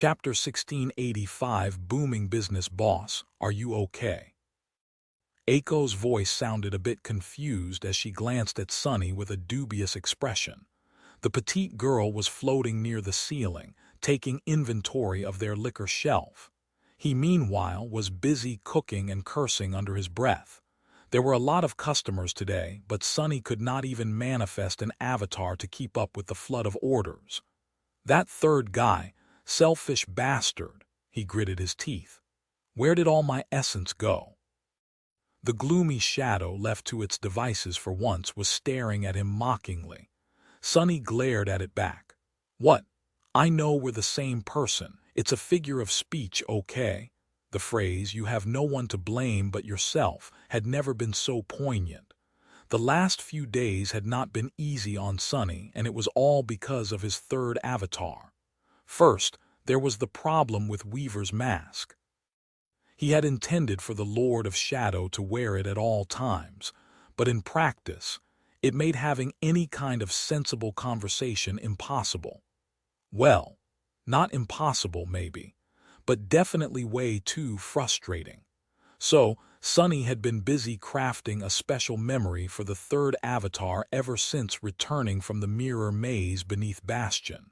Chapter 1685 Booming Business Boss, Are You Okay? Aiko's voice sounded a bit confused as she glanced at Sunny with a dubious expression. The petite girl was floating near the ceiling, taking inventory of their liquor shelf. He, meanwhile, was busy cooking and cursing under his breath. There were a lot of customers today, but Sunny could not even manifest an avatar to keep up with the flood of orders. That third guy, selfish bastard, he gritted his teeth. Where did all my essence go? The gloomy shadow left to its devices for once was staring at him mockingly. Sunny glared at it back. What? I know we're the same person. It's a figure of speech, okay? The phrase, you have no one to blame but yourself, had never been so poignant. The last few days had not been easy on Sunny, and it was all because of his third avatar. First, there was the problem with Weaver's mask. He had intended for the Lord of Shadow to wear it at all times, but in practice, it made having any kind of sensible conversation impossible. Well, not impossible maybe, but definitely way too frustrating. So, Sunny had been busy crafting a special memory for the third avatar ever since returning from the mirror maze beneath Bastion.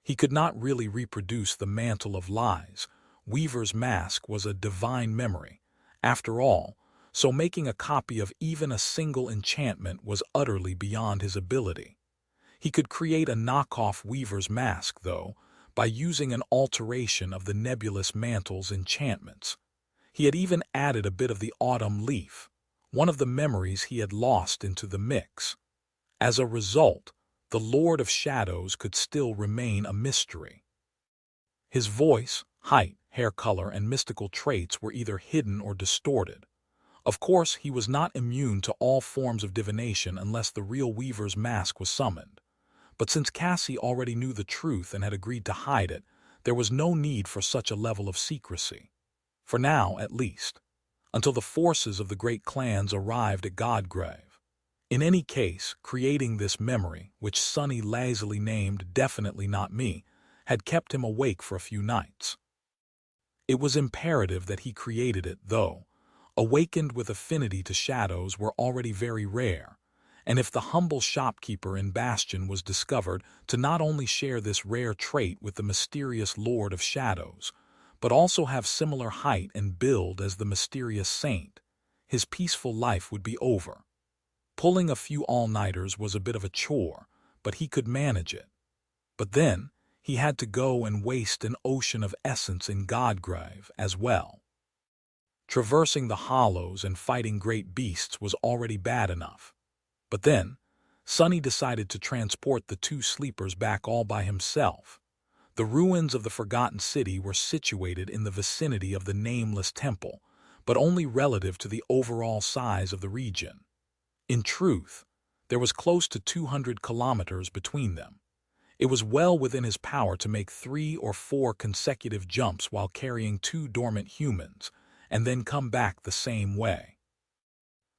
He could not really reproduce the mantle of lies. Weaver's mask was a divine memory, after all, so making a copy of even a single enchantment was utterly beyond his ability. He could create a knockoff Weaver's mask, though, by using an alteration of the nebulous mantle's enchantments. He had even added a bit of the autumn leaf, one of the memories he had lost, into the mix. As a result, the Lord of Shadows could still remain a mystery. His voice, height, hair color, and mystical traits were either hidden or distorted. Of course, he was not immune to all forms of divination unless the real Weaver's mask was summoned. But since Cassie already knew the truth and had agreed to hide it, there was no need for such a level of secrecy. For now, at least, until the forces of the great clans arrived at Godgrave. In any case, creating this memory, which Sunny lazily named Definitely Not Me, had kept him awake for a few nights. It was imperative that he created it, though. Awakened with affinity to shadows were already very rare, and if the humble shopkeeper in Bastion was discovered to not only share this rare trait with the mysterious Lord of Shadows, but also have similar height and build as the mysterious saint, his peaceful life would be over. Pulling a few all-nighters was a bit of a chore, but he could manage it. But then, he had to go and waste an ocean of essence in Godgrave as well. Traversing the hollows and fighting great beasts was already bad enough. But then, Sunny decided to transport the two sleepers back all by himself. The ruins of the Forgotten City were situated in the vicinity of the Nameless Temple, but only relative to the overall size of the region. In truth, there was close to 200 kilometers between them. It was well within his power to make 3 or 4 consecutive jumps while carrying 2 dormant humans, and then come back the same way.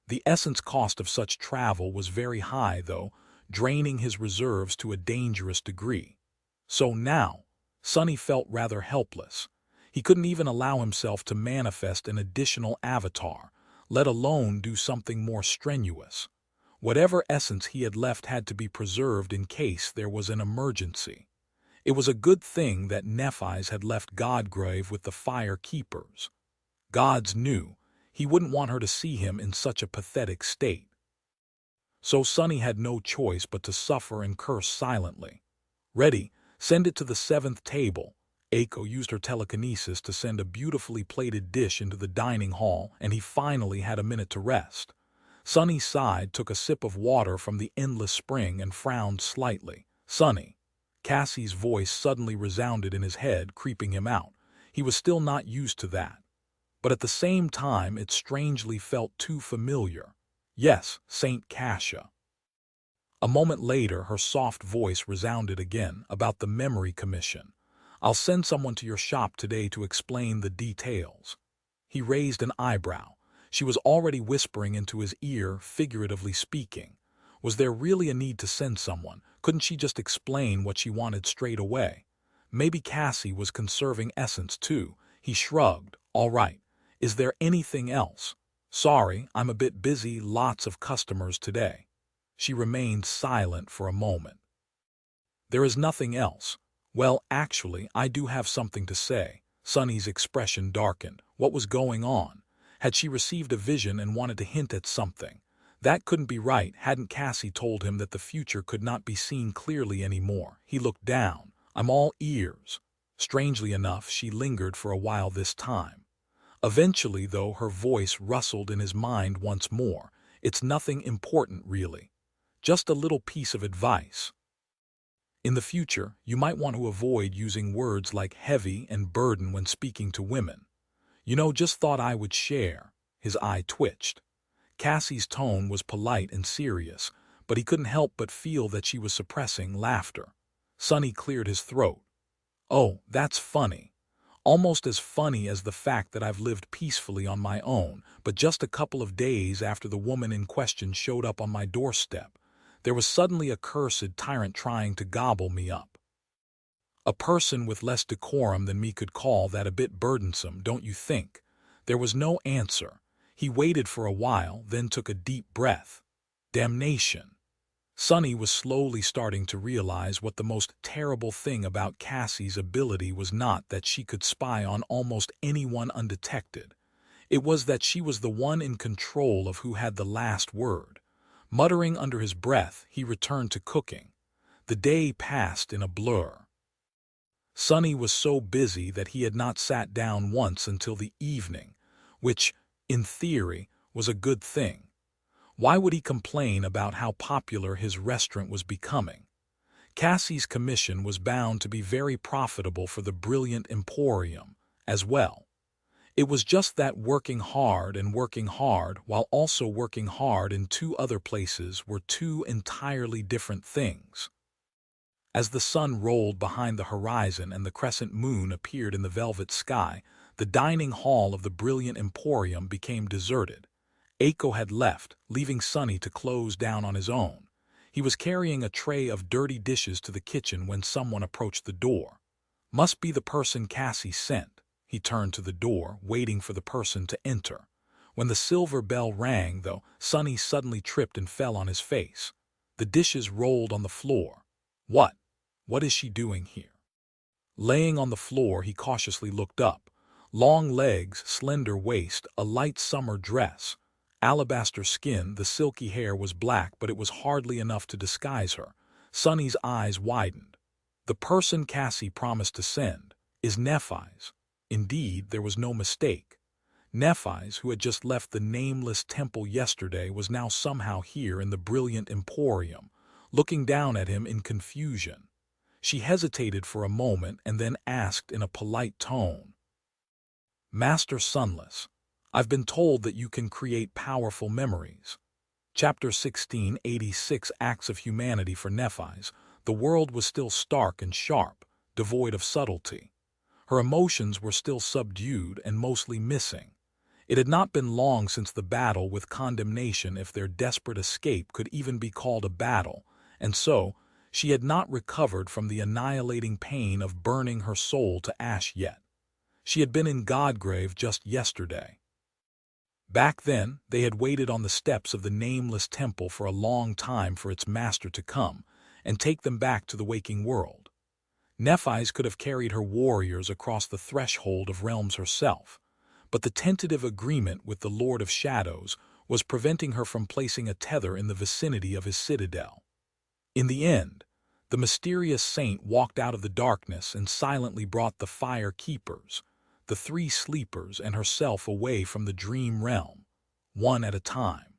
The essence cost of such travel was very high, though, draining his reserves to a dangerous degree. So now, Sunny felt rather helpless. He couldn't even allow himself to manifest an additional avatar, let alone do something more strenuous. Whatever essence he had left had to be preserved in case there was an emergency. It was a good thing that Nephi's had left Godgrave with the Fire Keepers. Gods knew he wouldn't want her to see him in such a pathetic state. So Sunny had no choice but to suffer and curse silently. Ready, send it to the 7th table. Aiko used her telekinesis to send a beautifully plated dish into the dining hall, and he finally had a minute to rest. Sunny sighed, took a sip of water from the endless spring, and frowned slightly. Sunny. Cassie's voice suddenly resounded in his head, creeping him out. He was still not used to that. But at the same time, it strangely felt too familiar. Yes, Saint Cassia. A moment later, her soft voice resounded again, about the memory commission. I'll send someone to your shop today to explain the details. He raised an eyebrow. She was already whispering into his ear, figuratively speaking. Was there really a need to send someone? Couldn't she just explain what she wanted straight away? Maybe Cassie was conserving essence too. He shrugged. All right. Is there anything else? Sorry, I'm a bit busy, lots of customers today. She remained silent for a moment. There is nothing else. Well, actually, I do have something to say. Sunny's expression darkened. What was going on? Had she received a vision and wanted to hint at something? That couldn't be right. Hadn't Cassie told him that the future could not be seen clearly anymore? He looked down. I'm all ears. Strangely enough, she lingered for a while this time. Eventually, though, her voice rustled in his mind once more. It's nothing important, really. Just a little piece of advice. In the future, you might want to avoid using words like heavy and burden when speaking to women. Just thought I would share. His eye twitched. Cassie's tone was polite and serious, but he couldn't help but feel that she was suppressing laughter. Sunny cleared his throat. Oh, that's funny. Almost as funny as the fact that I've lived peacefully on my own, but just a couple of days after the woman in question showed up on my doorstep, there was suddenly a cursed tyrant trying to gobble me up. A person with less decorum than me could call that a bit burdensome, don't you think? There was no answer. He waited for a while, then took a deep breath. Damnation. Sunny was slowly starting to realize what the most terrible thing about Cassie's ability was not that she could spy on almost anyone undetected. It was that she was the one in control of who had the last word. Muttering under his breath, he returned to cooking. The day passed in a blur. Sunny was so busy that he had not sat down once until the evening, which, in theory, was a good thing. Why would he complain about how popular his restaurant was becoming? Cassie's commission was bound to be very profitable for the brilliant emporium, as well. It was just that working hard while also working hard in two other places were two entirely different things. As the sun rolled behind the horizon and the crescent moon appeared in the velvet sky, the dining hall of the brilliant emporium became deserted. Aiko had left, leaving Sunny to close down on his own. He was carrying a tray of dirty dishes to the kitchen when someone approached the door. Must be the person Cassie sent. He turned to the door, waiting for the person to enter. When the silver bell rang, though, Sunny suddenly tripped and fell on his face. The dishes rolled on the floor. What? What is she doing here? Laying on the floor, he cautiously looked up. Long legs, slender waist, a light summer dress. Alabaster skin, the silky hair was black, but it was hardly enough to disguise her. Sunny's eyes widened. The person Cassie promised to send is Nephi's. Indeed, there was no mistake. Nephi's, who had just left the nameless temple yesterday, was now somehow here in the brilliant emporium, looking down at him in confusion. She hesitated for a moment and then asked in a polite tone, Master Sunless, I've been told that you can create powerful memories. Chapter 16, 86 Acts of Humanity for Nephi's. The world was still stark and sharp, devoid of subtlety. Her emotions were still subdued and mostly missing. It had not been long since the battle with condemnation, if their desperate escape could even be called a battle, and so she had not recovered from the annihilating pain of burning her soul to ash yet. She had been in Godgrave just yesterday. Back then, they had waited on the steps of the nameless temple for a long time for its master to come and take them back to the waking world. Nephi's could have carried her warriors across the threshold of realms herself, but the tentative agreement with the Lord of Shadows was preventing her from placing a tether in the vicinity of his citadel. In the end, the mysterious saint walked out of the darkness and silently brought the Fire Keepers, the three sleepers, and herself away from the dream realm, one at a time.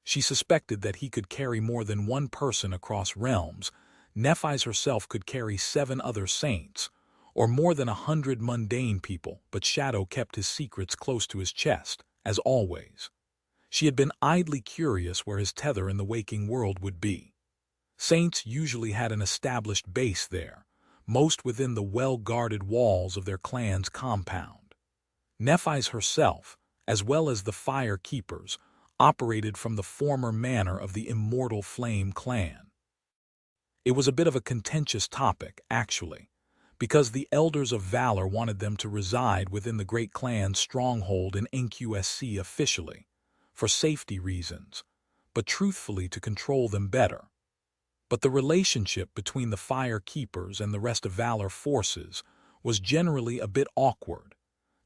She suspected that he could carry more than one person across realms. Nephi's herself could carry 7 other saints, or more than 100 mundane people, but Shadow kept his secrets close to his chest, as always. She had been idly curious where his tether in the waking world would be. Saints usually had an established base there, most within the well-guarded walls of their clan's compound. Nephi's herself, as well as the Fire Keepers, operated from the former manor of the Immortal Flame clan. It was a bit of a contentious topic, actually. because the Elders of Valor wanted them to reside within the Great Clan's stronghold in NQSC officially, for safety reasons, but truthfully to control them better. But the relationship between the Fire Keepers and the rest of Valor forces was generally a bit awkward,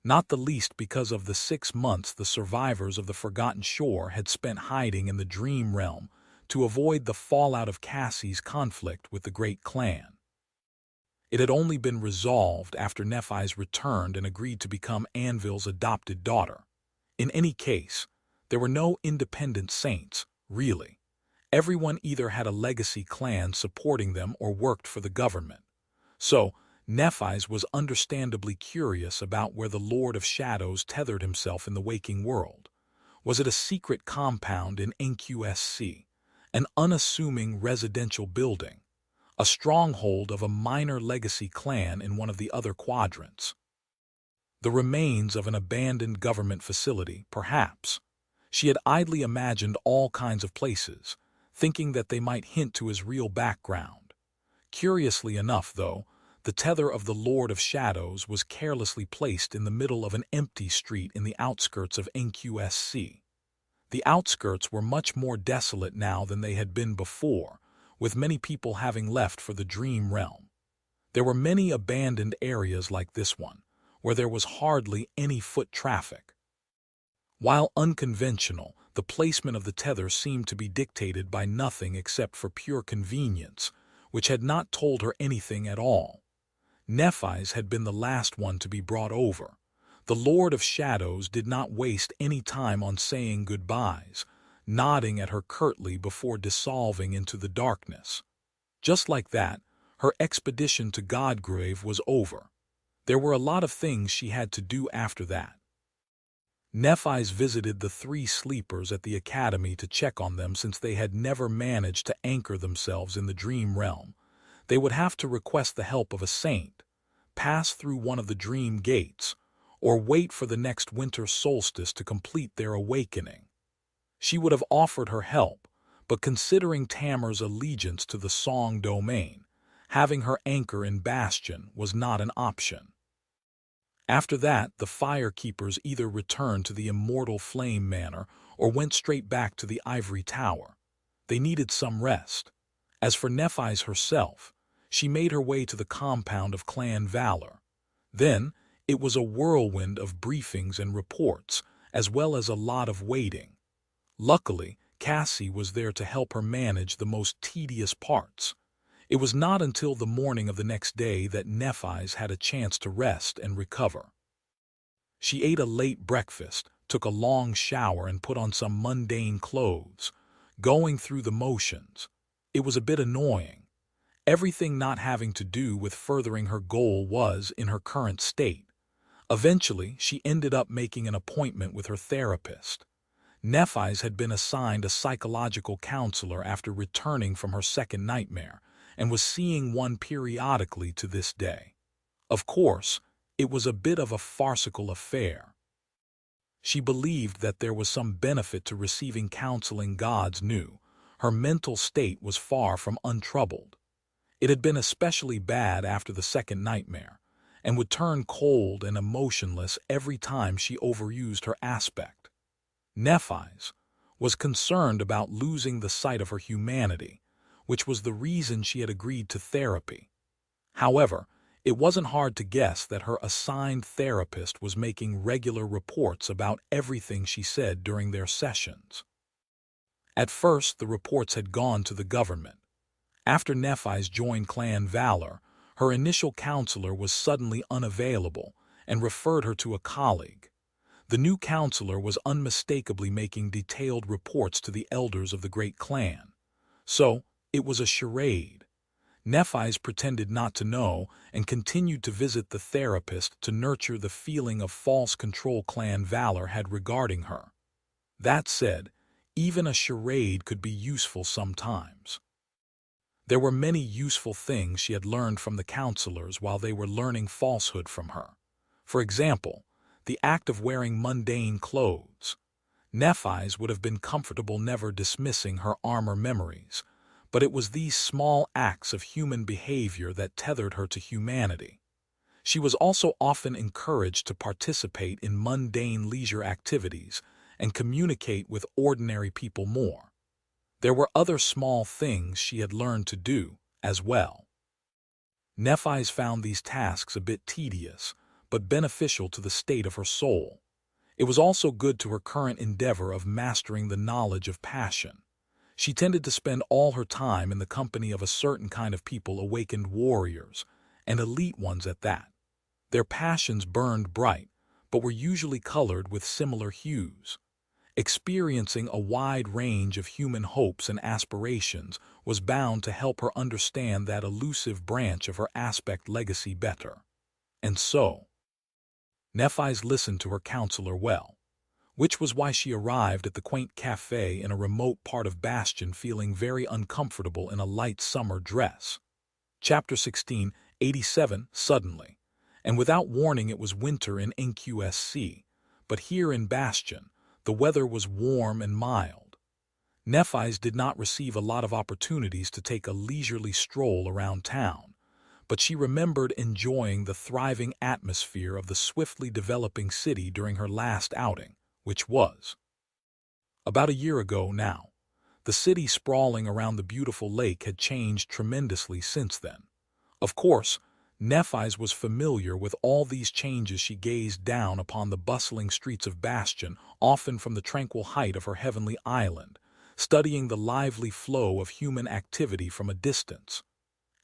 not the least because of the 6 months the survivors of the Forgotten Shore had spent hiding in the Dream Realm to avoid the fallout of Cassie's conflict with the Great Clan. It had only been resolved after Nephis returned and agreed to become Anvil's adopted daughter. In any case, there were no independent saints, really. Everyone either had a legacy clan supporting them or worked for the government. So, Nephis was understandably curious about where the Lord of Shadows tethered himself in the waking world. Was it a secret compound in NQSC, an unassuming residential building, a stronghold of a minor legacy clan in one of the other quadrants? The remains of an abandoned government facility, perhaps. She had idly imagined all kinds of places, thinking that they might hint to his real background. Curiously enough, though, the tether of the Lord of Shadows was carelessly placed in the middle of an empty street in the outskirts of NQSC. The outskirts were much more desolate now than they had been before, with many people having left for the Dream Realm. There were many abandoned areas like this one, where there was hardly any foot traffic. While unconventional, the placement of the tether seemed to be dictated by nothing except for pure convenience, which had not told her anything at all. Nephis had been the last one to be brought over. The Lord of Shadows did not waste any time on saying goodbyes, nodding at her curtly before dissolving into the darkness. Just like that, her expedition to Godgrave was over. There were a lot of things she had to do after that. Nephis visited the 3 sleepers at the academy to check on them since they had never managed to anchor themselves in the Dream Realm. They would have to request the help of a saint, pass through one of the dream gates, or wait for the next winter solstice to complete their awakening. She would have offered her help, but considering Tamer's allegiance to the Song domain, having her anchor in Bastion was not an option. After that, the Fire Keepers either returned to the Immortal Flame Manor or went straight back to the Ivory Tower. They needed some rest. As for Nephis herself, she made her way to the compound of Clan Valor. Then, it was a whirlwind of briefings and reports, as well as a lot of waiting. Luckily, Cassie was there to help her manage the most tedious parts. It was not until the morning of the next day that Nephis had a chance to rest and recover. She ate a late breakfast, took a long shower and put on some mundane clothes, going through the motions. It was a bit annoying. Everything not having to do with furthering her goal was in her current state. Eventually, she ended up making an appointment with her therapist. Nephis had been assigned a psychological counselor after returning from her second nightmare, and was seeing one periodically to this day. Of course, it was a bit of a farcical affair. She believed that there was some benefit to receiving counseling. Gods knew her mental state was far from untroubled. It had been especially bad after the second nightmare, and would turn cold and emotionless every time she overused her aspect. Nephis was concerned about losing the sight of her humanity, which was the reason she had agreed to therapy. However, it wasn't hard to guess that her assigned therapist was making regular reports about everything she said during their sessions. At first, the reports had gone to the government. After Nephis joined Clan Valor, her initial counselor was suddenly unavailable and referred her to a colleague. The new counselor was unmistakably making detailed reports to the elders of the Great Clan. So, it was a charade. Nephis pretended not to know and continued to visit the therapist to nurture the feeling of false control Clan Valor had regarding her. That said, even a charade could be useful sometimes. There were many useful things she had learned from the counselors while they were learning falsehood from her. For example, the act of wearing mundane clothes. Nephis would have been comfortable never dismissing her armor memories, but it was these small acts of human behavior that tethered her to humanity. She was also often encouraged to participate in mundane leisure activities and communicate with ordinary people more. There were other small things she had learned to do as well. Nephi's found these tasks a bit tedious, but beneficial to the state of her soul. It was also good to her current endeavor of mastering the knowledge of passion. She tended to spend all her time in the company of a certain kind of people, awakened warriors, and elite ones at that. Their passions burned bright, but were usually colored with similar hues. Experiencing a wide range of human hopes and aspirations was bound to help her understand that elusive branch of her aspect legacy better. And so, Nephi's listened to her counselor well, which was why she arrived at the quaint cafe in a remote part of Bastion feeling very uncomfortable in a light summer dress. Chapter 16, 87, suddenly. And without warning it was winter in NQSC, but here in Bastion, the weather was warm and mild. Nephi's did not receive a lot of opportunities to take a leisurely stroll around town, but she remembered enjoying the thriving atmosphere of the swiftly developing city during her last outing, which was about a year ago now. The city sprawling around the beautiful lake had changed tremendously since then. Of course, Nephi's was familiar with all these changes. She gazed down upon the bustling streets of Bastion, often from the tranquil height of her heavenly island, studying the lively flow of human activity from a distance.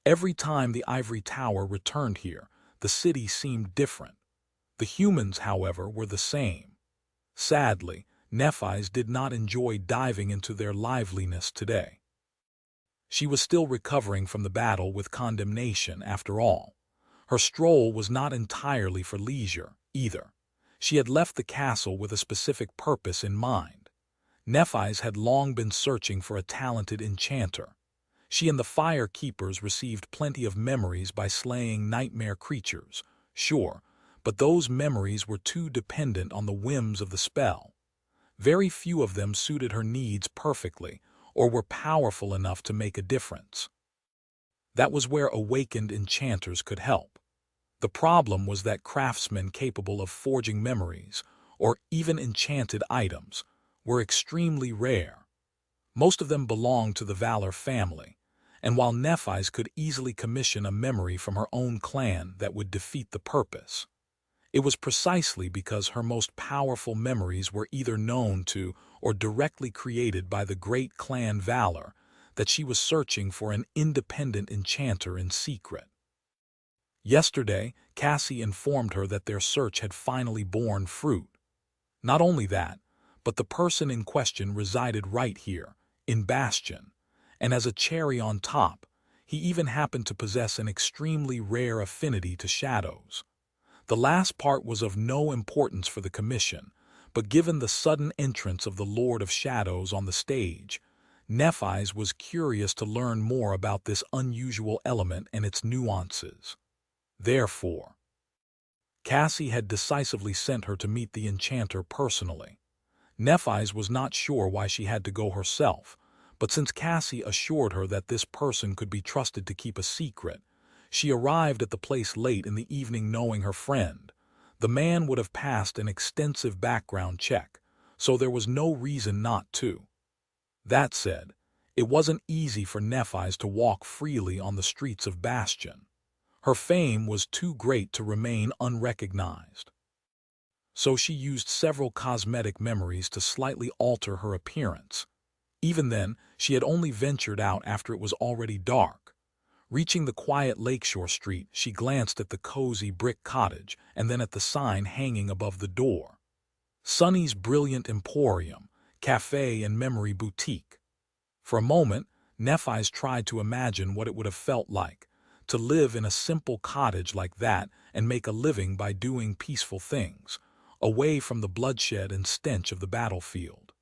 Every time the ivory tower returned here, the city seemed different. The humans, however, were the same. Sadly, Nephi's did not enjoy diving into their liveliness today. She was still recovering from the battle with condemnation, after all. Her stroll was not entirely for leisure, either. She had left the castle with a specific purpose in mind. Nephi's had long been searching for a talented enchanter. She and the Fire Keepers received plenty of memories by slaying nightmare creatures, sure, but those memories were too dependent on the whims of the spell. Very few of them suited her needs perfectly, or were powerful enough to make a difference. That was where awakened enchanters could help. The problem was that craftsmen capable of forging memories, or even enchanted items, were extremely rare. Most of them belonged to the Valor family, and while Nephi's could easily commission a memory from her own clan that would defeat the purpose, it was precisely because her most powerful memories were either known to or directly created by the great clan Valor that she was searching for an independent enchanter in secret. Yesterday, Cassie informed her that their search had finally borne fruit. Not only that, but the person in question resided right here, in Bastion, and as a cherry on top, he even happened to possess an extremely rare affinity to shadows. The last part was of no importance for the commission, but given the sudden entrance of the Lord of Shadows on the stage, Nephi's was curious to learn more about this unusual element and its nuances. Therefore, Cassie had decisively sent her to meet the enchanter personally. Nephi's was not sure why she had to go herself, but since Cassie assured her that this person could be trusted to keep a secret, she arrived at the place late in the evening knowing her friend. The man would have passed an extensive background check, so there was no reason not to. That said, it wasn't easy for Nephi's to walk freely on the streets of Bastion. Her fame was too great to remain unrecognized. So she used several cosmetic memories to slightly alter her appearance. Even then, she had only ventured out after it was already dark. Reaching the quiet lakeshore street, she glanced at the cozy brick cottage and then at the sign hanging above the door. Sunny's Brilliant Emporium, Cafe and Memory Boutique. For a moment, Nephi's tried to imagine what it would have felt like to live in a simple cottage like that and make a living by doing peaceful things, away from the bloodshed and stench of the battlefield.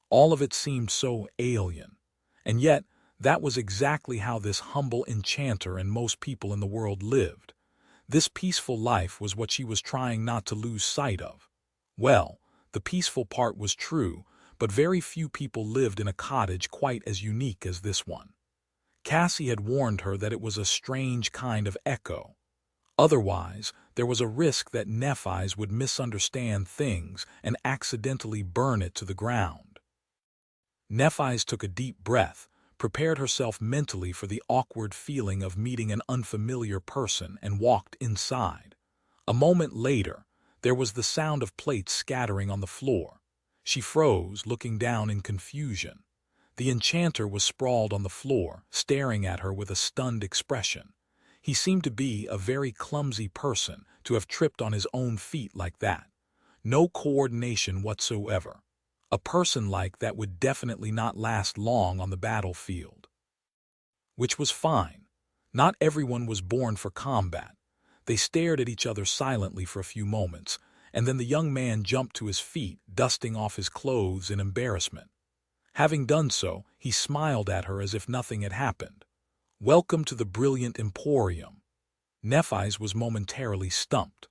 All of it seemed so alien, and yet that was exactly how this humble enchanter and most people in the world lived. This peaceful life was what she was trying not to lose sight of. Well, the peaceful part was true, but very few people lived in a cottage quite as unique as this one. Cassie had warned her that it was a strange kind of echo. Otherwise, there was a risk that Nephi's would misunderstand things and accidentally burn it to the ground. Nephi's took a deep breath, prepared herself mentally for the awkward feeling of meeting an unfamiliar person, and walked inside. A moment later, there was the sound of plates scattering on the floor. She froze, looking down in confusion. The enchanter was sprawled on the floor, staring at her with a stunned expression. He seemed to be a very clumsy person to have tripped on his own feet like that. No coordination whatsoever. A person like that would definitely not last long on the battlefield. Which was fine. Not everyone was born for combat. They stared at each other silently for a few moments, and then the young man jumped to his feet, dusting off his clothes in embarrassment. Having done so, he smiled at her as if nothing had happened. "Welcome to the brilliant Emporium." Nephi's was momentarily stumped.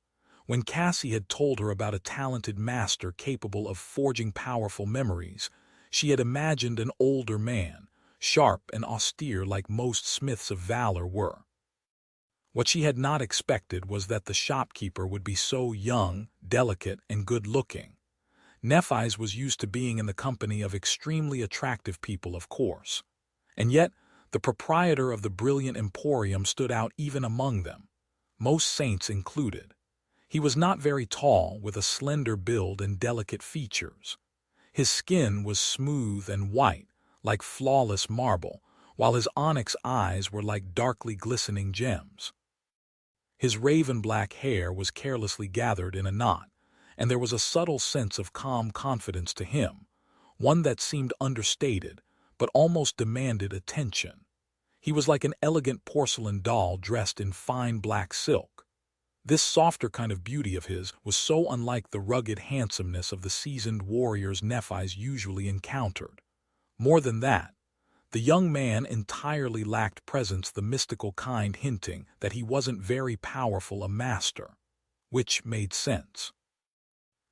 When Cassie had told her about a talented master capable of forging powerful memories, she had imagined an older man, sharp and austere like most smiths of valor were. What she had not expected was that the shopkeeper would be so young, delicate, and good-looking. Nephi's was used to being in the company of extremely attractive people, of course. And yet, the proprietor of the brilliant Emporium stood out even among them, most saints included. He was not very tall, with a slender build and delicate features. His skin was smooth and white, like flawless marble, while his onyx eyes were like darkly glistening gems. His raven-black hair was carelessly gathered in a knot, and there was a subtle sense of calm confidence to him, one that seemed understated, but almost demanded attention. He was like an elegant porcelain doll dressed in fine black silk. This softer kind of beauty of his was so unlike the rugged handsomeness of the seasoned warriors Nephi's usually encountered. More than that, the young man entirely lacked presence, the mystical kind hinting that he wasn't very powerful a master, which made sense.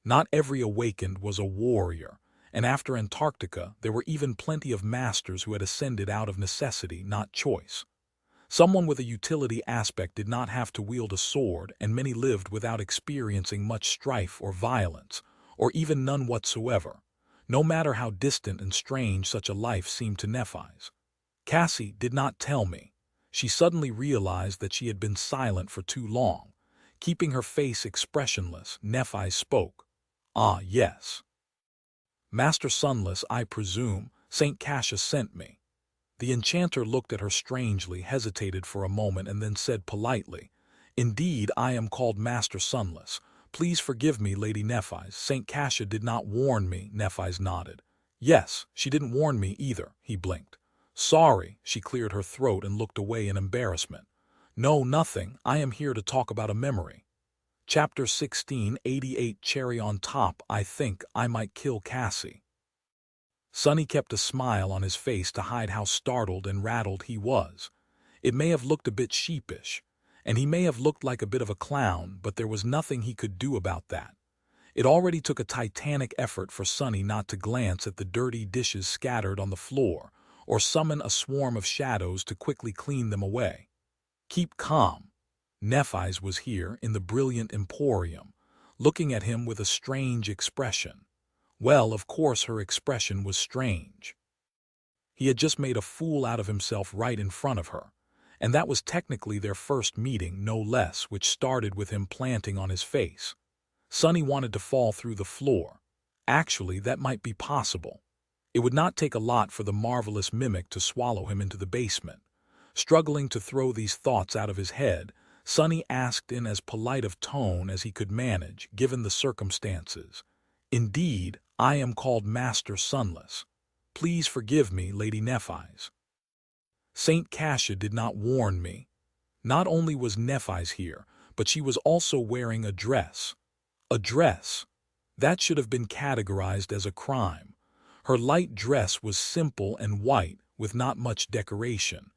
Not every awakened was a warrior, and after Antarctica there were even plenty of masters who had ascended out of necessity, not choice. Someone with a utility aspect did not have to wield a sword, and many lived without experiencing much strife or violence, or even none whatsoever, no matter how distant and strange such a life seemed to Nephi's. Cassie did not tell me. She suddenly realized that she had been silent for too long. Keeping her face expressionless, Nephi spoke. "Ah, yes. Master Sunless, I presume, St. Cassius sent me." The enchanter looked at her strangely, hesitated for a moment, and then said politely, "Indeed, I am called Master Sunless. Please forgive me, Lady Nephi's. St. Cassius did not warn me." Nephi's nodded. "Yes, she didn't warn me either," he blinked. "Sorry," she cleared her throat and looked away in embarrassment. "No, nothing. I am here to talk about a memory." Chapter 1688 Cherry on Top. I think I might kill Cassie. Sonny kept a smile on his face to hide how startled and rattled he was. It may have looked a bit sheepish, and he may have looked like a bit of a clown, but there was nothing he could do about that. It already took a titanic effort for Sonny not to glance at the dirty dishes scattered on the floor, or summon a swarm of shadows to quickly clean them away. Keep calm. Nephi's was here in the brilliant Emporium, looking at him with a strange expression. Well, of course her expression was strange. He had just made a fool out of himself right in front of her, and that was technically their first meeting, no less, which started with him planting on his face. Sonny wanted to fall through the floor. Actually, that might be possible. It would not take a lot for the marvelous mimic to swallow him into the basement. Struggling to throw these thoughts out of his head, Sonny asked in as polite of tone as he could manage, given the circumstances. "Indeed, I am called Master Sunless. Please forgive me, Lady Nephi's." St. Cassius did not warn me. Not only was Nephi's here, but she was also wearing a dress. A dress. That should have been categorized as a crime. Her light dress was simple and white, with not much decoration.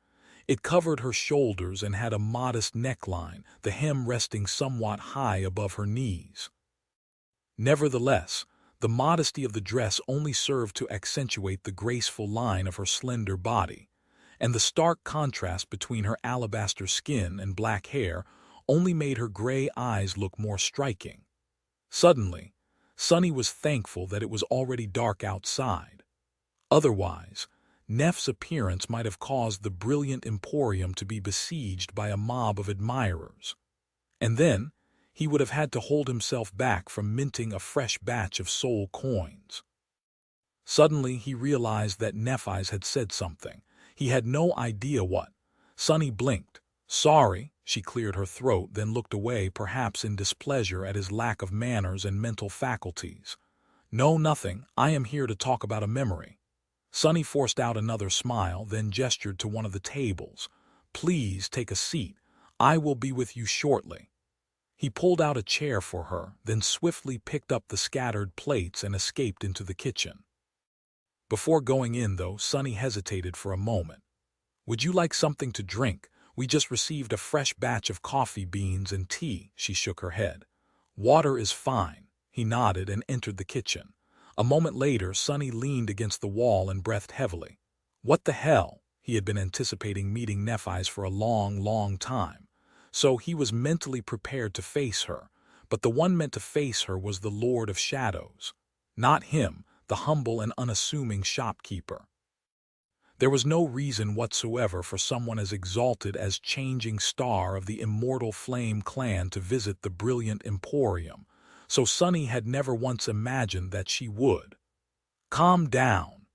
It covered her shoulders and had a modest neckline, the hem resting somewhat high above her knees. Nevertheless, the modesty of the dress only served to accentuate the graceful line of her slender body, and the stark contrast between her alabaster skin and black hair only made her gray eyes look more striking. Suddenly, Sunny was thankful that it was already dark outside. Otherwise, Neff's appearance might have caused the brilliant emporium to be besieged by a mob of admirers. And then, he would have had to hold himself back from minting a fresh batch of soul coins. Suddenly, he realized that Nephi's had said something. He had no idea what. Sunny blinked. Sorry, she cleared her throat, then looked away, perhaps in displeasure at his lack of manners and mental faculties. No, nothing. I am here to talk about a memory. Sunny forced out another smile, then gestured to one of the tables. Please take a seat. I will be with you shortly. He pulled out a chair for her, then swiftly picked up the scattered plates and escaped into the kitchen. Before going in, though, Sunny hesitated for a moment. Would you like something to drink? We just received a fresh batch of coffee beans and tea. She shook her head. Water is fine. He nodded and entered the kitchen. A moment later, Sunny leaned against the wall and breathed heavily. What the hell? He had been anticipating meeting Nephi's for a long, long time. So he was mentally prepared to face her, but the one meant to face her was the Lord of Shadows. Not him, the humble and unassuming shopkeeper. There was no reason whatsoever for someone as exalted as Changing Star of the Immortal Flame clan to visit the brilliant emporium, so Sunny had never once imagined that she would. Calm down.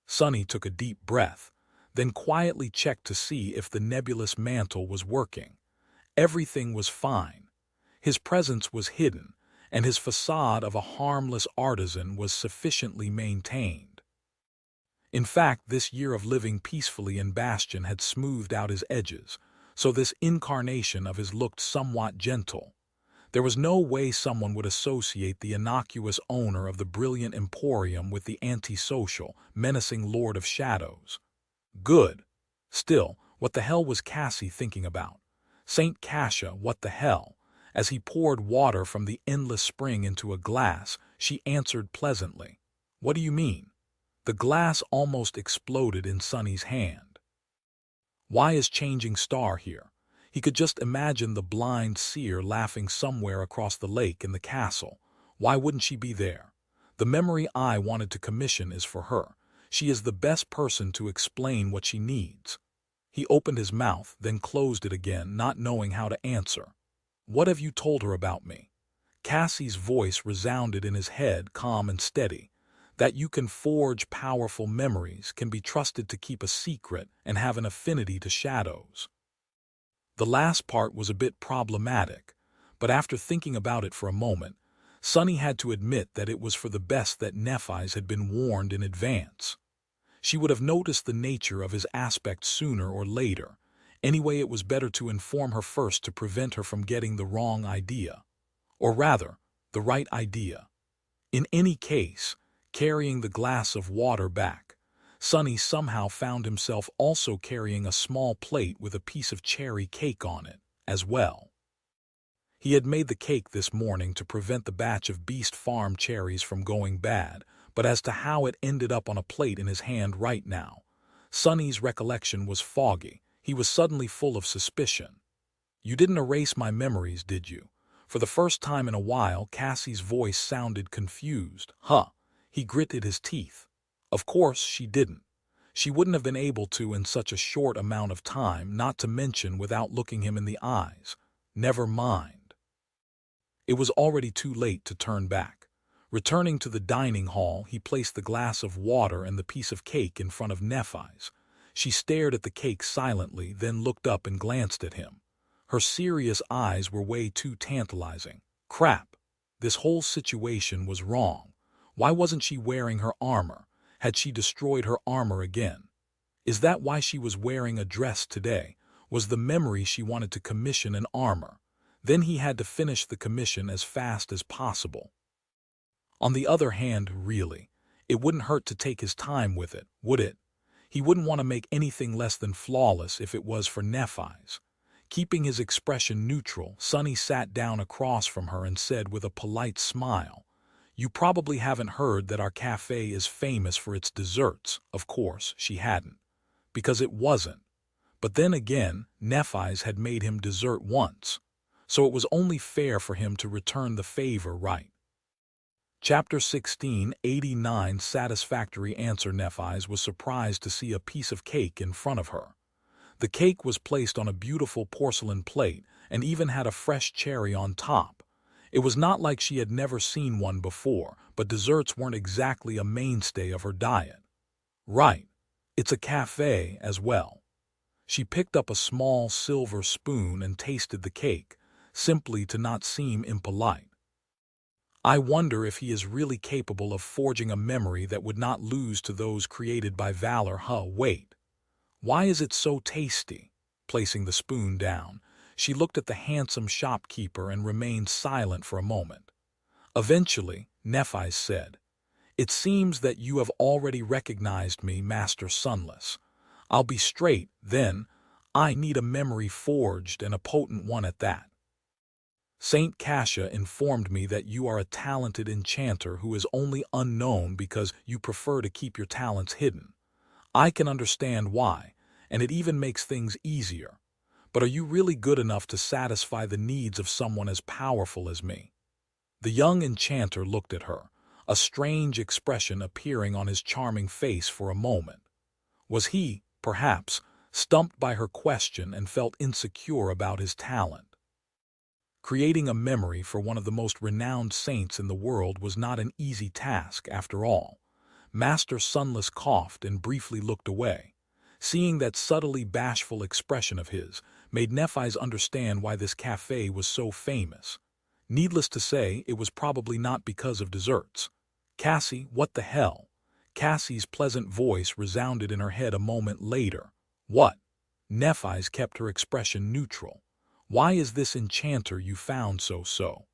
Sunny took a deep breath, then quietly checked to see if the nebulous mantle was working. Everything was fine. His presence was hidden, and his facade of a harmless artisan was sufficiently maintained. In fact, this year of living peacefully in Bastion had smoothed out his edges, so this incarnation of his looked somewhat gentle. There was no way someone would associate the innocuous owner of the brilliant emporium with the antisocial, menacing Lord of Shadows. Good. Still, what the hell was Cassie thinking about? Saint Cassia, what the hell? As he poured water from the endless spring into a glass, she answered pleasantly. What do you mean? The glass almost exploded in Sunny's hand. Why is Changing Star here? He could just imagine the blind seer laughing somewhere across the lake in the castle. Why wouldn't she be there? The memory I wanted to commission is for her. She is the best person to explain what she needs. He opened his mouth, then closed it again, not knowing how to answer. What have you told her about me? Cassie's voice resounded in his head, calm and steady. That you can forge powerful memories, can be trusted to keep a secret, and have an affinity to shadows. The last part was a bit problematic, but after thinking about it for a moment, Sunny had to admit that it was for the best that Nephi's had been warned in advance. She would have noticed the nature of his aspect sooner or later. Anyway, it was better to inform her first to prevent her from getting the wrong idea. Or rather, the right idea. In any case, carrying the glass of water back, Sunny somehow found himself also carrying a small plate with a piece of cherry cake on it, as well. He had made the cake this morning to prevent the batch of Beast Farm cherries from going bad, but as to how it ended up on a plate in his hand right now, Sunny's recollection was foggy. He was suddenly full of suspicion. You didn't erase my memories, did you? For the first time in a while, Cassie's voice sounded confused. Huh. He gritted his teeth. Of course she didn't. She wouldn't have been able to in such a short amount of time, not to mention without looking him in the eyes. Never mind. It was already too late to turn back. Returning to the dining hall, he placed the glass of water and the piece of cake in front of Nephi's. She stared at the cake silently, then looked up and glanced at him. Her serious eyes were way too tantalizing. Crap. This whole situation was wrong. Why wasn't she wearing her armor? Had she destroyed her armor again? Is that why she was wearing a dress today? Was the memory she wanted to commission an armor? Then he had to finish the commission as fast as possible. On the other hand, really, it wouldn't hurt to take his time with it, would it? He wouldn't want to make anything less than flawless if it was for Nephi's. Keeping his expression neutral, Sunny sat down across from her and said with a polite smile, You probably haven't heard that our cafe is famous for its desserts. Of course, she hadn't. Because it wasn't. But then again, Nephi's had made him dessert once. so it was only fair for him to return the favor right. Chapter 16, 89 Satisfactory Answer. Nephi's was surprised to see a piece of cake in front of her. The cake was placed on a beautiful porcelain plate and even had a fresh cherry on top. It was not like she had never seen one before, but desserts weren't exactly a mainstay of her diet. Right, it's a cafe as well. She picked up a small silver spoon and tasted the cake, simply to not seem impolite. I wonder if he is really capable of forging a memory that would not lose to those created by valor. Wait. Why is it so tasty? Placing the spoon down, she looked at the handsome shopkeeper and remained silent for a moment. Eventually, Nephi said, "It seems that you have already recognized me, Master Sunless. I'll be straight, then. I need a memory forged, and a potent one at that. Saint Cassia informed me that you are a talented enchanter who is only unknown because you prefer to keep your talents hidden. I can understand why, and it even makes things easier. But are you really good enough to satisfy the needs of someone as powerful as me?" The young enchanter looked at her, a strange expression appearing on his charming face for a moment. Was he, perhaps, stumped by her question and felt insecure about his talent? Creating a memory for one of the most renowned saints in the world was not an easy task, after all. Master Sunless coughed and briefly looked away. Seeing that subtly bashful expression of his made Nephi's understand why this cafe was so famous. Needless to say, it was probably not because of desserts. "Cassie, what the hell?" Cassie's pleasant voice resounded in her head a moment later. "What?" Nephi's kept her expression neutral. "Why is this enchanter you found so?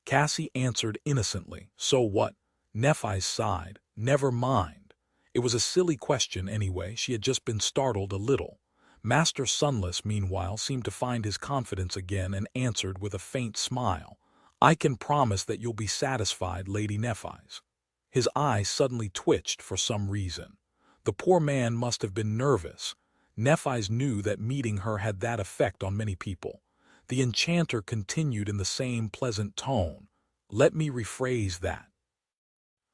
Cassie answered innocently. "So what?" Nephi sighed. "Never mind. It was a silly question anyway. She had just been startled a little." Master Sunless, meanwhile, seemed to find his confidence again and answered with a faint smile. "I can promise that you'll be satisfied, Lady Nephi's." His eye suddenly twitched for some reason. The poor man must have been nervous. Nephi's knew that meeting her had that effect on many people. The enchanter continued in the same pleasant tone. "Let me rephrase that.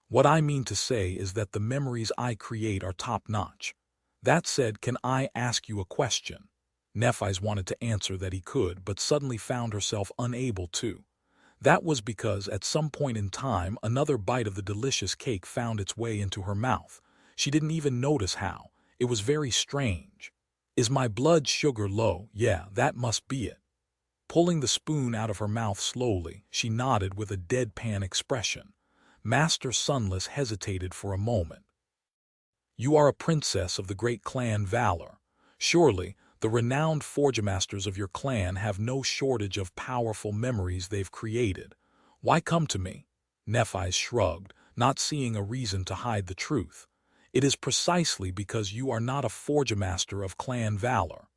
What I mean to say is that the memories I create are top-notch. That said, can I ask you a question?" Nephi's wanted to answer that he could, but suddenly found herself unable to. That was because at some point in time another bite of the delicious cake found its way into her mouth. She didn't even notice how. It was very strange. "Is my blood sugar low? Yeah, that must be it." Pulling the spoon out of her mouth slowly, she nodded with a deadpan expression. Master Sunless hesitated for a moment. "You are a princess of the great clan Valor. Surely, the renowned forgemasters of your clan have no shortage of powerful memories they've created. Why come to me?" Nephi shrugged, not seeing a reason to hide the truth. "It is precisely because you are not a forgemaster of clan Valor."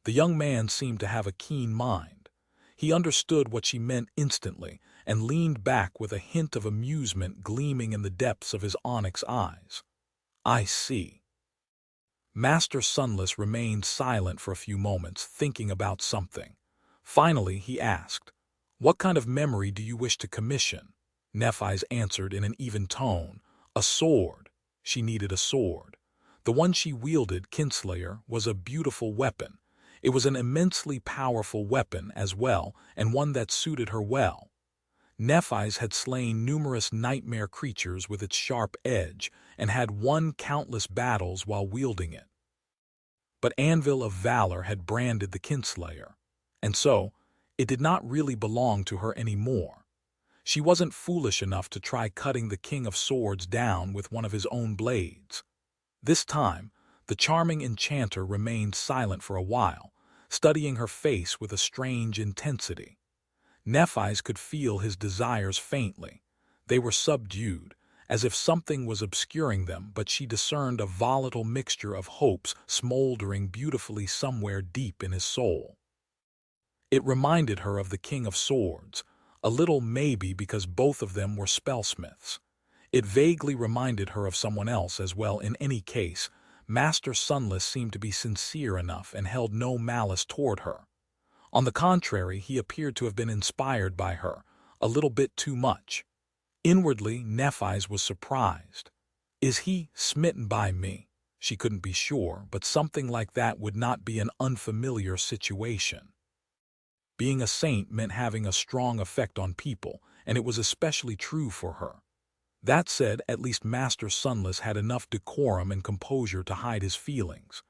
The young man seemed to have a keen mind. He understood what she meant instantly and leaned back with a hint of amusement gleaming in the depths of his onyx eyes. "I see." Master Sunless remained silent for a few moments, thinking about something. Finally, he asked, "What kind of memory do you wish to commission?" Nephi's answered in an even tone, "A sword." She needed a sword. The one she wielded, Kinslayer, was a beautiful weapon. It was an immensely powerful weapon as well, and one that suited her well. Nephi's had slain numerous nightmare creatures with its sharp edge and had won countless battles while wielding it. But Anvil of Valor had branded the Kinslayer, and so it did not really belong to her anymore. She wasn't foolish enough to try cutting the King of Swords down with one of his own blades. This time, the charming enchanter remained silent for a while, studying her face with a strange intensity. Nephi's could feel his desires faintly. They were subdued, as if something was obscuring them, but she discerned a volatile mixture of hopes smoldering beautifully somewhere deep in his soul. It reminded her of the King of Swords, a little maybe because both of them were spellsmiths. It vaguely reminded her of someone else as well. In any case, Master Sunless seemed to be sincere enough and held no malice toward her. On the contrary, he appeared to have been inspired by her, a little bit too much. Inwardly, Nephi's was surprised. Is he smitten by me? She couldn't be sure, but something like that would not be an unfamiliar situation. Being a saint meant having a strong effect on people, and it was especially true for her. That said, at least Master Sunless had enough decorum and composure to hide his feelings.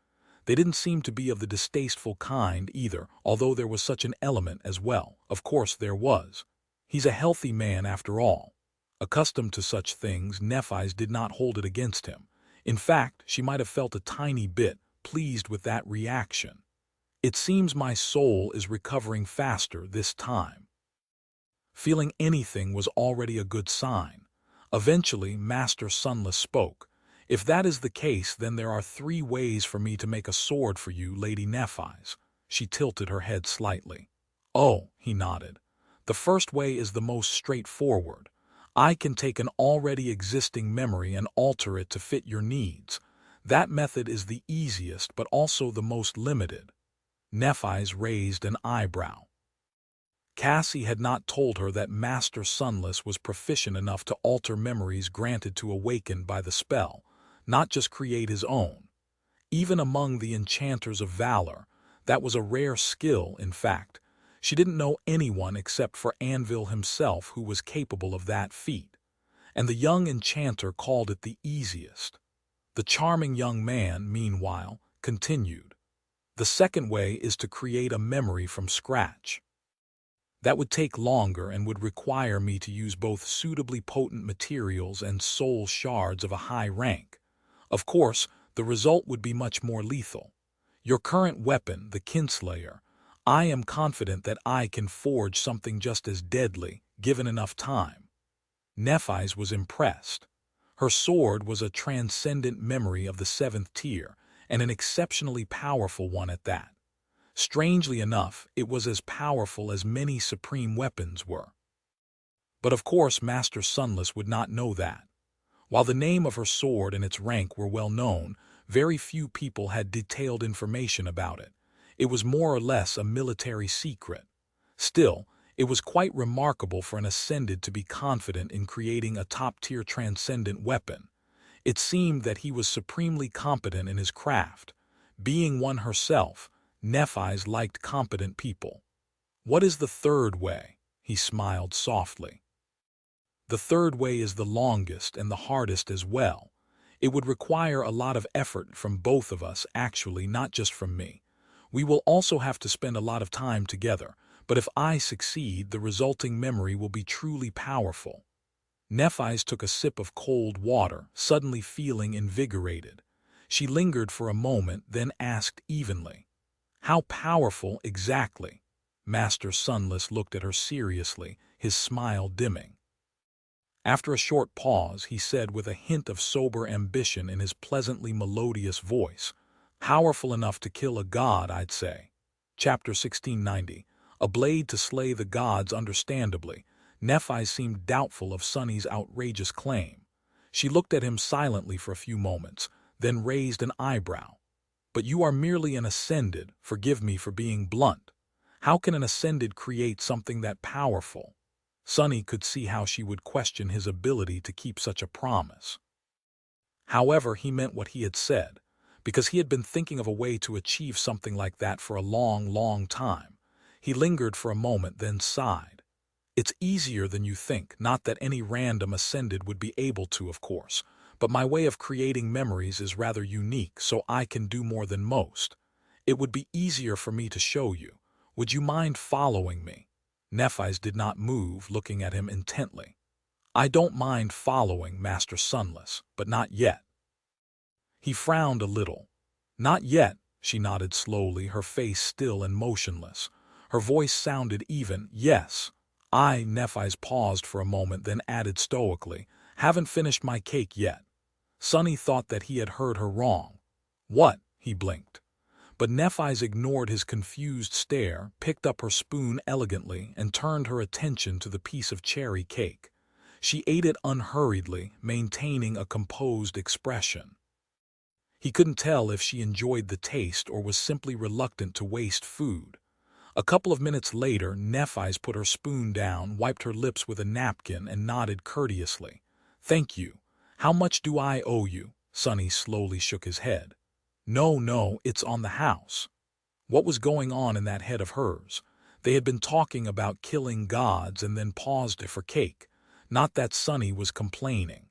They didn't seem to be of the distasteful kind either, although there was such an element as well. Of course there was. He's a healthy man after all. Accustomed to such things, Nephi's did not hold it against him. In fact, she might have felt a tiny bit pleased with that reaction. It seems my soul is recovering faster this time. Feeling anything was already a good sign. Eventually, Master Sunless spoke. If that is the case, then there are 3 ways for me to make a sword for you, Lady Nephi's. She tilted her head slightly. Oh, he nodded. The first way is the most straightforward. I can take an already existing memory and alter it to fit your needs. That method is the easiest but also the most limited. Nephi's raised an eyebrow. Cassie had not told her that Master Sunless was proficient enough to alter memories granted to Awakened by the spell, not just create his own. Even among the enchanters of valor, that was a rare skill, in fact. She didn't know anyone except for Anvil himself who was capable of that feat, and the young enchanter called it the easiest. The charming young man, meanwhile, continued. The second way is to create a memory from scratch. That would take longer and would require me to use both suitably potent materials and soul shards of a high rank. Of course, the result would be much more lethal. Your current weapon, the Kinslayer, I am confident that I can forge something just as deadly, given enough time. Nephi's was impressed. Her sword was a transcendent memory of the 7th tier, and an exceptionally powerful one at that. Strangely enough, it was as powerful as many supreme weapons were. But of course Master Sunless would not know that. While the name of her sword and its rank were well known, very few people had detailed information about it. It was more or less a military secret. Still, it was quite remarkable for an Ascended to be confident in creating a top-tier transcendent weapon. It seemed that he was supremely competent in his craft. Being one herself, Nephi's liked competent people. What is the third way? He smiled softly. The third way is the longest and the hardest as well. It would require a lot of effort from both of us, actually, not just from me. We will also have to spend a lot of time together, but if I succeed, the resulting memory will be truly powerful. Nephi's took a sip of cold water, suddenly feeling invigorated. She lingered for a moment, then asked evenly, "How powerful exactly?" Master Sunless looked at her seriously, his smile dimming. After a short pause, he said with a hint of sober ambition in his pleasantly melodious voice, "Powerful enough to kill a god, I'd say." Chapter 1690. A blade to slay the gods. Understandably, Nephi seemed doubtful of Sunny's outrageous claim. She looked at him silently for a few moments, then raised an eyebrow. "But you are merely an Ascended, forgive me for being blunt. How can an Ascended create something that powerful?" Sunny could see how she would question his ability to keep such a promise. However, he meant what he had said, because he had been thinking of a way to achieve something like that for a long, long time. He lingered for a moment, then sighed. "It's easier than you think, not that any random Ascended would be able to, of course, but my way of creating memories is rather unique, so I can do more than most. It would be easier for me to show you. Would you mind following me?" Nephi's did not move, looking at him intently. "I don't mind following, Master Sunless, but not yet." He frowned a little. "Not yet," she nodded slowly, her face still and motionless. Her voice sounded even. "Yes. Nephi's paused for a moment, then added stoically, "Haven't finished my cake yet." Sunny thought that he had heard her wrong. "What?" He blinked. But Nephi's ignored his confused stare, picked up her spoon elegantly, and turned her attention to the piece of cherry cake. She ate it unhurriedly, maintaining a composed expression. He couldn't tell if she enjoyed the taste or was simply reluctant to waste food. A couple of minutes later, Nephi's put her spoon down, wiped her lips with a napkin, and nodded courteously. "Thank you. How much do I owe you?" Sonny slowly shook his head. No, it's on the house." What was going on in that head of hers? They had been talking about killing gods and then paused for cake. Not that Sonny was complaining.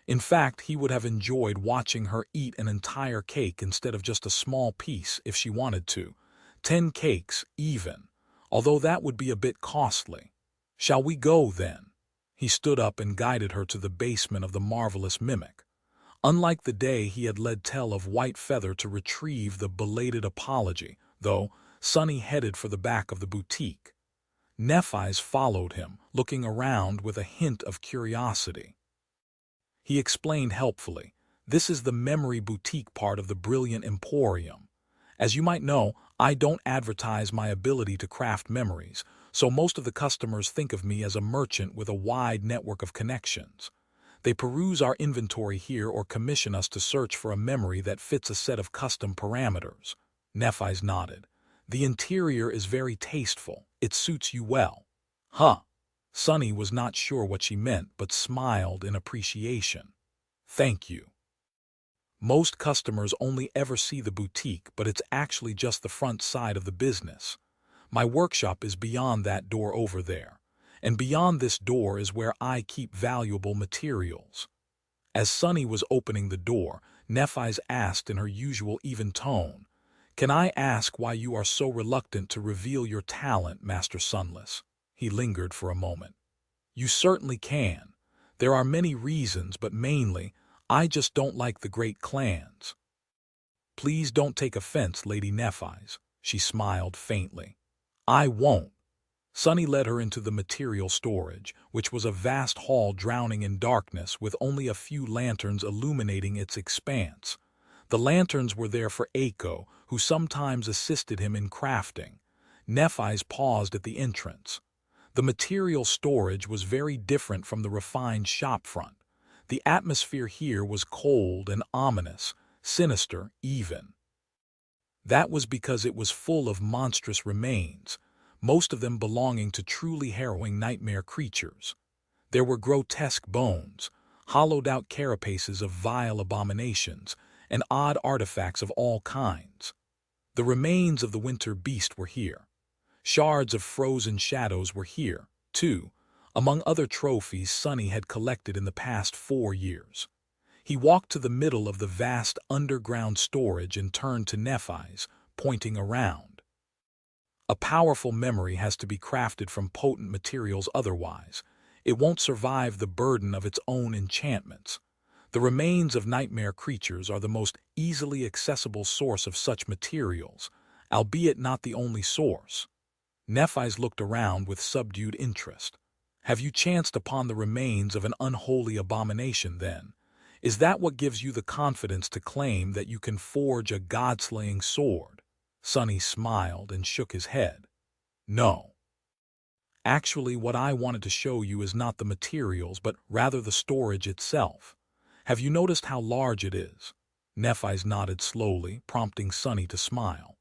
In fact, he would have enjoyed watching her eat an entire cake instead of just a small piece if she wanted to. 10 cakes, even, although that would be a bit costly. "Shall we go, then?" He stood up and guided her to the basement of the marvelous mimic. Unlike the day he had led Tell of White Feather to retrieve the belated apology, though, Sonny headed for the back of the boutique. Nephi's followed him, looking around with a hint of curiosity. He explained helpfully, "This is the memory boutique part of the brilliant emporium. As you might know, I don't advertise my ability to craft memories, so most of the customers think of me as a merchant with a wide network of connections. They peruse our inventory here or commission us to search for a memory that fits a set of custom parameters." Nephi's nodded. "The interior is very tasteful. It suits you well." "Huh." Sonny was not sure what she meant, but smiled in appreciation. "Thank you." Most customers only ever see the boutique, but it's actually just the front side of the business. My workshop is beyond that door over there, and beyond this door is where I keep valuable materials. As Sonny was opening the door, Nephi's asked in her usual even tone, "Can I ask why you are so reluctant to reveal your talent, Master Sunless?" He lingered for a moment. "You certainly can. There are many reasons, but mainly, I just don't like the great clans." "Please don't take offense, Lady Nephi's," she smiled faintly. "I won't." Sonny led her into the material storage, which was a vast hall drowning in darkness with only a few lanterns illuminating its expanse. The lanterns were there for Aiko, who sometimes assisted him in crafting. Nephi's paused at the entrance. The material storage was very different from the refined shopfront. The atmosphere here was cold and ominous, sinister even. That was because it was full of monstrous remains, most of them belonging to truly harrowing nightmare creatures. There were grotesque bones, hollowed-out carapaces of vile abominations, and odd artifacts of all kinds. The remains of the winter beast were here. Shards of frozen shadows were here, too, among other trophies Sonny had collected in the past 4 years. He walked to the middle of the vast underground storage and turned to Nephi's, pointing around. "A powerful memory has to be crafted from potent materials, otherwise it won't survive the burden of its own enchantments. The remains of nightmare creatures are the most easily accessible source of such materials, albeit not the only source." Nephi's looked around with subdued interest. "Have you chanced upon the remains of an unholy abomination, then? Is that what gives you the confidence to claim that you can forge a god-slaying sword?" Sonny smiled and shook his head. "No. Actually, what I wanted to show you is not the materials, but rather the storage itself. Have you noticed how large it is?" Nephi's nodded slowly, prompting Sonny to smile.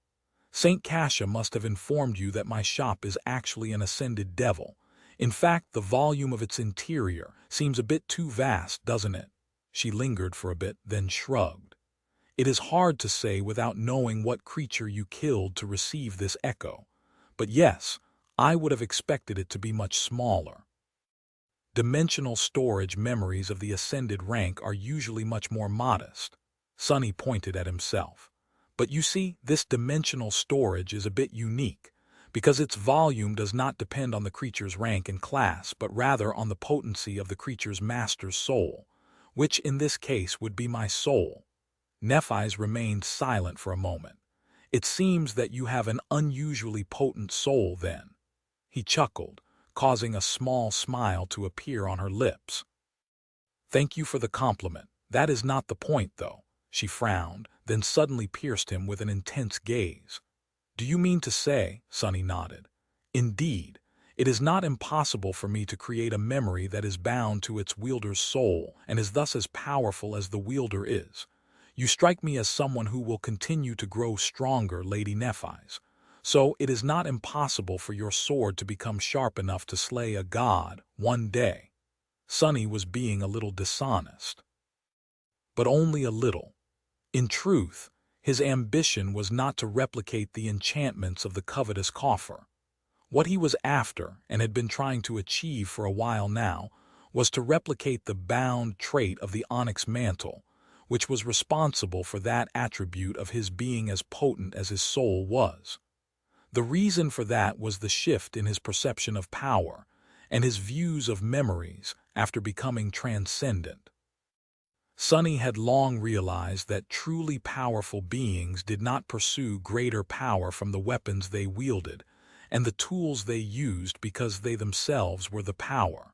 "Saint Cassia must have informed you that my shop is actually an ascended devil. In fact, the volume of its interior seems a bit too vast, doesn't it?" She lingered for a bit, then shrugged. "It is hard to say without knowing what creature you killed to receive this echo. But yes, I would have expected it to be much smaller. Dimensional storage memories of the ascended rank are usually much more modest." Sonny pointed at himself. "But you see, this dimensional storage is a bit unique, because its volume does not depend on the creature's rank and class, but rather on the potency of the creature's master's soul, which in this case would be my soul." Nephi's remained silent for a moment. "It seems that you have an unusually potent soul, then." He chuckled, causing a small smile to appear on her lips. "Thank you for the compliment. That is not the point, though." She frowned, then suddenly pierced him with an intense gaze. "Do you mean to say?" Sonny nodded. "Indeed, it is not impossible for me to create a memory that is bound to its wielder's soul and is thus as powerful as the wielder is. You strike me as someone who will continue to grow stronger, Lady Nephi's. So it is not impossible for your sword to become sharp enough to slay a god one day. Sunny was being a little dishonest. But only a little. In truth, his ambition was not to replicate the enchantments of the covetous coffer. What he was after, and had been trying to achieve for a while now, was to replicate the bound trait of the onyx mantle, which was responsible for that attribute of his being as potent as his soul was. The reason for that was the shift in his perception of power and his views of memories after becoming transcendent. Sunny had long realized that truly powerful beings did not pursue greater power from the weapons they wielded and the tools they used because they themselves were the power.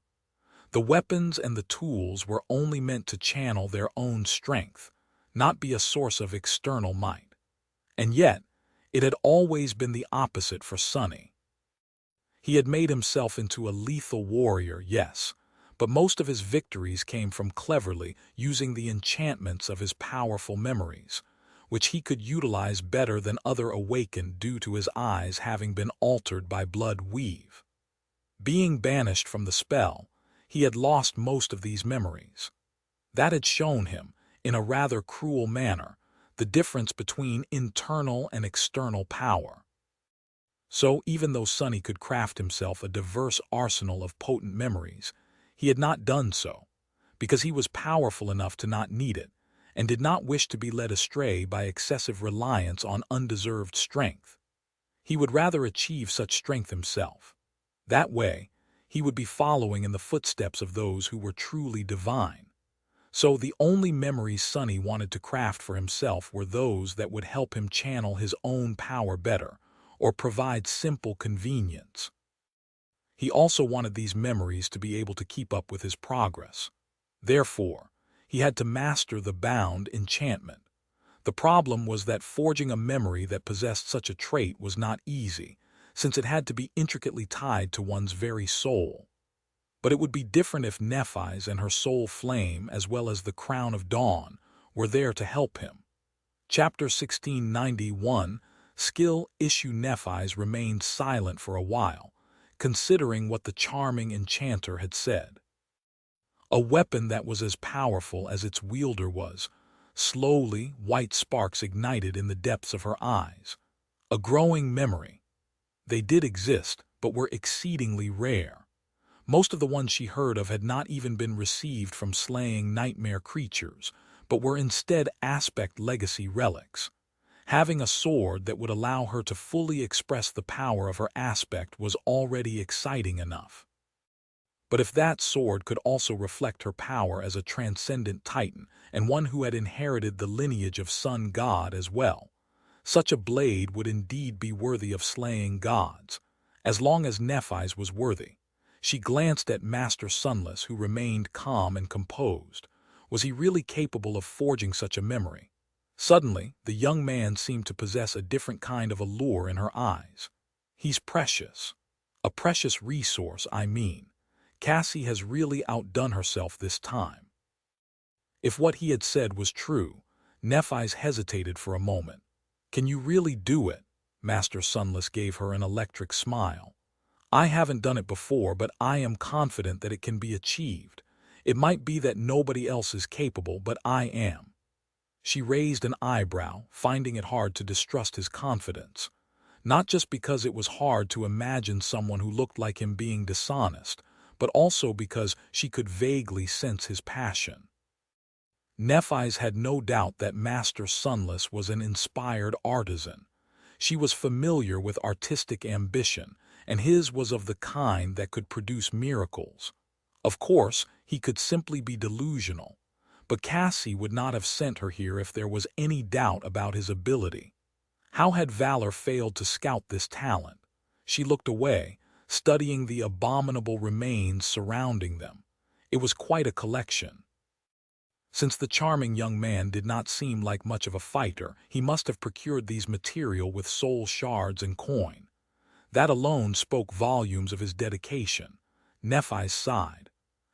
The weapons and the tools were only meant to channel their own strength, not be a source of external might. And yet, it had always been the opposite for Sunny. He had made himself into a lethal warrior, yes, but most of his victories came from cleverly using the enchantments of his powerful memories, which he could utilize better than other awakened due to his eyes having been altered by blood weave. Being banished from the spell, he had lost most of these memories. That had shown him, in a rather cruel manner, the difference between internal and external power. So even though Sunny could craft himself a diverse arsenal of potent memories, he had not done so, because he was powerful enough to not need it, and did not wish to be led astray by excessive reliance on undeserved strength. He would rather achieve such strength himself. That way, he would be following in the footsteps of those who were truly divine. So the only memories Sunny wanted to craft for himself were those that would help him channel his own power better, or provide simple convenience. He also wanted these memories to be able to keep up with his progress. Therefore, he had to master the bound enchantment. The problem was that forging a memory that possessed such a trait was not easy, since it had to be intricately tied to one's very soul. But it would be different if Nephi's and her soul flame, as well as the Crown of Dawn, were there to help him. Chapter 1691, Skill Issue. Nephi's remained silent for a while, considering what the charming enchanter had said. A weapon that was as powerful as its wielder was. Slowly, white sparks ignited in the depths of her eyes. A growing memory. They did exist, but were exceedingly rare. Most of the ones she heard of had not even been received from slaying nightmare creatures, but were instead aspect legacy relics. Having a sword that would allow her to fully express the power of her aspect was already exciting enough. But if that sword could also reflect her power as a transcendent titan and one who had inherited the lineage of sun god as well, such a blade would indeed be worthy of slaying gods, as long as Nephi's was worthy. She glanced at Master Sunless, who remained calm and composed. Was he really capable of forging such a memory? Suddenly, the young man seemed to possess a different kind of allure in her eyes. He's precious. A precious resource, I mean. Cassie has really outdone herself this time. If what he had said was true, Nephi's hesitated for a moment. Can you really do it? Master Sunless gave her an electric smile. I haven't done it before, but I am confident that it can be achieved. It might be that nobody else is capable, but I am. She raised an eyebrow, finding it hard to distrust his confidence. Not just because it was hard to imagine someone who looked like him being dishonest, but also because she could vaguely sense his passion. Nephi's had no doubt that Master Sunless was an inspired artisan. She was familiar with artistic ambition, and his was of the kind that could produce miracles. Of course, he could simply be delusional, but Cassie would not have sent her here if there was any doubt about his ability. How had Valor failed to scout this talent? She looked away, studying the abominable remains surrounding them. It was quite a collection. Since the charming young man did not seem like much of a fighter, he must have procured these material with soul shards and coin. That alone spoke volumes of his dedication. Nephi sighed.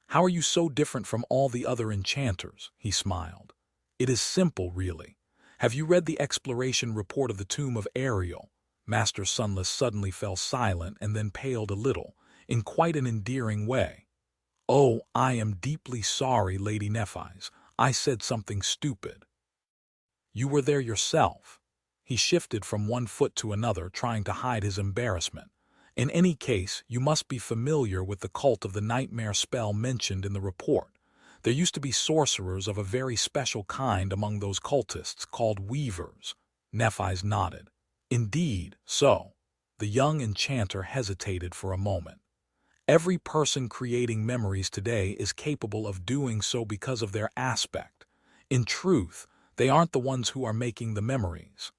How are you so different from all the other enchanters? He smiled. It is simple, really. Have you read the exploration report of the tomb of Ariel? Master Sunless suddenly fell silent and then paled a little, in quite an endearing way. "Oh, I am deeply sorry, Lady Nephi's. I said something stupid." "You were there yourself." He shifted from one foot to another, trying to hide his embarrassment. "In any case, you must be familiar with the cult of the nightmare spell mentioned in the report. There used to be sorcerers of a very special kind among those cultists, called weavers." Nephi's nodded. "Indeed, so." The young enchanter hesitated for a moment. "Every person creating memories today is capable of doing so because of their aspect. In truth, they aren't the ones who are making the memories.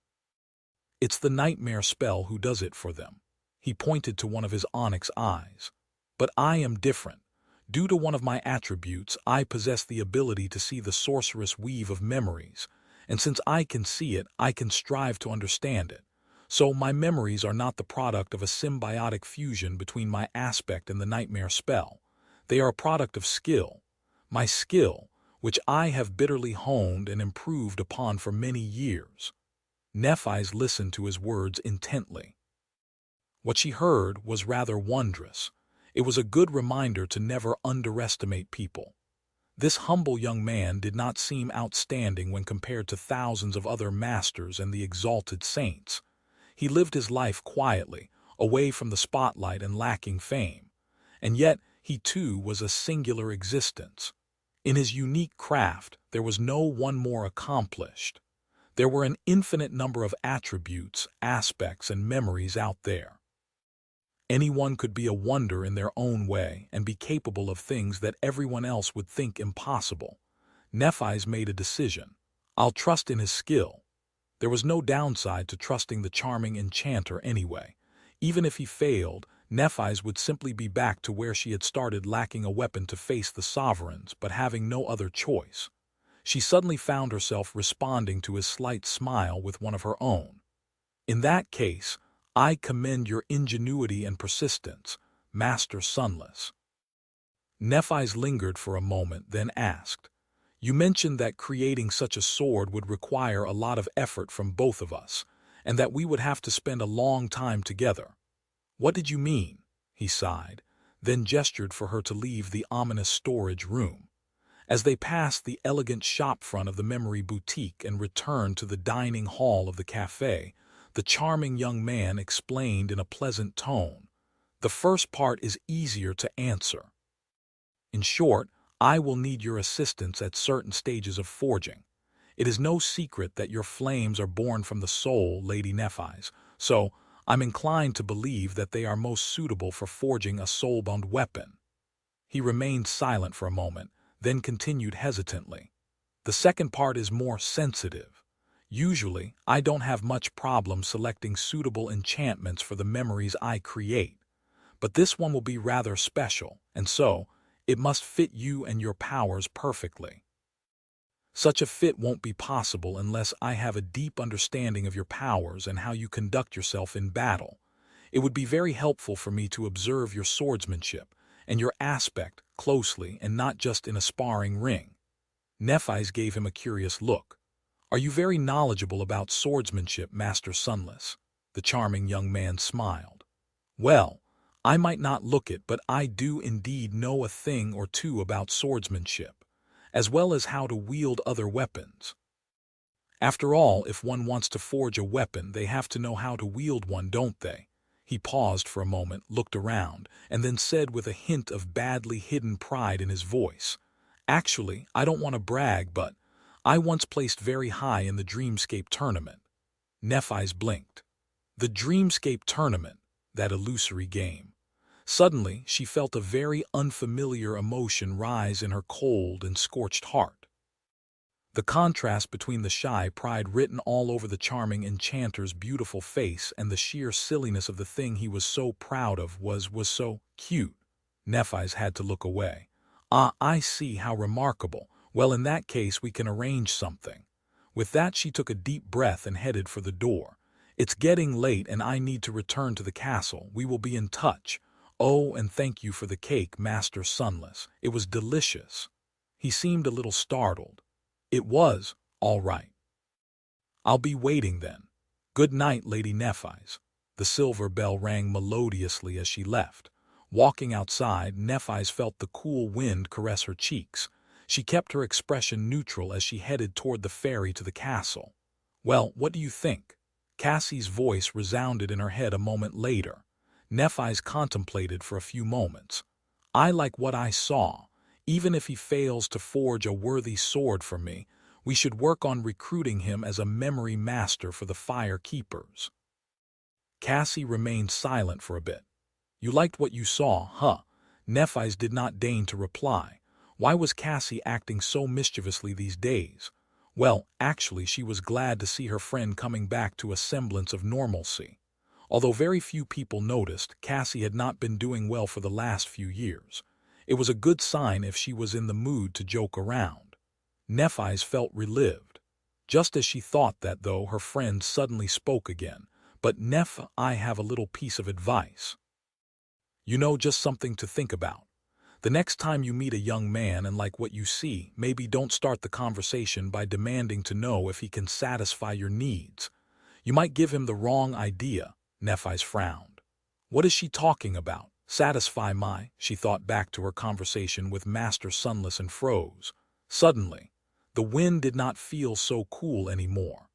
It's the nightmare spell who does it for them." He pointed to one of his onyx eyes. "But I am different. Due to one of my attributes, I possess the ability to see the sorcerous weave of memories, and since I can see it, I can strive to understand it. So my memories are not the product of a symbiotic fusion between my aspect and the nightmare spell. They are a product of skill. My skill, which I have bitterly honed and improved upon for many years." Nephi's listened to his words intently. What she heard was rather wondrous. It was a good reminder to never underestimate people. This humble young man did not seem outstanding when compared to thousands of other masters and the exalted saints. He lived his life quietly, away from the spotlight and lacking fame. And yet, he too was a singular existence. In his unique craft, there was no one more accomplished. There were an infinite number of attributes, aspects, and memories out there. Anyone could be a wonder in their own way and be capable of things that everyone else would think impossible. Nephi's made a decision. I'll trust in his skill. There was no downside to trusting the charming enchanter anyway. Even if he failed, Nephi's would simply be back to where she had started, lacking a weapon to face the sovereigns, but having no other choice. She suddenly found herself responding to his slight smile with one of her own. "In that case, I commend your ingenuity and persistence, Master Sunless." Nephi's lingered for a moment, then asked, "You mentioned that creating such a sword would require a lot of effort from both of us, and that we would have to spend a long time together. What did you mean?" He sighed, then gestured for her to leave the ominous storage room. As they passed the elegant shop front of the Memory Boutique and returned to the dining hall of the cafe, the charming young man explained in a pleasant tone, "The first part is easier to answer. In short, I will need your assistance at certain stages of forging. It is no secret that your flames are born from the soul, Lady Nephi's, so I'm inclined to believe that they are most suitable for forging a soul-bound weapon." He remained silent for a moment, then continued hesitantly, "The second part is more sensitive. Usually, I don't have much problem selecting suitable enchantments for the memories I create, but this one will be rather special, and so, it must fit you and your powers perfectly. Such a fit won't be possible unless I have a deep understanding of your powers and how you conduct yourself in battle. It would be very helpful for me to observe your swordsmanship and your aspect closely and not just in a sparring ring." Nephi's gave him a curious look. "Are you very knowledgeable about swordsmanship, Master Sunless?" The charming young man smiled. "Well, I might not look it, but I do indeed know a thing or two about swordsmanship, as well as how to wield other weapons. After all, if one wants to forge a weapon, they have to know how to wield one, don't they?" He paused for a moment, looked around, and then said with a hint of badly hidden pride in his voice, "Actually, I don't want to brag, but I once placed very high in the Dreamscape tournament." Nephi's blinked. The Dreamscape tournament, that illusory game. Suddenly, she felt a very unfamiliar emotion rise in her cold and scorched heart. The contrast between the shy pride written all over the charming enchanter's beautiful face and the sheer silliness of the thing he was so proud of was so cute. Nephi's had to look away. "Ah, I see, how remarkable. Well, in that case, we can arrange something." With that, she took a deep breath and headed for the door. "It's getting late and I need to return to the castle. We will be in touch. Oh, and thank you for the cake, Master Sunless. It was delicious." He seemed a little startled. "It was, all right. I'll be waiting then. Good night, Lady Nephi's." The silver bell rang melodiously as she left. Walking outside, Nephi's felt the cool wind caress her cheeks. She kept her expression neutral as she headed toward the ferry to the castle. "Well, what do you think?" Cassie's voice resounded in her head a moment later. Nephi's contemplated for a few moments. "I like what I saw. Even if he fails to forge a worthy sword for me, we should work on recruiting him as a memory master for the Fire Keepers." Cassie remained silent for a bit. "You liked what you saw, huh?" Nephi's did not deign to reply. Why was Cassie acting so mischievously these days? Well, actually, she was glad to see her friend coming back to a semblance of normalcy. Although very few people noticed, Cassie had not been doing well for the last few years. It was a good sign if she was in the mood to joke around. Nephi's felt relived. Just as she thought that, though, her friend suddenly spoke again. "But Nephi, I have a little piece of advice. You know, just something to think about. The next time you meet a young man and like what you see, maybe don't start the conversation by demanding to know if he can satisfy your needs. You might give him the wrong idea." Nephi's frowned. What is she talking about? Satisfy my... She thought back to her conversation with Master Sunless and froze. Suddenly, the wind did not feel so cool anymore.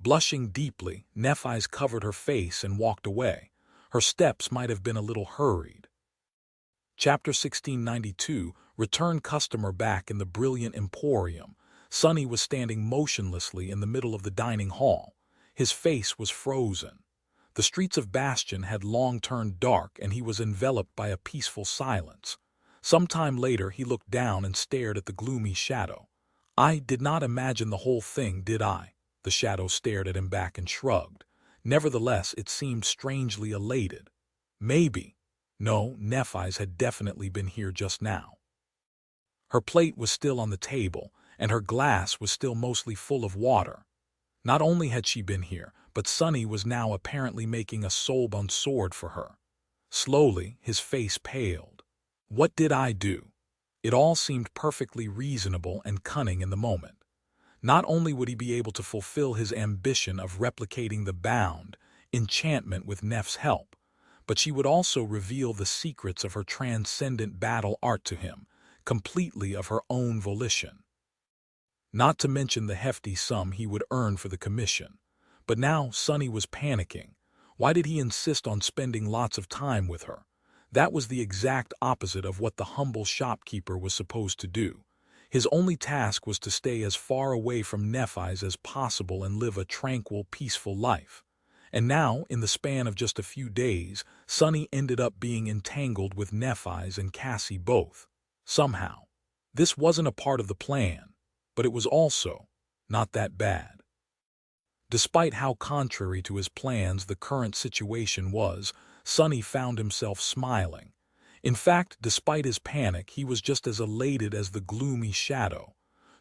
Blushing deeply, Nephi's covered her face and walked away. Her steps might have been a little hurried. Chapter 1692, Return Customer Back in the Brilliant Emporium. Sonny was standing motionlessly in the middle of the dining hall. His face was frozen. The streets of Bastion had long turned dark, and he was enveloped by a peaceful silence. Some time later he looked down and stared at the gloomy shadow. "I did not imagine the whole thing, did I?" The shadow stared at him back and shrugged. Nevertheless, it seemed strangely elated. "Maybe." No, Nephi's had definitely been here just now. Her plate was still on the table, and her glass was still mostly full of water. Not only had she been here, but Sonny was now apparently making a soulbound sword for her. Slowly, his face paled. What did I do? It all seemed perfectly reasonable and cunning in the moment. Not only would he be able to fulfill his ambition of replicating the bound enchantment with Neph's help, but she would also reveal the secrets of her transcendent battle art to him, completely of her own volition. Not to mention the hefty sum he would earn for the commission. But now Sonny was panicking. Why did he insist on spending lots of time with her? That was the exact opposite of what the humble shopkeeper was supposed to do. His only task was to stay as far away from Nephi's as possible and live a tranquil, peaceful life. And now, in the span of just a few days, Sonny ended up being entangled with Nephi's and Cassie both. Somehow. This wasn't a part of the plan. But it was also not that bad. Despite how contrary to his plans the current situation was, Sonny found himself smiling. In fact, despite his panic, he was just as elated as the gloomy shadow.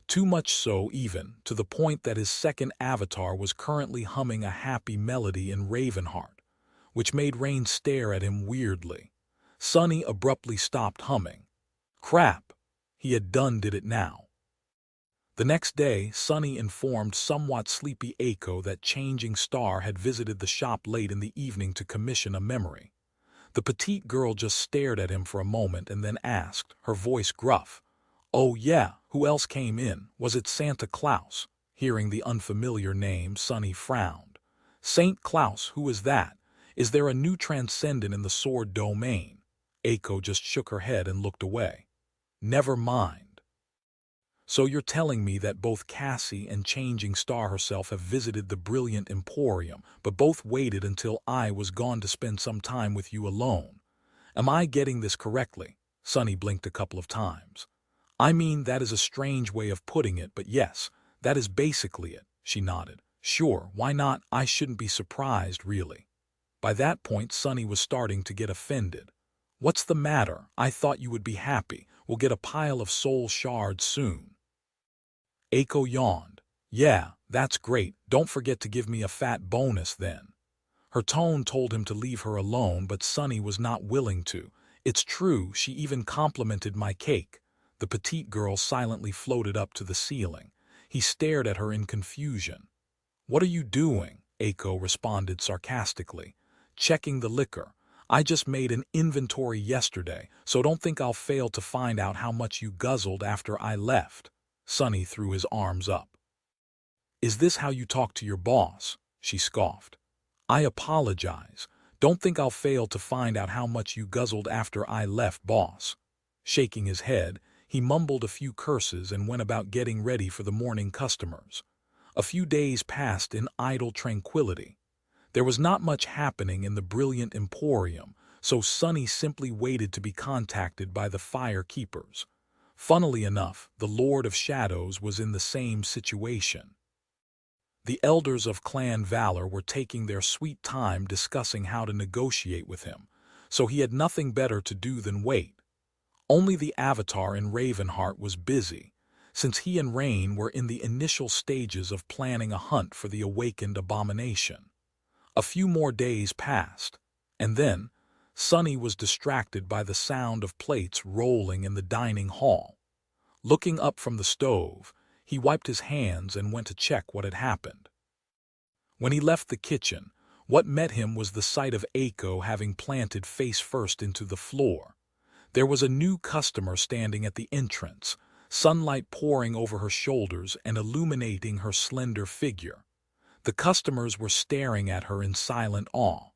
Too much so, even, to the point that his second avatar was currently humming a happy melody in Ravenheart, which made Rain stare at him weirdly. Sonny abruptly stopped humming. Crap! He had done it now. The next day, Sonny informed somewhat sleepy Aiko that Changing Star had visited the shop late in the evening to commission a memory. The petite girl just stared at him for a moment and then asked, her voice gruff, "Oh yeah, who else came in? Was it Santa Claus?" Hearing the unfamiliar name, Sonny frowned. "Saint Claus, who is that? Is there a new transcendent in the sword domain?" Aiko just shook her head and looked away. "Never mind. So you're telling me that both Cassie and Changing Star herself have visited the Brilliant Emporium, but both waited until I was gone to spend some time with you alone. Am I getting this correctly?" Sonny blinked a couple of times. "I mean, that is a strange way of putting it, but yes, that is basically it," she nodded. "Sure, why not? I shouldn't be surprised, really." By that point, Sonny was starting to get offended. "What's the matter? I thought you would be happy. We'll get a pile of soul shards soon." Aiko yawned. "Yeah, that's great. Don't forget to give me a fat bonus then." Her tone told him to leave her alone, but Sonny was not willing to. "It's true, she even complimented my cake." The petite girl silently floated up to the ceiling. He stared at her in confusion. "What are you doing?" Aiko responded sarcastically. checking the liquor. I just made an inventory yesterday, so don't think I'll fail to find out how much you guzzled after I left." Sonny threw his arms up. "Is this how you talk to your boss?" she scoffed. "I apologize. Don't think I'll fail to find out how much you guzzled after I left, boss." Shaking his head, he mumbled a few curses and went about getting ready for the morning customers. A few days passed in idle tranquility. There was not much happening in the brilliant emporium, so Sonny simply waited to be contacted by the fire keepers. Funnily enough, the Lord of Shadows was in the same situation. The elders of Clan Valor were taking their sweet time discussing how to negotiate with him, so he had nothing better to do than wait. Only the Avatar in Ravenheart was busy, since he and Rain were in the initial stages of planning a hunt for the awakened abomination. A few more days passed, and then Sonny was distracted by the sound of plates rolling in the dining hall. Looking up from the stove, he wiped his hands and went to check what had happened. When he left the kitchen, what met him was the sight of Aiko having planted face first into the floor. There was a new customer standing at the entrance, sunlight pouring over her shoulders and illuminating her slender figure. The customers were staring at her in silent awe.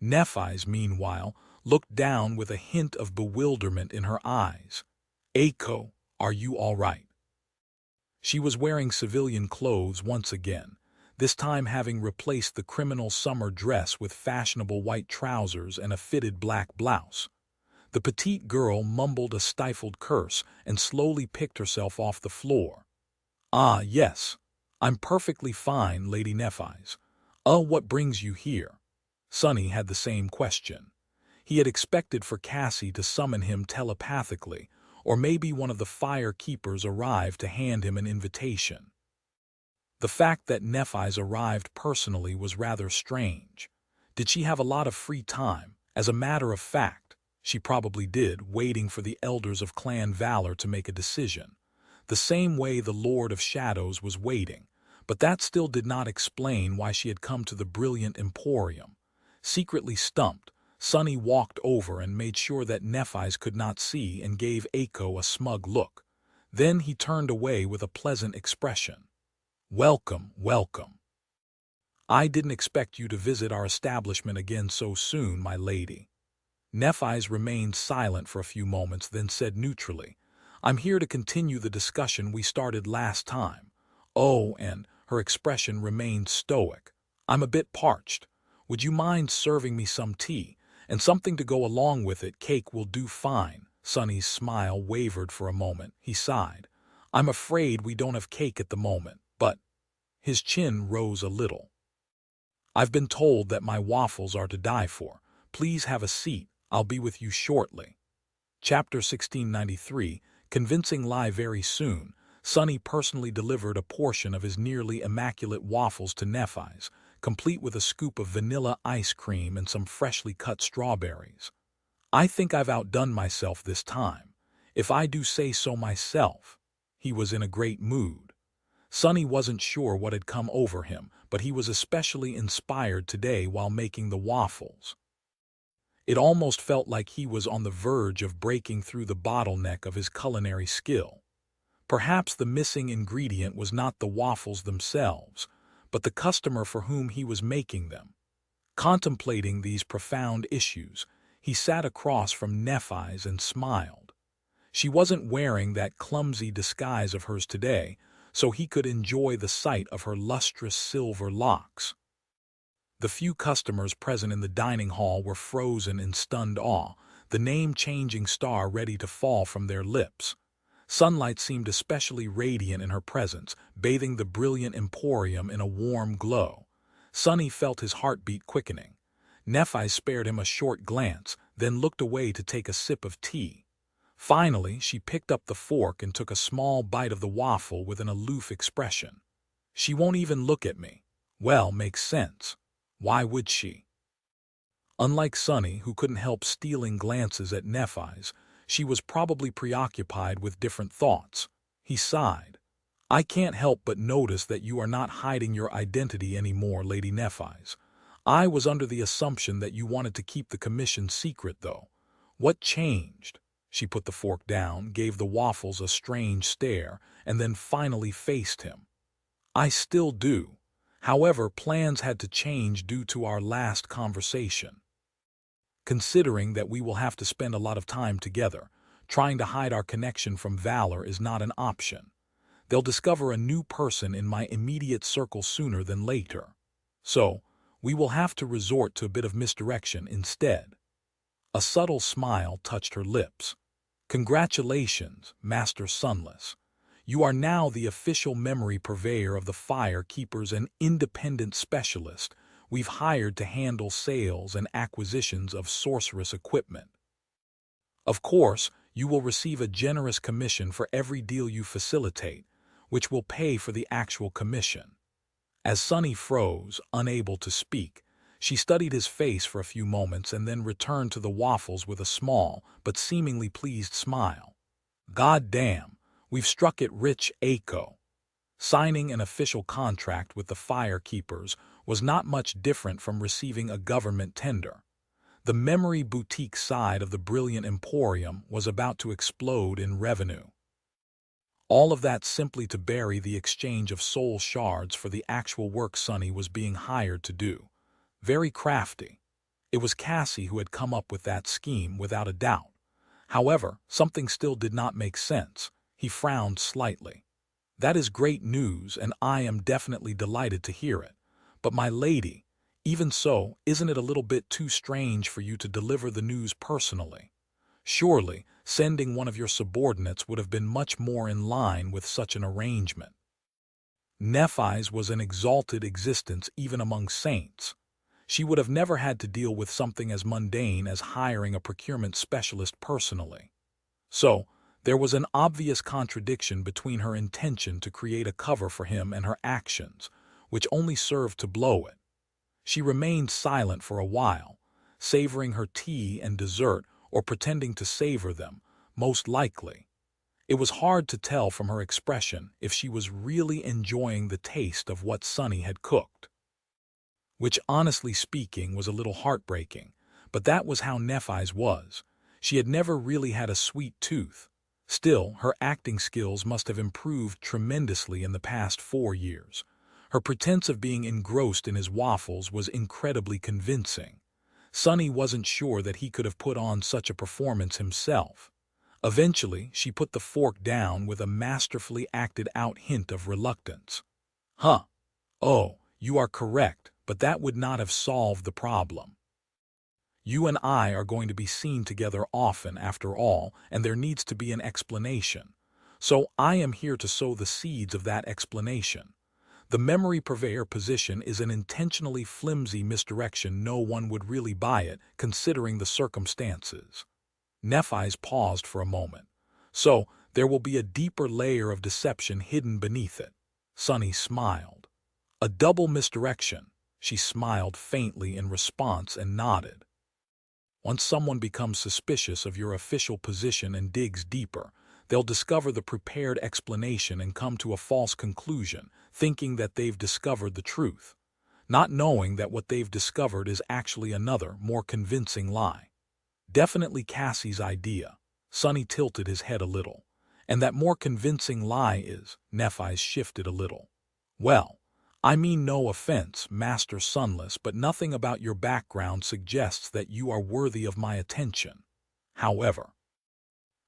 Nephi's, meanwhile, looked down with a hint of bewilderment in her eyes. "Aiko, are you all right?" She was wearing civilian clothes once again, this time having replaced the criminal summer dress with fashionable white trousers and a fitted black blouse. The petite girl mumbled a stifled curse and slowly picked herself off the floor. "Ah, yes. I'm perfectly fine, Lady Nephi's. What brings you here?" Sonny had the same question. He had expected for Cassie to summon him telepathically, or maybe one of the fire keepers arrived to hand him an invitation. The fact that Nephi's arrived personally was rather strange. Did she have a lot of free time? As a matter of fact, she probably did, waiting for the elders of Clan Valor to make a decision. The same way the Lord of Shadows was waiting, but that still did not explain why she had come to the brilliant emporium. Secretly stumped, Sonny walked over and made sure that Nephi's could not see and gave Aiko a smug look. Then he turned away with a pleasant expression. "Welcome, welcome. I didn't expect you to visit our establishment again so soon, my lady." Nephi's remained silent for a few moments, then said neutrally, "I'm here to continue the discussion we started last time." "Oh," and her expression remained stoic. "I'm a bit parched. Would you mind serving me some tea? And something to go along with it. Cake will do fine." Sonny's smile wavered for a moment. He sighed. "I'm afraid we don't have cake at the moment, but—" His chin rose a little. "I've been told that my waffles are to die for. Please have a seat. I'll be with you shortly." Chapter 1693, Convincing Lie. Very soon, Sonny personally delivered a portion of his nearly immaculate waffles to Nephi's, complete with a scoop of vanilla ice cream and some freshly cut strawberries. "I think I've outdone myself this time, if I do say so myself." He was in a great mood. Sonny wasn't sure what had come over him, but he was especially inspired today while making the waffles. It almost felt like he was on the verge of breaking through the bottleneck of his culinary skill. Perhaps the missing ingredient was not the waffles themselves, but the customer for whom he was making them. Contemplating these profound issues, he sat across from Nephi's and smiled. She wasn't wearing that clumsy disguise of hers today, so he could enjoy the sight of her lustrous silver locks. The few customers present in the dining hall were frozen in stunned awe, the name-changing star ready to fall from their lips. Sunlight seemed especially radiant in her presence, bathing the brilliant emporium in a warm glow. Sonny felt his heartbeat quickening. Nephi spared him a short glance, then looked away to take a sip of tea. Finally, she picked up the fork and took a small bite of the waffle with an aloof expression. "She won't even look at me." Well, makes sense. Why would she? Unlike Sonny, who couldn't help stealing glances at Nephi's, she was probably preoccupied with different thoughts. He sighed. "I can't help but notice that you are not hiding your identity anymore, Lady Nephi's. I was under the assumption that you wanted to keep the commission secret, though. What changed? She put the fork down, gave the waffles a strange stare, and then finally faced him. I still do. However, plans had to change due to our last conversation. Considering that we will have to spend a lot of time together, trying to hide our connection from Valor is not an option. They'll discover a new person in my immediate circle sooner than later. So, we will have to resort to a bit of misdirection instead. A subtle smile touched her lips. Congratulations, Master Sunless. You are now the official memory purveyor of the Fire Keepers, an independent specialist we've hired to handle sales and acquisitions of sorceress equipment. Of course, you will receive a generous commission for every deal you facilitate, which will pay for the actual commission. As Sunny froze, unable to speak, she studied his face for a few moments and then returned to the waffles with a small but seemingly pleased smile. God damn, we've struck it rich, Aiko. Signing an official contract with the Fire Keepers was not much different from receiving a government tender. The memory boutique side of the brilliant emporium was about to explode in revenue. All of that simply to bury the exchange of soul shards for the actual work Sunny was being hired to do. Very crafty. It was Cassie who had come up with that scheme without a doubt. However, something still did not make sense. He frowned slightly. That is great news, and I am definitely delighted to hear it. But my lady, even so, isn't it a little bit too strange for you to deliver the news personally? Surely, sending one of your subordinates would have been much more in line with such an arrangement. Nephis was an exalted existence even among saints. She would have never had to deal with something as mundane as hiring a procurement specialist personally. So, there was an obvious contradiction between her intention to create a cover for him and her actions, which only served to blow it. She remained silent for a while, savoring her tea and dessert or pretending to savor them, most likely. It was hard to tell from her expression if she was really enjoying the taste of what Sunny had cooked. Which, honestly speaking, was a little heartbreaking, but that was how Nephis was. She had never really had a sweet tooth. Still, her acting skills must have improved tremendously in the past 4 years. Her pretense of being engrossed in his waffles was incredibly convincing. Sunny wasn't sure that he could have put on such a performance himself. Eventually, she put the fork down with a masterfully acted-out hint of reluctance. Huh. Oh, you are correct, but that would not have solved the problem. You and I are going to be seen together often after all, and there needs to be an explanation. So I am here to sow the seeds of that explanation. The memory purveyor position is an intentionally flimsy misdirection. No one would really buy it, considering the circumstances. Nephis paused for a moment. So, there will be a deeper layer of deception hidden beneath it. Sunny smiled. A double misdirection. She smiled faintly in response and nodded. Once someone becomes suspicious of your official position and digs deeper, they'll discover the prepared explanation and come to a false conclusion, thinking that they've discovered the truth, not knowing that what they've discovered is actually another, more convincing lie. Definitely Cassie's idea. Sunny tilted his head a little. And that more convincing lie is, Nephis shifted a little. Well, I mean no offense, Master Sunless, but nothing about your background suggests that you are worthy of my attention. However,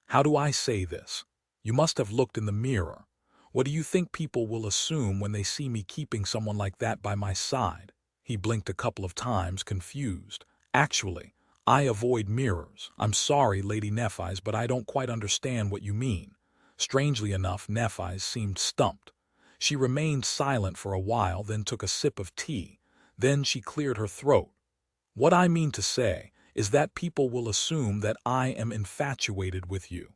how do I say this? You must have looked in the mirror. What do you think people will assume when they see me keeping someone like that by my side? He blinked a couple of times, confused. Actually, I avoid mirrors. I'm sorry, Lady Nephis, but I don't quite understand what you mean. Strangely enough, Nephis seemed stumped. She remained silent for a while, then took a sip of tea. Then she cleared her throat. What I mean to say is that people will assume that I am infatuated with you.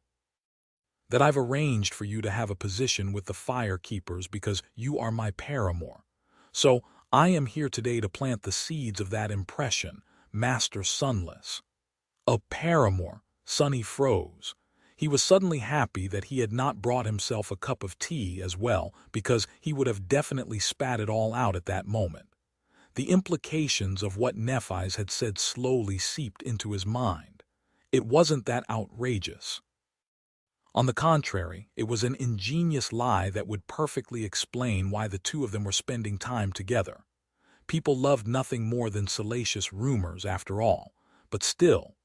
That I've arranged for you to have a position with the Fire Keepers because you are my paramour. So I am here today to plant the seeds of that impression, Master Sunless. A paramour. Sunny froze. He was suddenly happy that he had not brought himself a cup of tea as well, because he would have definitely spat it all out at that moment. The implications of what Nephi's had said slowly seeped into his mind. It wasn't that outrageous. On the contrary, it was an ingenious lie that would perfectly explain why the two of them were spending time together. People loved nothing more than salacious rumors, after all. But still,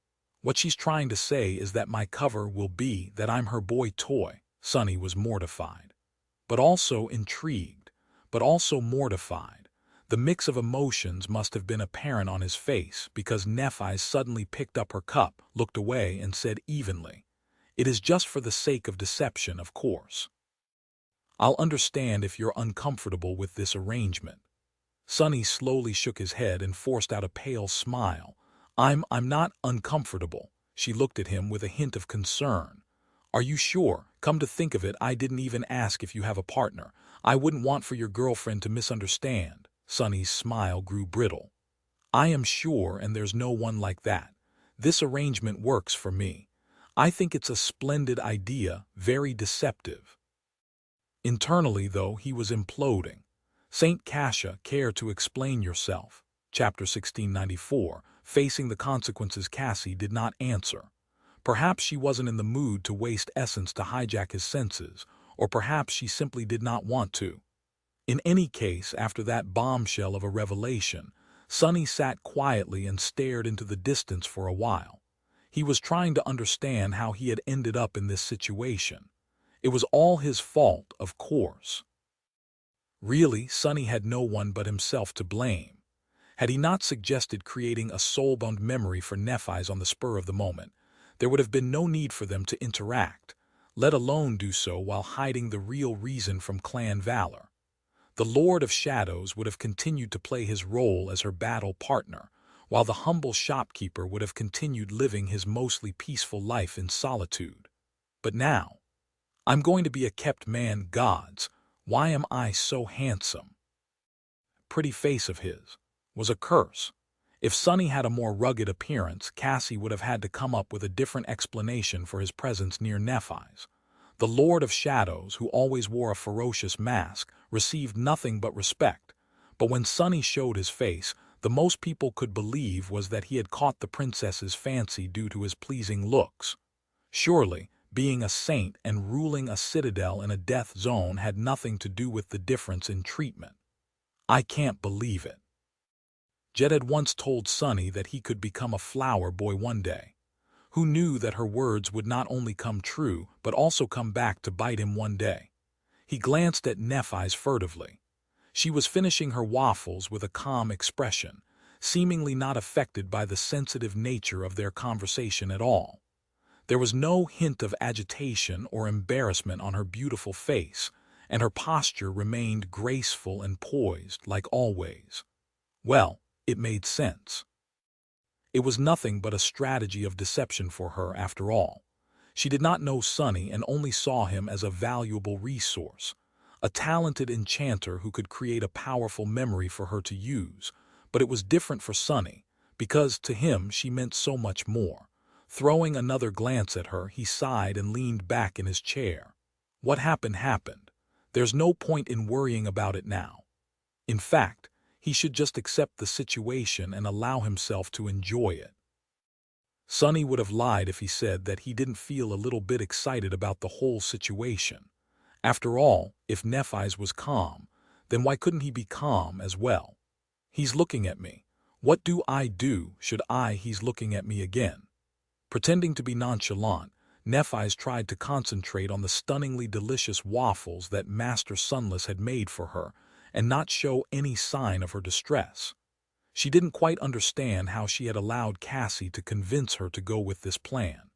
what she's trying to say is that my cover will be that I'm her boy toy. Sonny was mortified, but also intrigued, but also mortified. The mix of emotions must have been apparent on his face because Nephi suddenly picked up her cup, looked away, and said evenly, "It is just for the sake of deception, of course. I'll understand if you're uncomfortable with this arrangement." Sonny slowly shook his head and forced out a pale smile. I'm not uncomfortable." She looked at him with a hint of concern. "Are you sure? Come to think of it, I didn't even ask if you have a partner. I wouldn't want for your girlfriend to misunderstand." Sonny's smile grew brittle. "I am sure, and there's no one like that. This arrangement works for me. I think it's a splendid idea, very deceptive." Internally, though, he was imploding. Saint Cassia, care to explain yourself? Chapter 1694. Facing the consequences, Cassie did not answer. Perhaps she wasn't in the mood to waste essence to hijack his senses, or perhaps she simply did not want to. In any case, after that bombshell of a revelation, Sonny sat quietly and stared into the distance for a while. He was trying to understand how he had ended up in this situation. It was all his fault, of course. Really, Sonny had no one but himself to blame. Had he not suggested creating a soul-bound memory for Nephi's on the spur of the moment, there would have been no need for them to interact, let alone do so while hiding the real reason from Clan Valor. The Lord of Shadows would have continued to play his role as her battle partner, while the humble shopkeeper would have continued living his mostly peaceful life in solitude. But now, "I'm going to be a kept man, gods. Why am I so handsome?" Pretty face of his was a curse. If Sonny had a more rugged appearance, Cassie would have had to come up with a different explanation for his presence near Nephi's. The Lord of Shadows, who always wore a ferocious mask, received nothing but respect. But when Sonny showed his face, the most people could believe was that he had caught the princess's fancy due to his pleasing looks. Surely, being a saint and ruling a citadel in a death zone had nothing to do with the difference in treatment. "I can't believe it." Jed had once told Sonny that he could become a flower boy one day. Who knew that her words would not only come true, but also come back to bite him one day? He glanced at Nephi's furtively. She was finishing her waffles with a calm expression, seemingly not affected by the sensitive nature of their conversation at all. There was no hint of agitation or embarrassment on her beautiful face, and her posture remained graceful and poised like always. Well, it made sense. It was nothing but a strategy of deception for her, after all. She did not know Sonny and only saw him as a valuable resource, a talented enchanter who could create a powerful memory for her to use. But it was different for Sonny, because to him she meant so much more. Throwing another glance at her, he sighed and leaned back in his chair. What happened happened. There's no point in worrying about it now. In fact, he should just accept the situation and allow himself to enjoy it. Sonny would have lied if he said that he didn't feel a little bit excited about the whole situation. After all, if Nephi's was calm, then why couldn't he be calm as well? "He's looking at me. What do I do should he's looking at me again?" Pretending to be nonchalant, Nephi's tried to concentrate on the stunningly delicious waffles that Master Sunless had made for her, and not show any sign of her distress. She didn't quite understand how she had allowed Cassie to convince her to go with this plan.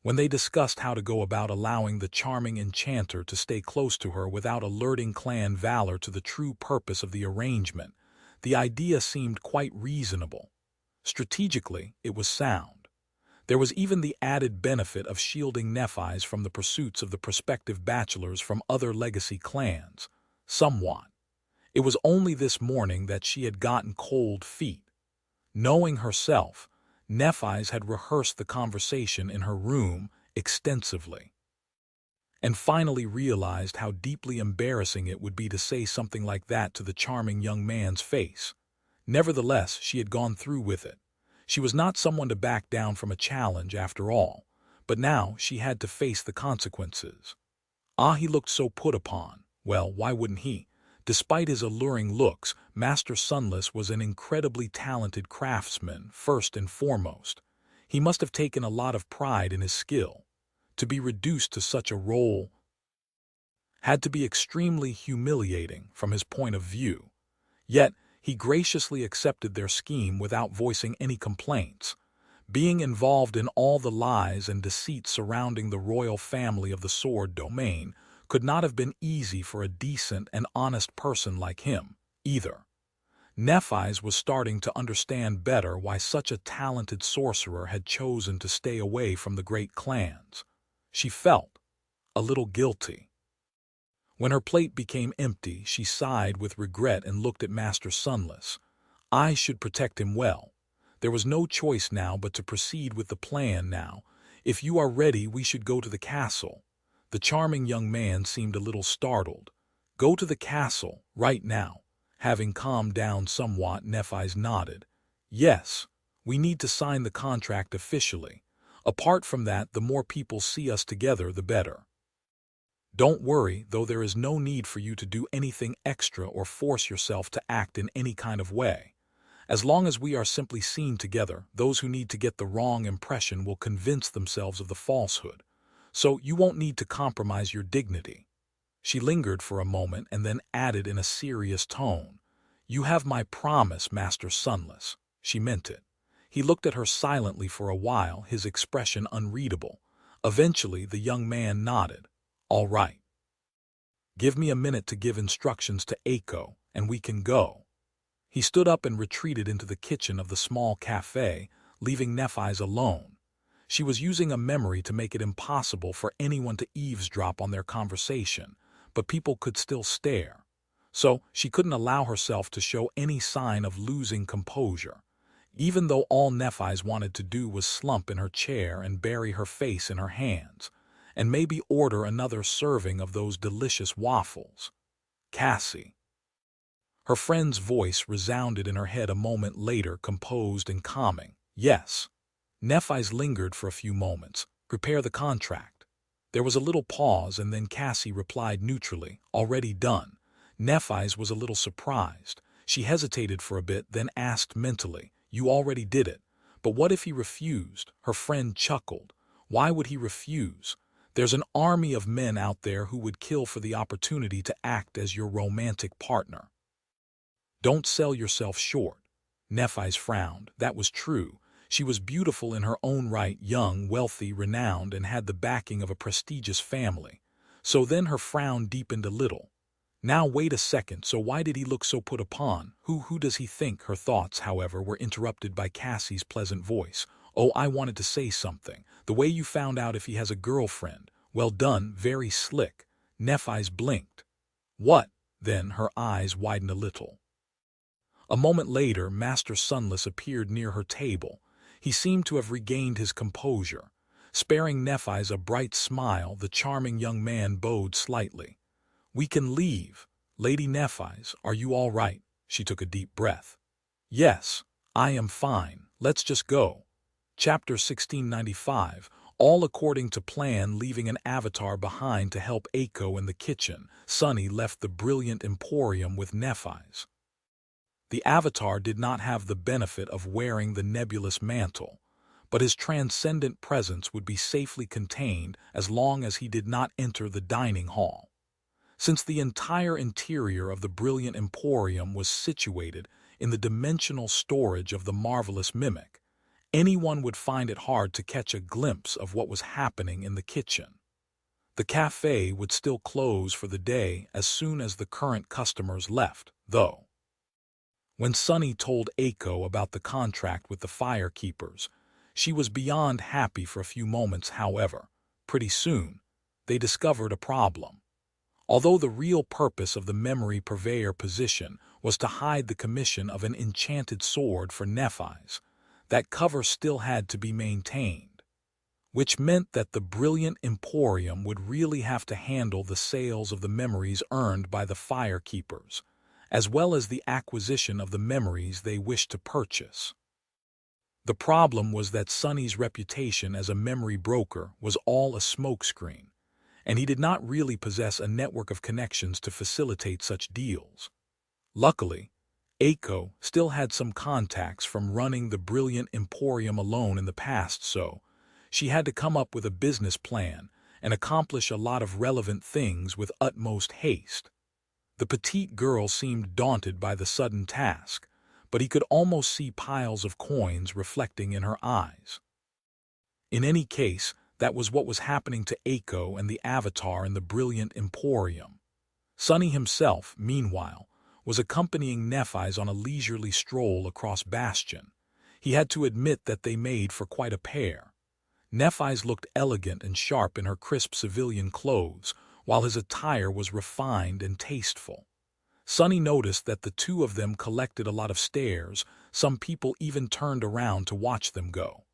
When they discussed how to go about allowing the charming enchanter to stay close to her without alerting Clan Valor to the true purpose of the arrangement, the idea seemed quite reasonable. Strategically, it was sound. There was even the added benefit of shielding Nephi's from the pursuits of the prospective bachelors from other legacy clans. Somewhat. It was only this morning that she had gotten cold feet. Knowing herself, Nephi's had rehearsed the conversation in her room extensively, and finally realized how deeply embarrassing it would be to say something like that to the charming young man's face. Nevertheless, she had gone through with it. She was not someone to back down from a challenge after all, but now she had to face the consequences. He looked so put upon. Well, why wouldn't he? Despite his alluring looks, Master Sunless was an incredibly talented craftsman, first and foremost. He must have taken a lot of pride in his skill. To be reduced to such a role had to be extremely humiliating from his point of view. Yet, he graciously accepted their scheme without voicing any complaints. Being involved in all the lies and deceit surrounding the royal family of the Sword Domain could not have been easy for a decent and honest person like him, either. Nephi's was starting to understand better why such a talented sorcerer had chosen to stay away from the great clans. She felt a little guilty. When her plate became empty, she sighed with regret and looked at Master Sunless. I should protect him well. There was no choice now but to proceed with the plan now. If you are ready, we should go to the castle. The charming young man seemed a little startled. Go to the castle, right now. Having calmed down somewhat, Nephi's nodded. Yes, we need to sign the contract officially. Apart from that, the more people see us together, the better. Don't worry, though there is no need for you to do anything extra or force yourself to act in any kind of way. As long as we are simply seen together, those who need to get the wrong impression will convince themselves of the falsehood. So you won't need to compromise your dignity. She lingered for a moment and then added in a serious tone, You have my promise, Master Sunless. She meant it. He looked at her silently for a while, his expression unreadable. Eventually, the young man nodded. All right. Give me a minute to give instructions to Aiko, and we can go. He stood up and retreated into the kitchen of the small cafe, leaving Nephi's alone. She was using a memory to make it impossible for anyone to eavesdrop on their conversation, but people could still stare. So she couldn't allow herself to show any sign of losing composure, even though all Nephi's wanted to do was slump in her chair and bury her face in her hands, and maybe order another serving of those delicious waffles. Cassie. Her friend's voice resounded in her head a moment later, composed and calming. Yes. Nephi's lingered for a few moments. Prepare the contract. There was a little pause, and then Cassie replied neutrally, Already done. Nephi's was a little surprised. She hesitated for a bit, then asked mentally, You already did it. But what if he refused? Her friend chuckled. Why would he refuse? There's an army of men out there who would kill for the opportunity to act as your romantic partner. Don't sell yourself short. Nephi's frowned. That was true. She was beautiful in her own right, young, wealthy, renowned, and had the backing of a prestigious family. So then her frown deepened a little. Now wait a second, so why did he look so put upon? Who does he think? Her thoughts, however, were interrupted by Cassie's pleasant voice. Oh, I wanted to say something. The way you found out if he has a girlfriend. Well done, very slick. Nephi's blinked. What? Then her eyes widened a little. A moment later, Master Sunless appeared near her table. He seemed to have regained his composure. Sparing Nephi's a bright smile, the charming young man bowed slightly. We can leave. Lady Nephi's, are you all right? She took a deep breath. Yes, I am fine. Let's just go. Chapter 1695, all according to plan. Leaving an avatar behind to help Aiko in the kitchen, Sunny left the brilliant emporium with Nephi's. The avatar did not have the benefit of wearing the nebulous mantle, but his transcendent presence would be safely contained as long as he did not enter the dining hall. Since the entire interior of the brilliant emporium was situated in the dimensional storage of the marvelous mimic, anyone would find it hard to catch a glimpse of what was happening in the kitchen. The cafe would still close for the day as soon as the current customers left, though. When Sunny told Aiko about the contract with the firekeepers, she was beyond happy for a few moments. However, pretty soon, they discovered a problem. Although the real purpose of the memory purveyor position was to hide the commission of an enchanted sword for Nephi's, that cover still had to be maintained, which meant that the brilliant emporium would really have to handle the sales of the memories earned by the firekeepers, as well as the acquisition of the memories they wished to purchase. The problem was that Sonny's reputation as a memory broker was all a smokescreen, and he did not really possess a network of connections to facilitate such deals. Luckily, Aiko still had some contacts from running the brilliant emporium alone in the past, so she had to come up with a business plan and accomplish a lot of relevant things with utmost haste. The petite girl seemed daunted by the sudden task, but he could almost see piles of coins reflecting in her eyes. In any case, that was what was happening to Aiko and the Avatar in the brilliant emporium. Sonny himself, meanwhile, was accompanying Nephi's on a leisurely stroll across Bastion. He had to admit that they made for quite a pair. Nephi's looked elegant and sharp in her crisp civilian clothes, while his attire was refined and tasteful. Sonny noticed that the two of them collected a lot of stares. Some people even turned around to watch them go.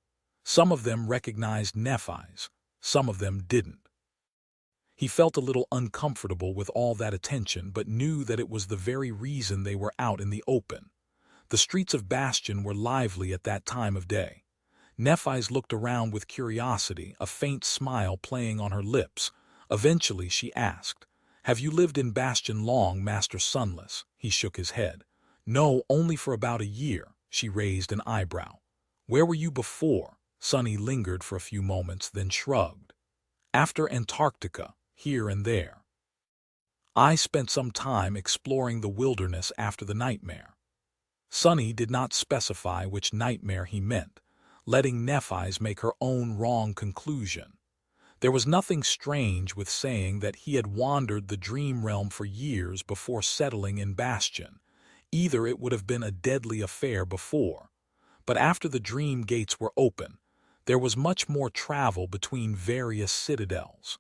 Some of them recognized Nephi's, some of them didn't. He felt a little uncomfortable with all that attention, but knew that it was the very reason they were out in the open. The streets of Bastion were lively at that time of day. Nephi's looked around with curiosity, a faint smile playing on her lips. Eventually she asked, "Have you lived in Bastion long, Master Sunless?" He shook his head. "No, only for about a year." She raised an eyebrow. "Where were you before?" Sonny lingered for a few moments, then shrugged. "After Antarctica, here and there. I spent some time exploring the wilderness after the nightmare." Sonny did not specify which nightmare he meant, letting Nephi's make her own wrong conclusion. There was nothing strange with saying that he had wandered the dream realm for years before settling in Bastion. Either it would have been a deadly affair before, but after the dream gates were open, there was much more travel between various citadels.